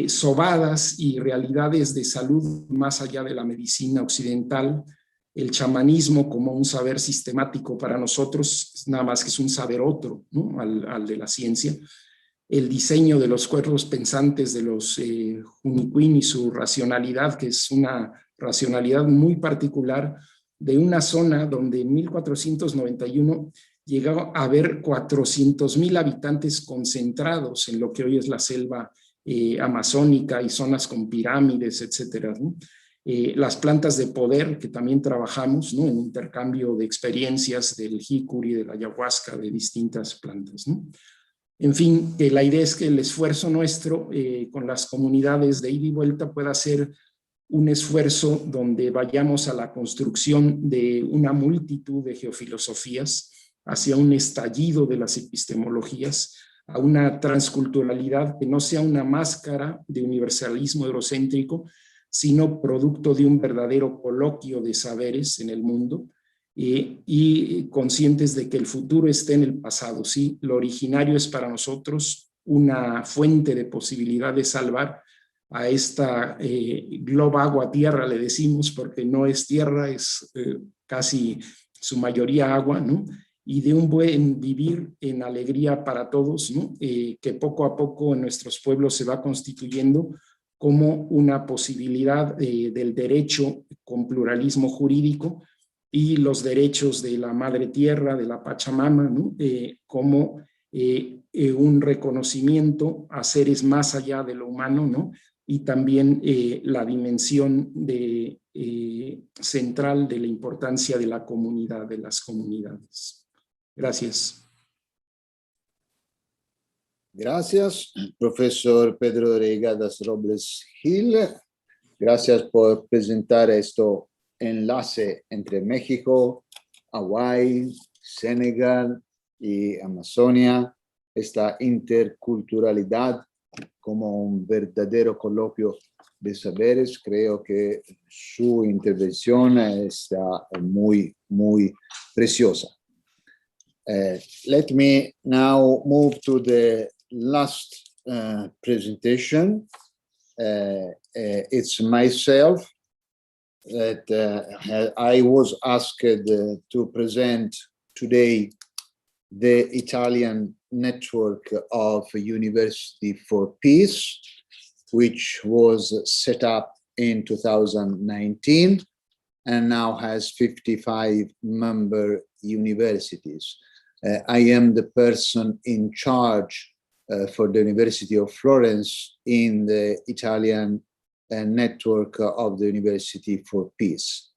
sobadas y realidades de salud más allá de la medicina occidental, el chamanismo como un saber sistemático para nosotros, nada más que es un saber otro, ¿no? al de la ciencia, el diseño de los cuerpos pensantes de los Juniquín y su racionalidad, que es una racionalidad muy particular de una zona donde en 1491 llegó a haber 400,000 habitantes concentrados en lo que hoy es la selva amazónica y zonas con pirámides, etcétera, ¿no? Las plantas de poder que también trabajamos, ¿no? En intercambio de experiencias del jicuri, de la ayahuasca, de distintas plantas, ¿no? En fin, la idea es que el esfuerzo nuestro con las comunidades de ida y vuelta pueda ser un esfuerzo donde vayamos a la construcción de una multitud de geofilosofías, hacia un estallido de las epistemologías, a una transculturalidad que no sea una máscara de universalismo eurocéntrico, sino producto de un verdadero coloquio de saberes en el mundo, y conscientes de que el futuro está en el pasado, ¿sí? Lo originario es para nosotros una fuente de posibilidad de salvar a esta globo agua tierra, le decimos, porque no es tierra, es casi su mayoría agua, ¿no? Y de un buen vivir en alegría para todos, ¿no? Que poco a poco en nuestros pueblos se va constituyendo como una posibilidad del derecho con pluralismo jurídico y los derechos de la madre tierra, de la Pachamama, ¿no? Como un reconocimiento a seres más allá de lo humano, ¿no? Y también la dimensión central de la importancia de la comunidad, de las comunidades. Gracias. Gracias, profesor Pedro Reigadas Robles Gil. Gracias por presentar esto enlace entre México, Hawái, Senegal y Amazonia, esta interculturalidad como un verdadero coloquio de saberes. Creo que su intervención está muy, muy preciosa. Let me now move to the last presentation. It's myself that I was asked to present today the Italian network of University for Peace, which was set up in 2019 and now has 55 member universities. I am the person in charge for the University of Florence in the Italian network of the University for Peace.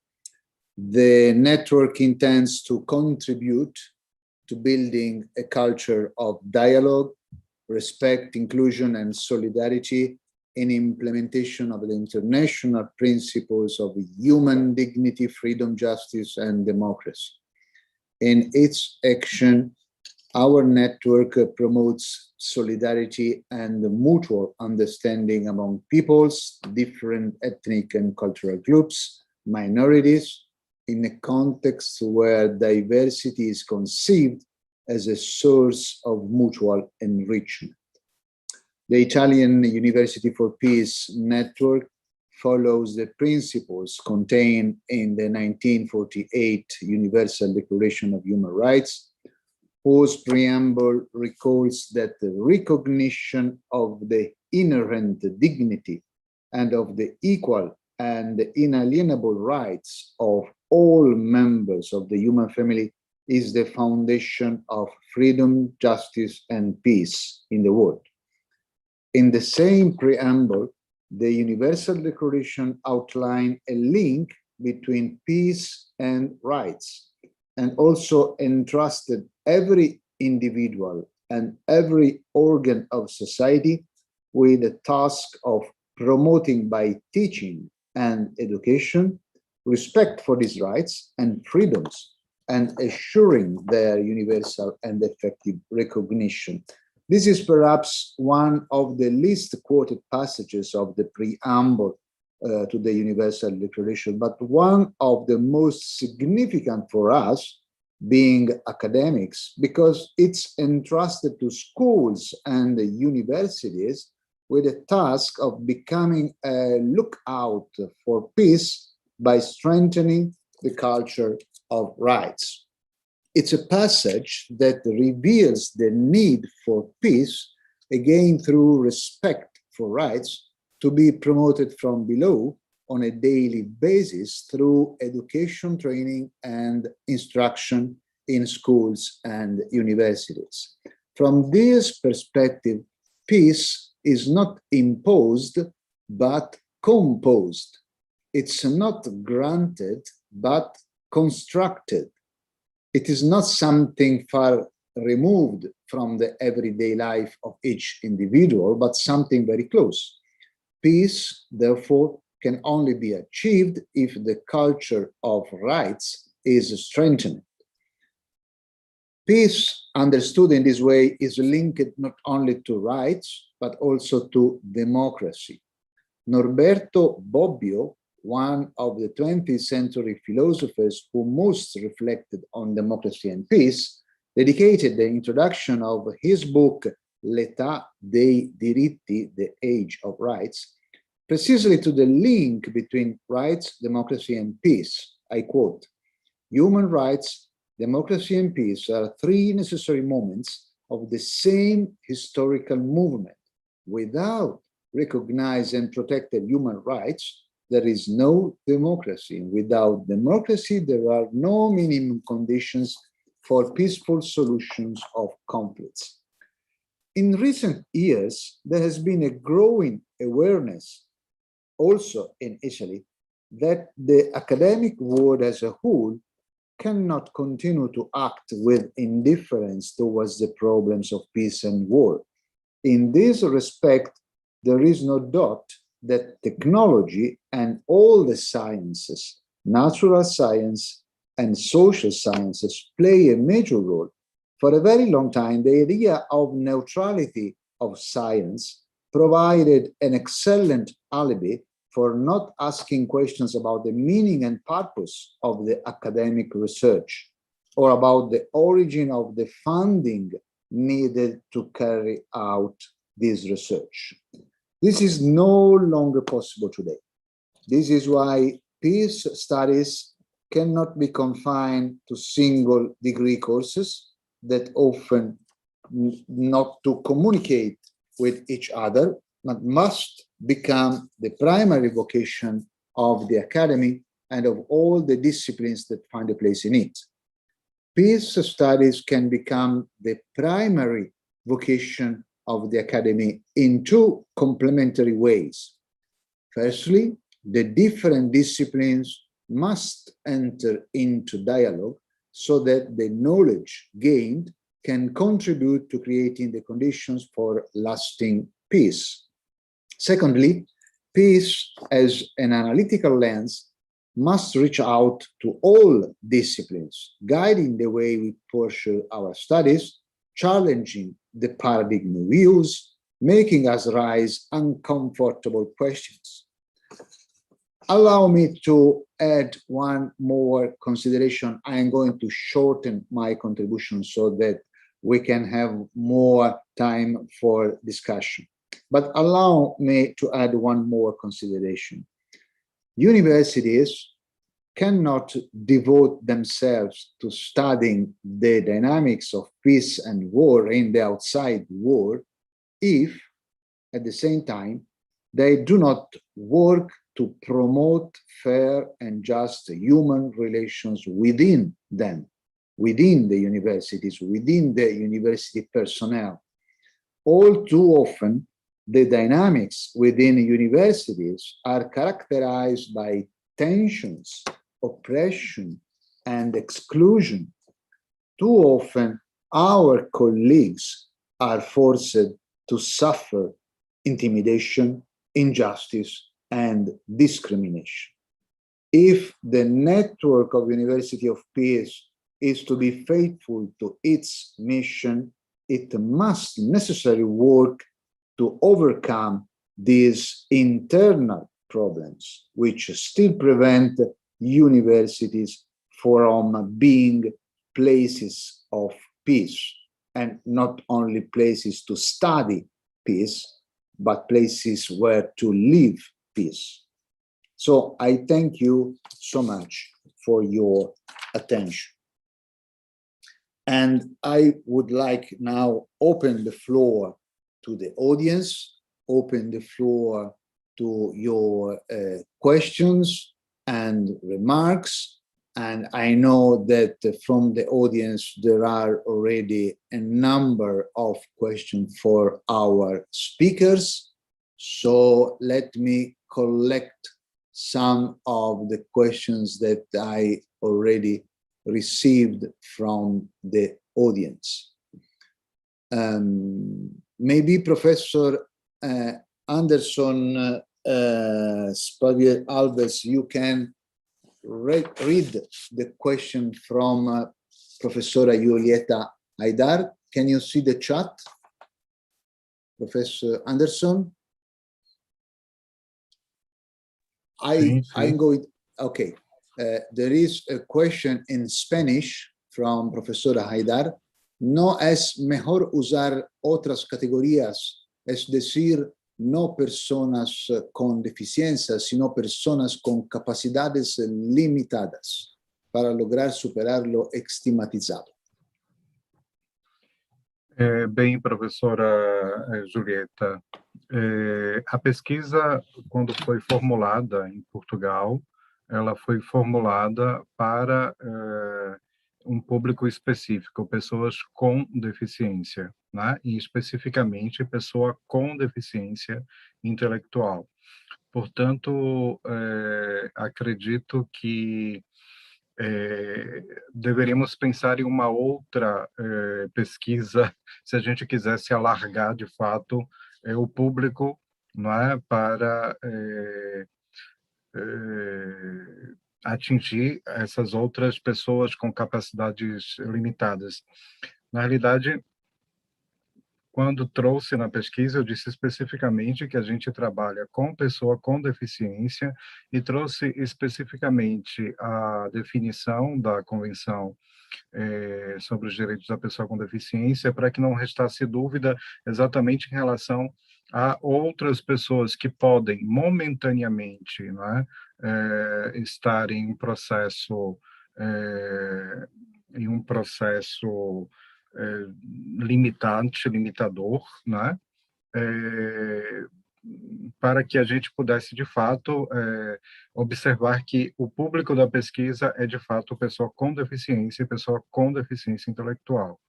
The network intends to contribute to building a culture of dialogue, respect, inclusion, and solidarity in implementation of the international principles of human dignity, freedom, justice, and democracy. In its action, our network promotes solidarity and mutual understanding among peoples, different ethnic and cultural groups, minorities, in a context where diversity is conceived as a source of mutual enrichment. The Italian University for Peace network follows the principles contained in the 1948 Universal Declaration of Human Rights, whose preamble recalls that the recognition of the inherent dignity and of the equal and inalienable rights of all members of the human family is the foundation of freedom, justice, and peace in the world. In the same preamble, the Universal Declaration outlined a link between peace and rights, and also entrusted every individual and every organ of society with the task of promoting by teaching and education respect for these rights and freedoms and assuring their universal and effective recognition. This is perhaps one of the least quoted passages of the preamble to the Universal Declaration, but one of the most significant for us, being academics, because it's entrusted to schools and universities with the task of becoming a lookout for peace by strengthening the culture of rights. It's a passage that reveals the need for peace, again through respect for rights, to be promoted from below on a daily basis through education, training, and instruction in schools and universities. From this perspective, peace is not imposed, but composed. It's not granted, but constructed. It is not something far removed from the everyday life of each individual, but something very close. Peace, therefore, can only be achieved if the culture of rights is strengthened. Peace, understood in this way, is linked not only to rights, but also to democracy. Norberto Bobbio, one of the 20th century philosophers who most reflected on democracy and peace, dedicated the introduction of his book, L'età dei diritti, the age of rights, precisely to the link between rights, democracy, and peace. I quote, "Human rights, democracy, and peace are three necessary moments of the same historical movement. Without recognized and protected human rights, there is no democracy. Without democracy, there are no minimum conditions for peaceful solutions of conflicts." In recent years, there has been a growing awareness, also in Italy, that the academic world as a whole cannot continue to act with indifference towards the problems of peace and war. In this respect, there is no doubt that technology and all the sciences, natural science and social sciences, play a major role. For a very long time, the idea of neutrality of science provided an excellent alibi for not asking questions about the meaning and purpose of the academic research, or about the origin of the funding needed to carry out this research. This is no longer possible today. This is why peace studies cannot be confined to single degree courses that often not to communicate with each other, but must become the primary vocation of the academy and of all the disciplines that find a place in it. Peace studies can become the primary vocation of the academy in two complementary ways. Firstly, the different disciplines must enter into dialogue so that the knowledge gained can contribute to creating the conditions for lasting peace. Secondly, peace as an analytical lens must reach out to all disciplines, guiding the way we pursue our studies, challenging the paradigm we use, making us raise uncomfortable questions. Allow me to add one more consideration. I am going to shorten my contribution so that we can have more time for discussion. But allow me to add one more consideration. Universities cannot devote themselves to studying the dynamics of peace and war in the outside world if, at the same time, they do not work to promote fair and just human relations within them, within the universities, within the university personnel. All too often, the dynamics within universities are characterized by tensions, oppression, and exclusion. Too often, our colleagues are forced to suffer intimidation, injustice, and discrimination. If the network of University of Peace is to be faithful to its mission, it must necessarily work to overcome these internal problems, which still prevent universities from being places of peace, and not only places to study peace, but places where to live peace. So I thank you so much for your attention. And I would like now open the floor to the audience, open the floor to your questions and remarks. And I know that from the audience, there are already a number of questions for our speakers. So let me collect some of the questions that I already received from the audience. Maybe Professor Anderson Spavier Alves, you can read the question from Professor Julieta Haidar. Can you see the chat, Professor Anderson? I'm going, okay. There is a question in Spanish from Profesora Haidar. No es mejor usar otras categorías, es decir, no personas con deficiencia, sino personas con capacidades limitadas para lograr superar lo estigmatizado. Bem, professora Julieta, a pesquisa, quando foi formulada em Portugal, ela foi formulada para um público específico, pessoas com deficiência, né? E especificamente pessoa com deficiência intelectual. Portanto, acredito que deveríamos pensar em uma outra pesquisa, se a gente quisesse alargar, de fato, o público, não é, para atingir essas outras pessoas com capacidades limitadas. Na realidade, quando trouxe na pesquisa, eu disse especificamente que a gente trabalha com pessoa com deficiência e trouxe especificamente a definição da Convenção sobre os direitos da pessoa com deficiência, para que não restasse dúvida exatamente em relação a outras pessoas que podem momentaneamente, né, estar em um processo limitador, né, para que a gente pudesse, de fato, observar que o público da pesquisa é, de fato, pessoa com deficiência e pessoa com deficiência intelectual.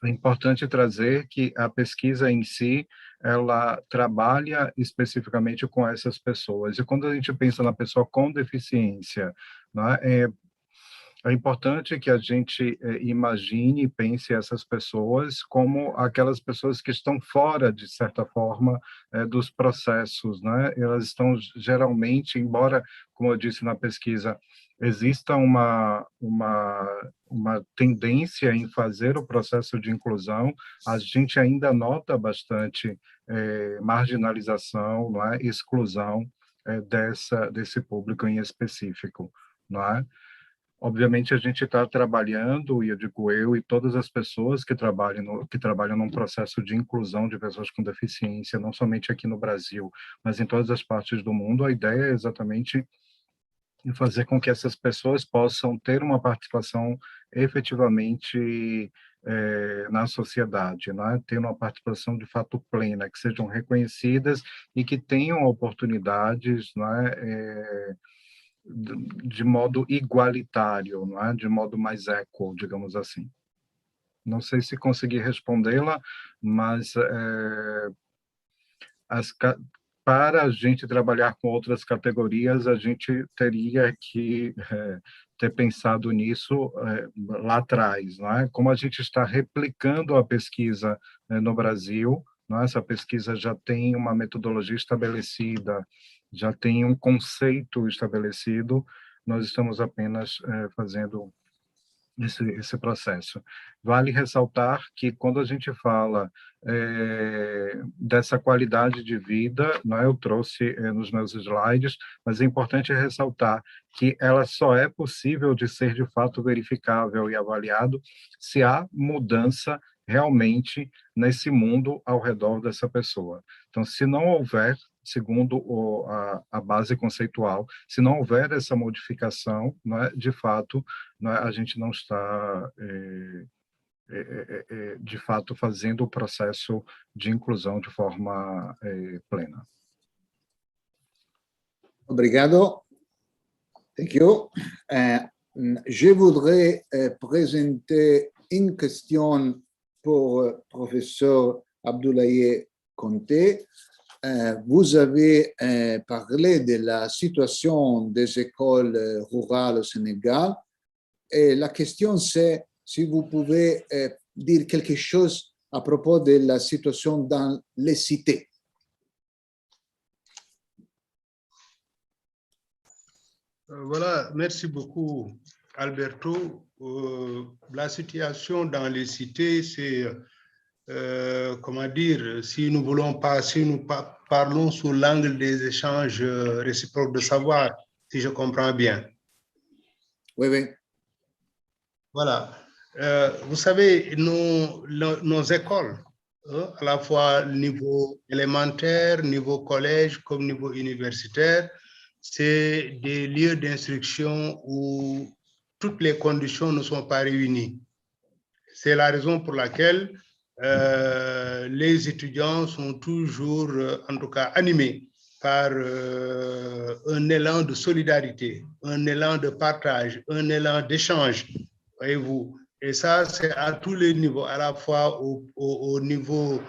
É importante trazer que a pesquisa em si, ela trabalha especificamente com essas pessoas. E quando a gente pensa na pessoa com deficiência, né, é importante que a gente imagine e pense essas pessoas como aquelas pessoas que estão fora, de certa forma, dos processos, né? Elas estão geralmente, embora, como eu disse na pesquisa, exista uma tendência em fazer o processo de inclusão, a gente ainda nota bastante marginalização, não é? Exclusão desse público em específico, não é? Obviamente, a gente está trabalhando, e eu digo eu e todas as pessoas que trabalham num processo de inclusão de pessoas com deficiência, não somente aqui no Brasil, mas em todas as partes do mundo. A ideia é exatamente fazer com que essas pessoas possam ter uma participação efetivamente na sociedade, né? Ter uma participação de fato plena, que sejam reconhecidas e que tenham oportunidades, né? De modo igualitário, não é? De modo mais equal, digamos assim. Não sei se consegui respondê-la, mas para a gente trabalhar com outras categorias, a gente teria que ter pensado nisso lá atrás, não é? Como a gente está replicando a pesquisa no Brasil, não é? Essa pesquisa já tem uma metodologia estabelecida, já tem um conceito estabelecido, nós estamos apenas fazendo esse processo. Vale ressaltar que quando a gente fala dessa qualidade de vida, né, eu trouxe nos meus slides, mas é importante ressaltar que ela só é possível de ser de fato verificável e avaliado se há mudança realmente nesse mundo ao redor dessa pessoa. Então, se não houver, segundo a base conceitual, se não houver essa modificação, né, de fato, né, a gente não está, de fato, fazendo o processo de inclusão de forma plena. Obrigado. Thank you. Je voudrais présenter une question pour professeur Abdoulaye Konté. Vous avez parlé de la situation des écoles rurales au Sénégal. Et la question, c'est si vous pouvez dire quelque chose à propos de la situation dans les cités. Voilà, merci beaucoup, Alberto. La situation dans les cités, c'est, comment dire, si nous parlons sous l'angle des échanges réciproques de savoir, si je comprends bien. Oui, oui. Voilà. Vous savez, nos écoles, à la fois niveau élémentaire, niveau collège, comme niveau universitaire, c'est des lieux d'instruction où toutes les conditions ne sont pas réunies. C'est la raison pour laquelle les étudiants sont toujours, en tout cas, animés par un élan de solidarité, un élan de partage, un élan d'échange, voyez-vous. Et ça, c'est à tous les niveaux, à la fois au niveau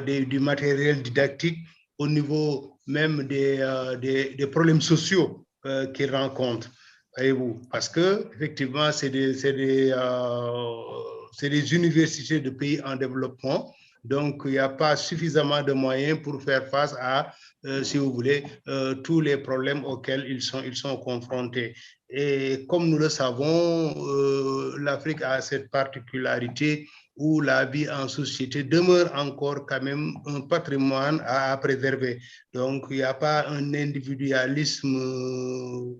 du matériel didactique, au niveau même des problèmes sociaux qu'ils rencontrent, voyez-vous. Parce que, effectivement, c'est des universités de pays en développement, donc il n'y a pas suffisamment de moyens pour faire face à, si vous voulez, tous les problèmes auxquels ils sont confrontés. Et comme nous le savons, l'Afrique a cette particularité où la vie en société demeure encore quand même un patrimoine à préserver. Donc, il n'y a pas un individualisme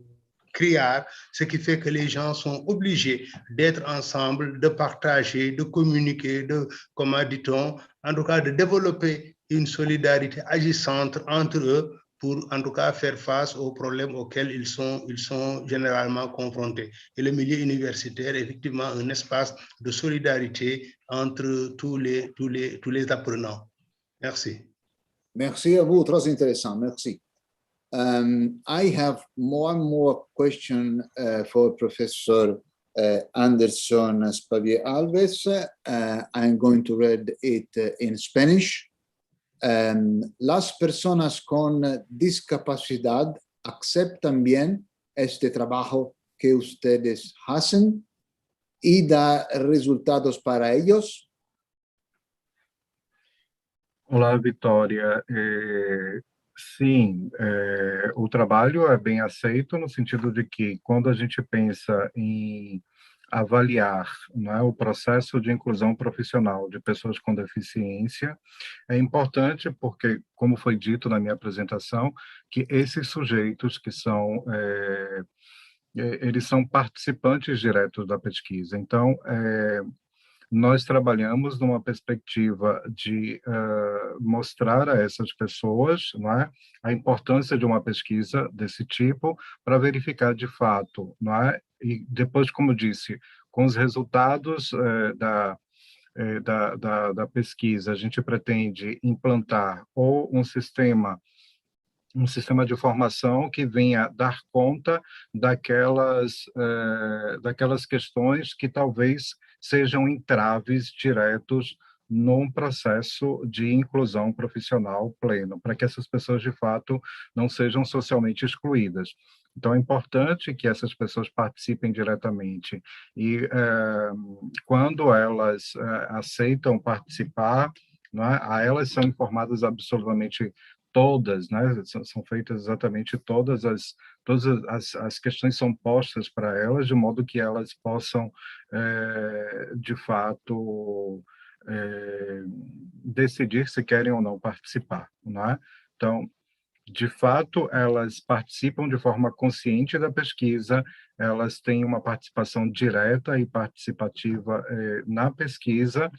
criard, ce qui fait que les gens sont obligés d'être ensemble, de partager, de communiquer, de, comment dit-on, en tout cas de développer une solidarité agissante entre eux pour en tout cas faire face aux problèmes auxquels ils sont généralement confrontés. Et le milieu universitaire est effectivement un espace de solidarité entre tous les apprenants. Merci. Merci à vous, très intéressant, merci. I have one more question for Professor Anderson Spavier Alves. I'm going to read it in Spanish. Las personas con discapacidad aceptan bien este trabajo que ustedes hacen y da resultados para ellos. Olá, Vitória. Sim, o trabalho é bem aceito no sentido de que quando a gente pensa em avaliar, não é, o processo de inclusão profissional de pessoas com deficiência, é importante porque, como foi dito na minha apresentação, que esses sujeitos que são, eles são participantes diretos da pesquisa. Então, nós trabalhamos numa perspectiva de mostrar a essas pessoas, não é, a importância de uma pesquisa desse tipo para verificar de fato, não é? E depois, como disse, com os resultados da pesquisa, a gente pretende implantar ou um sistema de formação que venha dar conta daquelas questões que talvez sejam entraves diretos num processo de inclusão profissional pleno, para que essas pessoas, de fato, não sejam socialmente excluídas. Então, é importante que essas pessoas participem diretamente. E quando elas aceitam participar, não é, a elas são informadas absolutamente todas, né? São feitas exatamente todas as questões são postas para elas, de modo que elas possam, de fato, decidir se querem ou não participar, não é? Então, de fato, elas participam de forma consciente da pesquisa, elas têm uma participação direta e participativa na pesquisa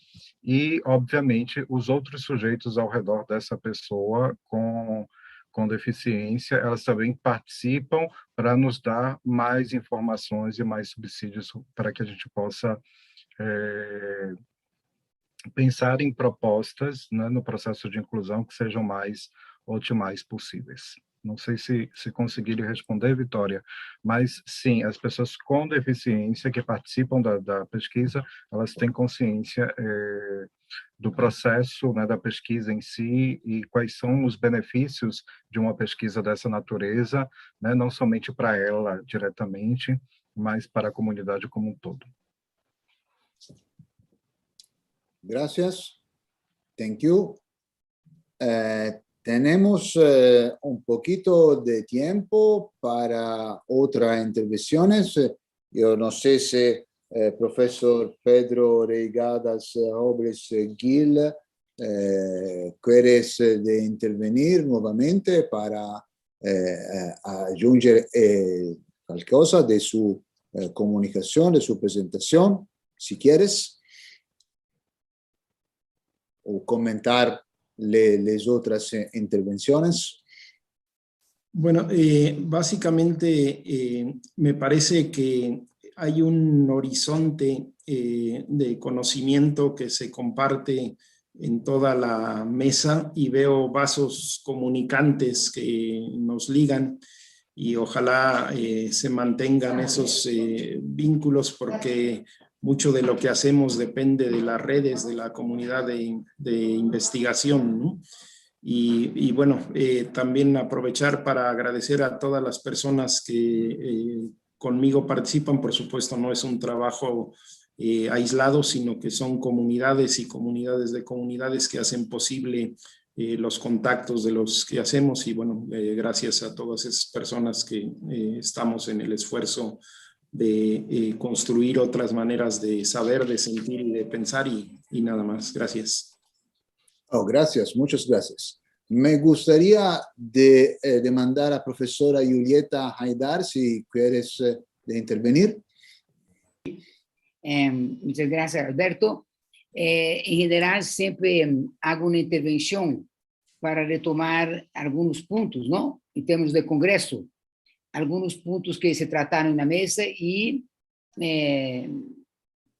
e, obviamente, os outros sujeitos ao redor dessa pessoa com deficiência, elas também participam para nos dar mais informações e mais subsídios para que a gente possa pensar em propostas, né, no processo de inclusão que sejam mais otimais possíveis. Não sei se conseguiram responder, Vitória, mas sim, as pessoas com deficiência que participam da pesquisa, elas têm consciência do processo, né, da pesquisa em si e quais são os benefícios de uma pesquisa dessa natureza, né, não somente para ela diretamente, mas para a comunidade como um todo. Gracias. Thank you. Tenemos un poquito de tiempo para otras intervenciones. Yo no sé si profesor Pedro Reigadas Robles Gil quieres de intervenir nuevamente para aggiungere qualcosa de su comunicación, de su presentación, si quieres, o comentar las otras intervenciones. Bueno, básicamente me parece que hay un horizonte de conocimiento que se comparte en toda la mesa y veo vasos comunicantes que nos ligan y ojalá se mantengan esos vínculos porque mucho de lo que hacemos depende de las redes, de la comunidad de investigación, ¿no? Y bueno, también aprovechar para agradecer a todas las personas que conmigo participan. Por supuesto, no es un trabajo aislado, sino que son comunidades y comunidades de comunidades que hacen posible los contactos de los que hacemos. Y bueno, gracias a todas esas personas que estamos en el esfuerzo de construir otras maneras de saber, de sentir y de pensar y nada más. Gracias. Oh, gracias, muchas gracias. Me gustaría demandar a profesora Julieta Haidar si quieres de intervenir. Muchas gracias, Alberto. En general, siempre hago una intervención para retomar algunos puntos, ¿no? En términos de congreso, algunos puntos que se trataron en la mesa y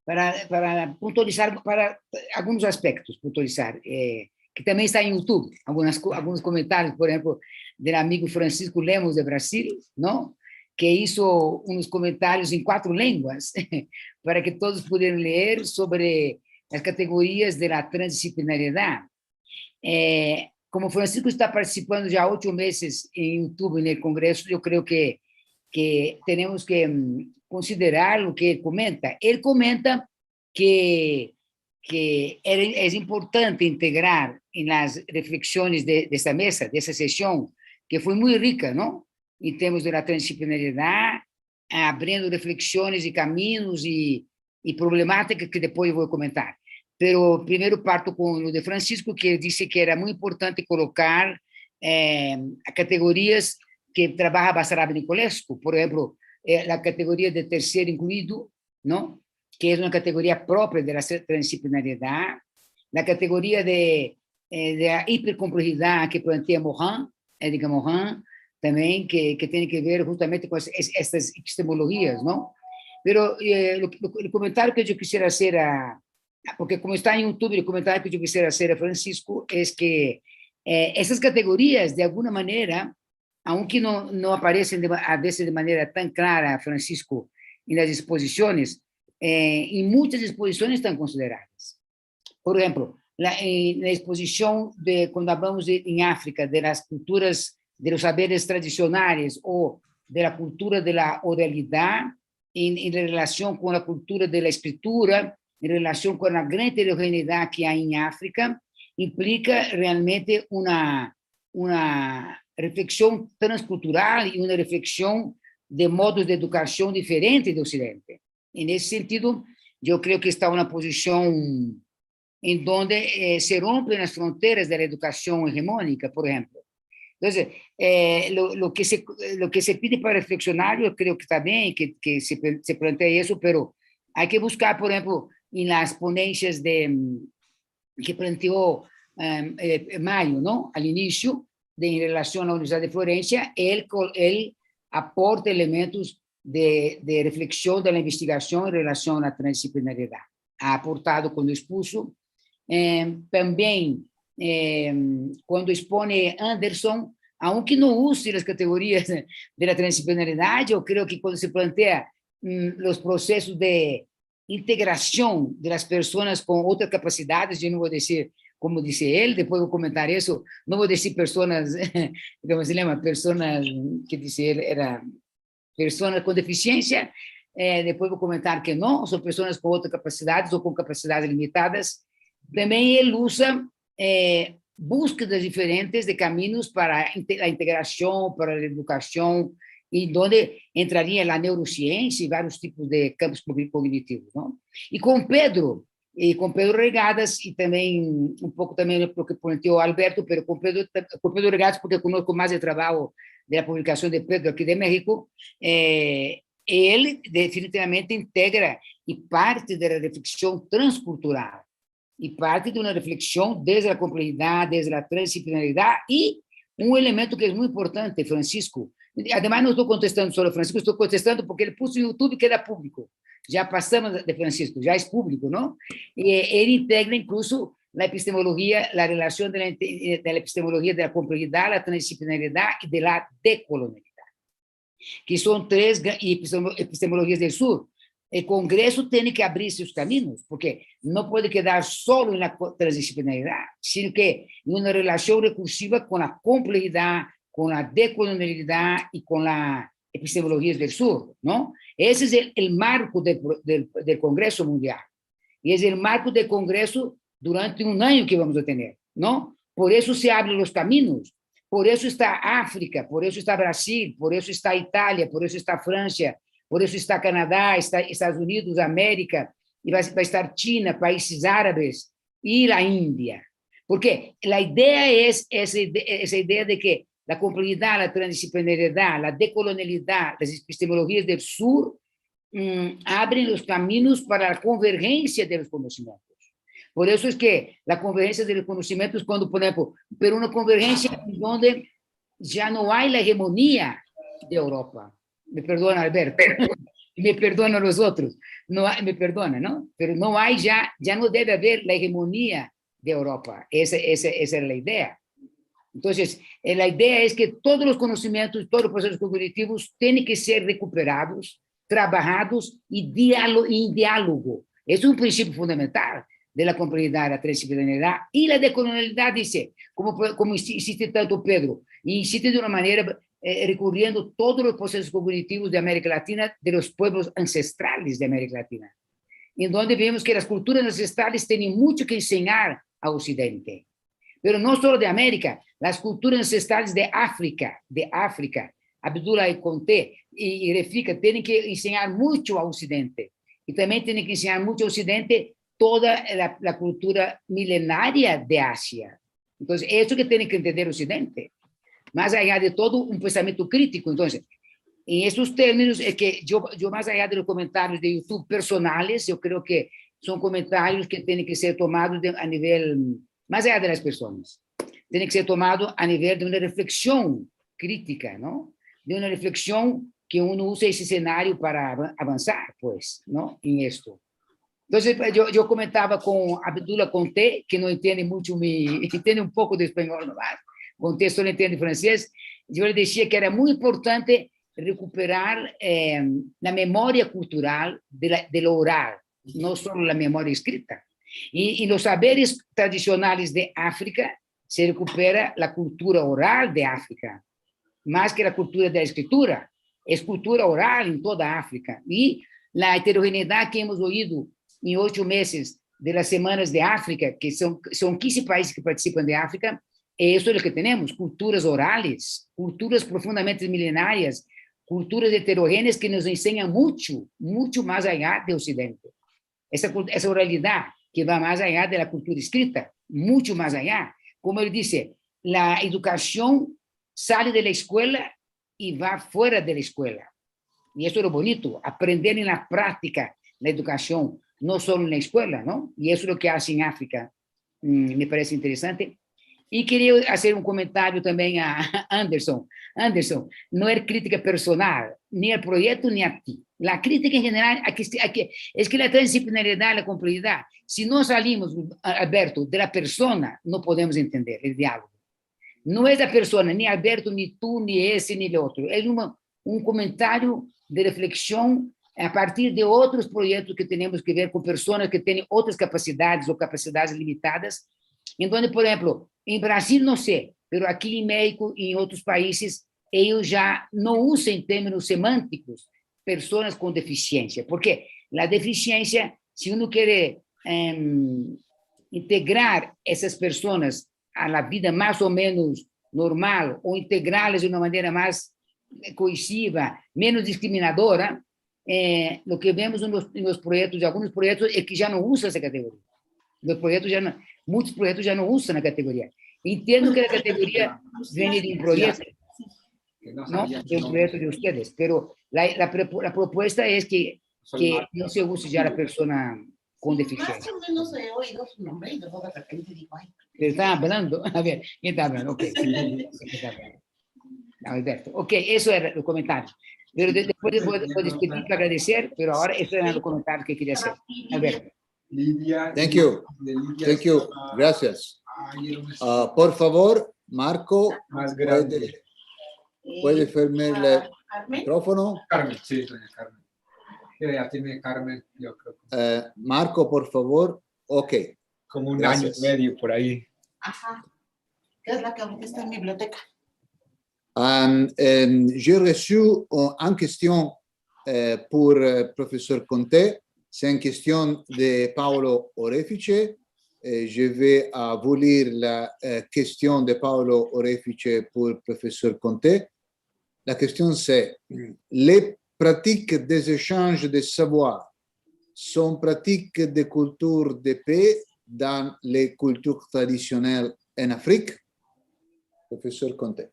para puntualizar, para algunos aspectos, puntualizar, que também está em YouTube, alguns comentários, por exemplo, do amigo Francisco Lemos, de Brasil, não? Que hizo uns comentários em 4 línguas, para que todos pudessem ler sobre as categorias da transdisciplinaridade. Como Francisco está participando já há 8 meses em YouTube, no Congresso, eu creio que temos que considerar o que ele comenta. Ele comenta que é importante integrar nas reflexões dessa mesa, dessa sessão, que foi muito rica, não? Em termos da transdisciplinaridade, abrindo reflexões e caminhos e problemáticas que depois eu vou comentar. Pero primeiro parto com o de Francisco, que ele disse que era muito importante colocar categorias que trabalham bastante em colegio, por exemplo, a categoria de terceiro incluído, não? Que é uma categoria própria da transdisciplinaridade, a categoria de hipercomplexidade que planteia Morin, Edgar Morin, também, que tem que ver justamente com essas epistemologias, não? Pero o comentário que eu quisiera hacer, porque como está em YouTube, o comentário que eu quisiera hacer a Francisco é que essas categorias, de alguma maneira, aunque não aparecem a vezes de maneira tão clara, Francisco, nas exposições, em muitas exposições estão consideradas. Por exemplo, na exposição quando falamos em África das culturas, dos saberes tradicionais ou da cultura da oralidade, em relação com a cultura da escritura, em relação com a grande heterogeneidade que há em África, implica realmente uma reflexão transcultural e uma reflexão de modos de educação diferentes do Ocidente. E, nesse sentido, eu creio que está uma posição em onde se rompem as fronteiras da educação hegemônica, por exemplo. Então, lo que se pide para reflexionar, eu creio que está bem, que se planteia isso, mas há que buscar, por exemplo, nas ponências que planteou Maio, não? Ao início, em relação à Universidade de Florência, ele aporta elementos de reflexão da investigação em relação à transdisciplinaridade. Ha aportado quando expulso. Também, quando expõe Anderson, aunque não use as categorias da transdisciplinaridade, eu creio que quando se planteia os processos de integração das pessoas com outras capacidades, eu não vou dizer, como disse ele, depois vou comentar isso, não vou dizer pessoas, como se lembra, pessoas que disse ele, era pessoas com deficiência, depois vou comentar que não, são pessoas com outras capacidades ou com capacidades limitadas. Também ele usa búsquedas diferentes de caminhos para a integração, para a educação, e onde entraria a neurociência e vários tipos de campos cognitivos, não? E com Pedro Regadas, e também um pouco também porque planteou Alberto, mas com Pedro Regadas, porque conosco mais o trabalho da publicação de Pedro aqui de México, ele definitivamente integra e parte da reflexão transcultural, e parte de uma reflexão desde a complexidade, desde a transdisciplinaridade, e um elemento que é muito importante, Francisco. Ademais, não estou contestando só o Francisco, estou contestando porque ele pôs no YouTube que era público. Já passamos de Francisco, já é público, não? E ele integra, incluso, a epistemologia, a relação da epistemologia da complexidade, a transdisciplinaridade e da decolonialidade, que são 3 epistemologias do Sul. O Congresso tem que abrir seus caminhos, porque não pode quedar só na transdisciplinaridade, sino que em uma relação recursiva com a complexidade, com a decolonialidade e com a epistemologia do Sul, não? Esse é o marco do Congresso Mundial. E esse é o marco do Congresso durante um ano que vamos ter, não? Por isso se abrem os caminhos, por isso está África, por isso está Brasil, por isso está Itália, por isso está França, por isso está Canadá, está Estados Unidos, América, e vai estar China, países árabes e a Índia. Porque la idea es esa idea de que la complejidad, la transdisciplinaridad, la decolonialidad, las epistemologías del sur abren los caminos para la convergencia de los conocimientos. Por eso es que la convergencia de los conocimientos, cuando, por ejemplo, pero una convergencia donde ya no hay la hegemonía de Europa. Me perdona, Alberto. Me perdona los otros. No hay, me perdona, ¿no? Pero no hay ya no debe haber la hegemonía de Europa. Esa es la idea. Entonces, la idea es que todos los conocimientos, todos los procesos cognitivos tienen que ser recuperados, trabajados y en diálogo. Es un principio fundamental de la complejidad, la transdisciplinaridad y la decolonialidad, dice, como insiste tanto Pedro, y insiste de una manera recurriendo todos los procesos cognitivos de América Latina, de los pueblos ancestrales de América Latina, en donde vemos que las culturas ancestrales tienen mucho que enseñar a Occidente. Pero no solo de América, las culturas ancestrales de África, Abdoulaye Konté y Refika tienen que enseñar mucho a Occidente. Y también tienen que enseñar mucho a Occidente toda la cultura milenaria de Asia. Entonces, eso que tiene que entender Occidente. Más allá de todo, un pensamiento crítico. Entonces, en esos términos, es que yo más allá de los comentarios de YouTube personales, yo creo que son comentarios que tienen que ser tomados a nivel, más allá de las personas, tienen que ser tomados a nivel de una reflexión crítica, ¿no? De una reflexión que uno use ese escenario para avanzar, pues, ¿no? En esto. Entonces, yo comentaba con Abdoulaye Konté, que no entiende mucho entiende un poco de español nomás, Konté solo entiende francés. Yo le decía que era muy importante recuperar la memoria cultural de lo oral, no solo la memoria escrita. Y los saberes tradicionales de África se recupera la cultura oral de África, más que la cultura de la escritura. Es cultura oral en toda África. Y la heterogeneidad que hemos oído en 8 meses de las semanas de África, que son 15 países que participan de África, eso es lo que tenemos, culturas orales, culturas profundamente milenarias, culturas heterogéneas que nos enseñan mucho, mucho más allá de Occidente. Esa oralidad que va más allá de la cultura escrita, mucho más allá. Como él dice, la educación sale de la escuela y va fuera de la escuela. Y eso es lo bonito, aprender en la práctica la educación, no solo en la escuela, ¿no? Y eso es lo que hace en África. Me parece interesante. Y quería hacer un comentario también a Anderson. Anderson, no es crítica personal, ni al proyecto ni a ti. La crítica en general es que la transdisciplinaridad, la complejidad, si no salimos, Alberto, de la persona, no podemos entender el diálogo. No es la persona, ni Alberto, ni tú, ni ese, ni el otro. Es un comentario de reflexión a partir de otros proyectos que tenemos que ver con personas que tienen otras capacidades o capacidades limitadas, en donde, por ejemplo, en Brasil no sé, pero aquí en México y en otros países, ellos ya no usan términos semánticos personas con deficiencia, porque la deficiencia, si uno quiere integrar essas personas a la vida más o menos normal o integrarlas de una manera más cohesiva, menos discriminadora, lo que vemos en los proyectos, de algunos proyectos, es que ya no usan esa categoría. Muchos proyectos ya no usan la categoría. Entiendo que la categoría viene de un proyecto, ¿no? De un proyecto de ustedes, pero la propuesta es que no se use ya la persona con deficiencia. Más o menos he oído su nombre y luego de repente digo, ay. ¿Te está hablando? A ver, ¿quién está hablando? Ok. Alberto. Ok, eso era el comentario. Pero después puedes pedir para agradecer, pero ahora eso era el comentario que quería hacer. Alberto. Thank you. Thank you. Gracias. Por favor, Marco, ¿puede firmar el micrófono? Carmen, sí, doña Carmen. Ya tiene Carmen, yo creo. Marco, por favor. Ok. Como un Gracias. año y medio por ahí. Ajá. ¿Qué es la que ahorita está en biblioteca? J'ai reçu une question pour professeur Konté. C'est une question de Paolo Orefice. Je vais vous lire la question de Paolo Orefice pour professeur Konté. La question c'est: les pratiques des échanges de savoir sont pratiques de culture de paix, dans les cultures traditionnelles en Afrique? Professeur Konté.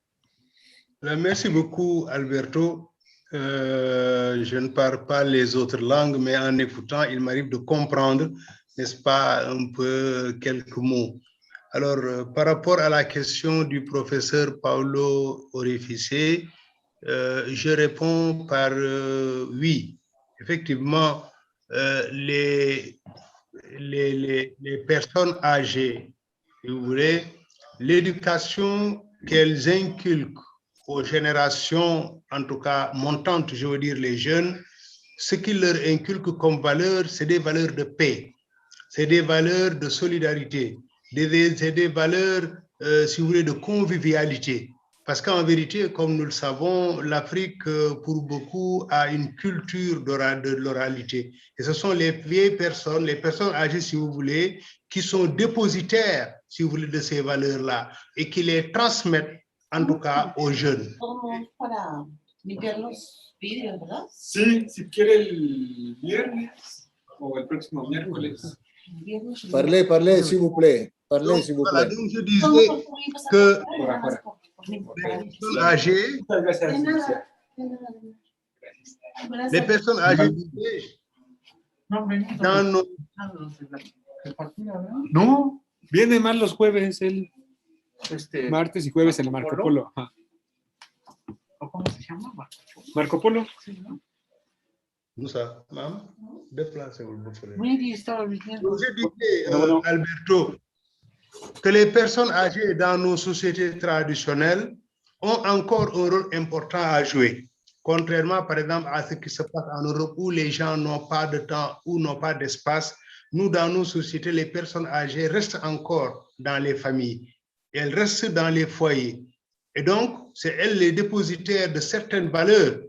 Merci beaucoup, Alberto. Je ne parle pas les autres langues, mais en écoutant, il m'arrive de comprendre, n'est-ce pas, un peu quelques mots. Alors, par rapport à la question du professeur Paulo Orifice, je réponds par oui. Effectivement, les personnes âgées, si vous voulez, l'éducation qu'elles inculquent aux générations, en tout cas montantes, je veux dire les jeunes, ce qu'ils leur inculquent comme valeurs, c'est des valeurs de paix, c'est des valeurs de solidarité, c'est des valeurs, si vous voulez, de convivialité. Parce qu'en vérité, comme nous le savons, l'Afrique, pour beaucoup, a une culture de l'oralité. Et ce sont les vieilles personnes, les personnes âgées, si vous voulez, qui sont dépositaires, si vous voulez, de ces valeurs-là, et qui les transmettent, en tout cas, aux jeunes. Sí, si quiere el viernes o el próximo miércoles. Parlez, s'il vous plaît. Parlez, s'il vous plaît. Voilà, donc je disais que les personnes âgées dans nos... No, viene más los jueves, el martes y jueves en el Marco Polo. Ajá. ¿Cómo se llama? Marco Polo. Moussa, maman, déplacez-vous. Oui, estaba diciendo. Donc je disais, Alberto, que les personnes âgées dans nos sociétés traditionnelles ont encore un rôle important à jouer. Contrairement, par exemple, à ce qui se passe en Europe où les gens n'ont pas de temps ou n'ont pas d'espace, nous, dans nos sociétés, les personnes âgées restent encore dans les familles. Elles restent dans les foyers. Et donc, c'est elles les dépositaires de certaines valeurs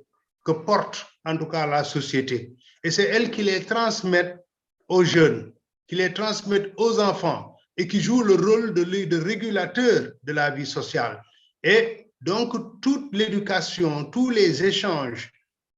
que porte en tout cas la société. Et c'est elles qui les transmettent aux jeunes, qui les transmettent aux enfants et qui jouent le rôle de régulateur de la vie sociale. Et donc, toute l'éducation, tous les échanges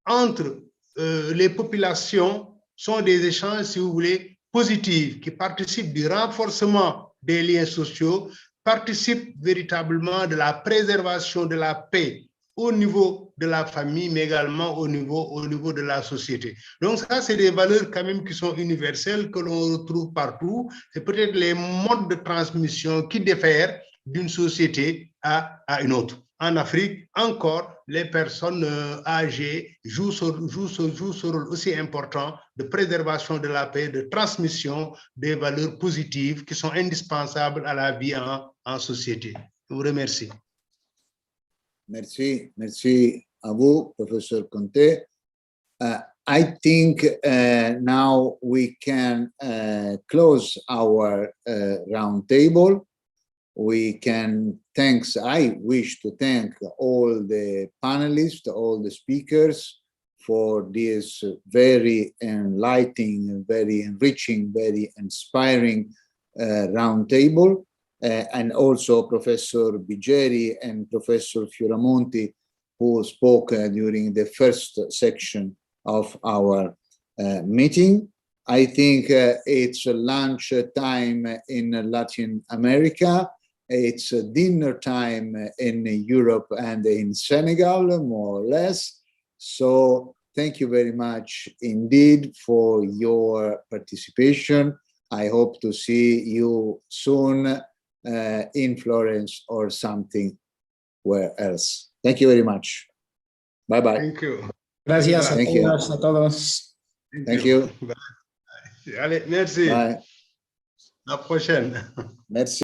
entre les populations sont des échanges, si vous voulez, positifs, qui participent du renforcement des liens sociaux, participent véritablement de la préservation de la paix au niveau de la famille, mais également au niveau de la société. Donc ça, c'est des valeurs quand même qui sont universelles, que l'on retrouve partout. C'est peut-être les modes de transmission qui diffèrent d'une société à une autre. En Afrique, encore, les personnes âgées jouent ce rôle aussi important de préservation de la paix, de transmission des valeurs positives qui sont indispensables à la vie en société. Je vous remercie. Merci à vous, Professor Konté. I think now we can close our round table. I wish to thank all the panelists, all the speakers for this very enlightening, very enriching, very inspiring round table. And also Professor Biggeri and Professor Fioramonti, who spoke during the first section of our meeting. I think it's lunch time in Latin America. It's dinner time in Europe and in Senegal, more or less. So thank you very much indeed for your participation. I hope to see you soon in Florence or something where else. Thank you very much. Bye-bye. Thank you. Gracias a Thank you. todas, a todos. Thank you. Bye. Allez, merci. Bye. À la prochaine. Merci.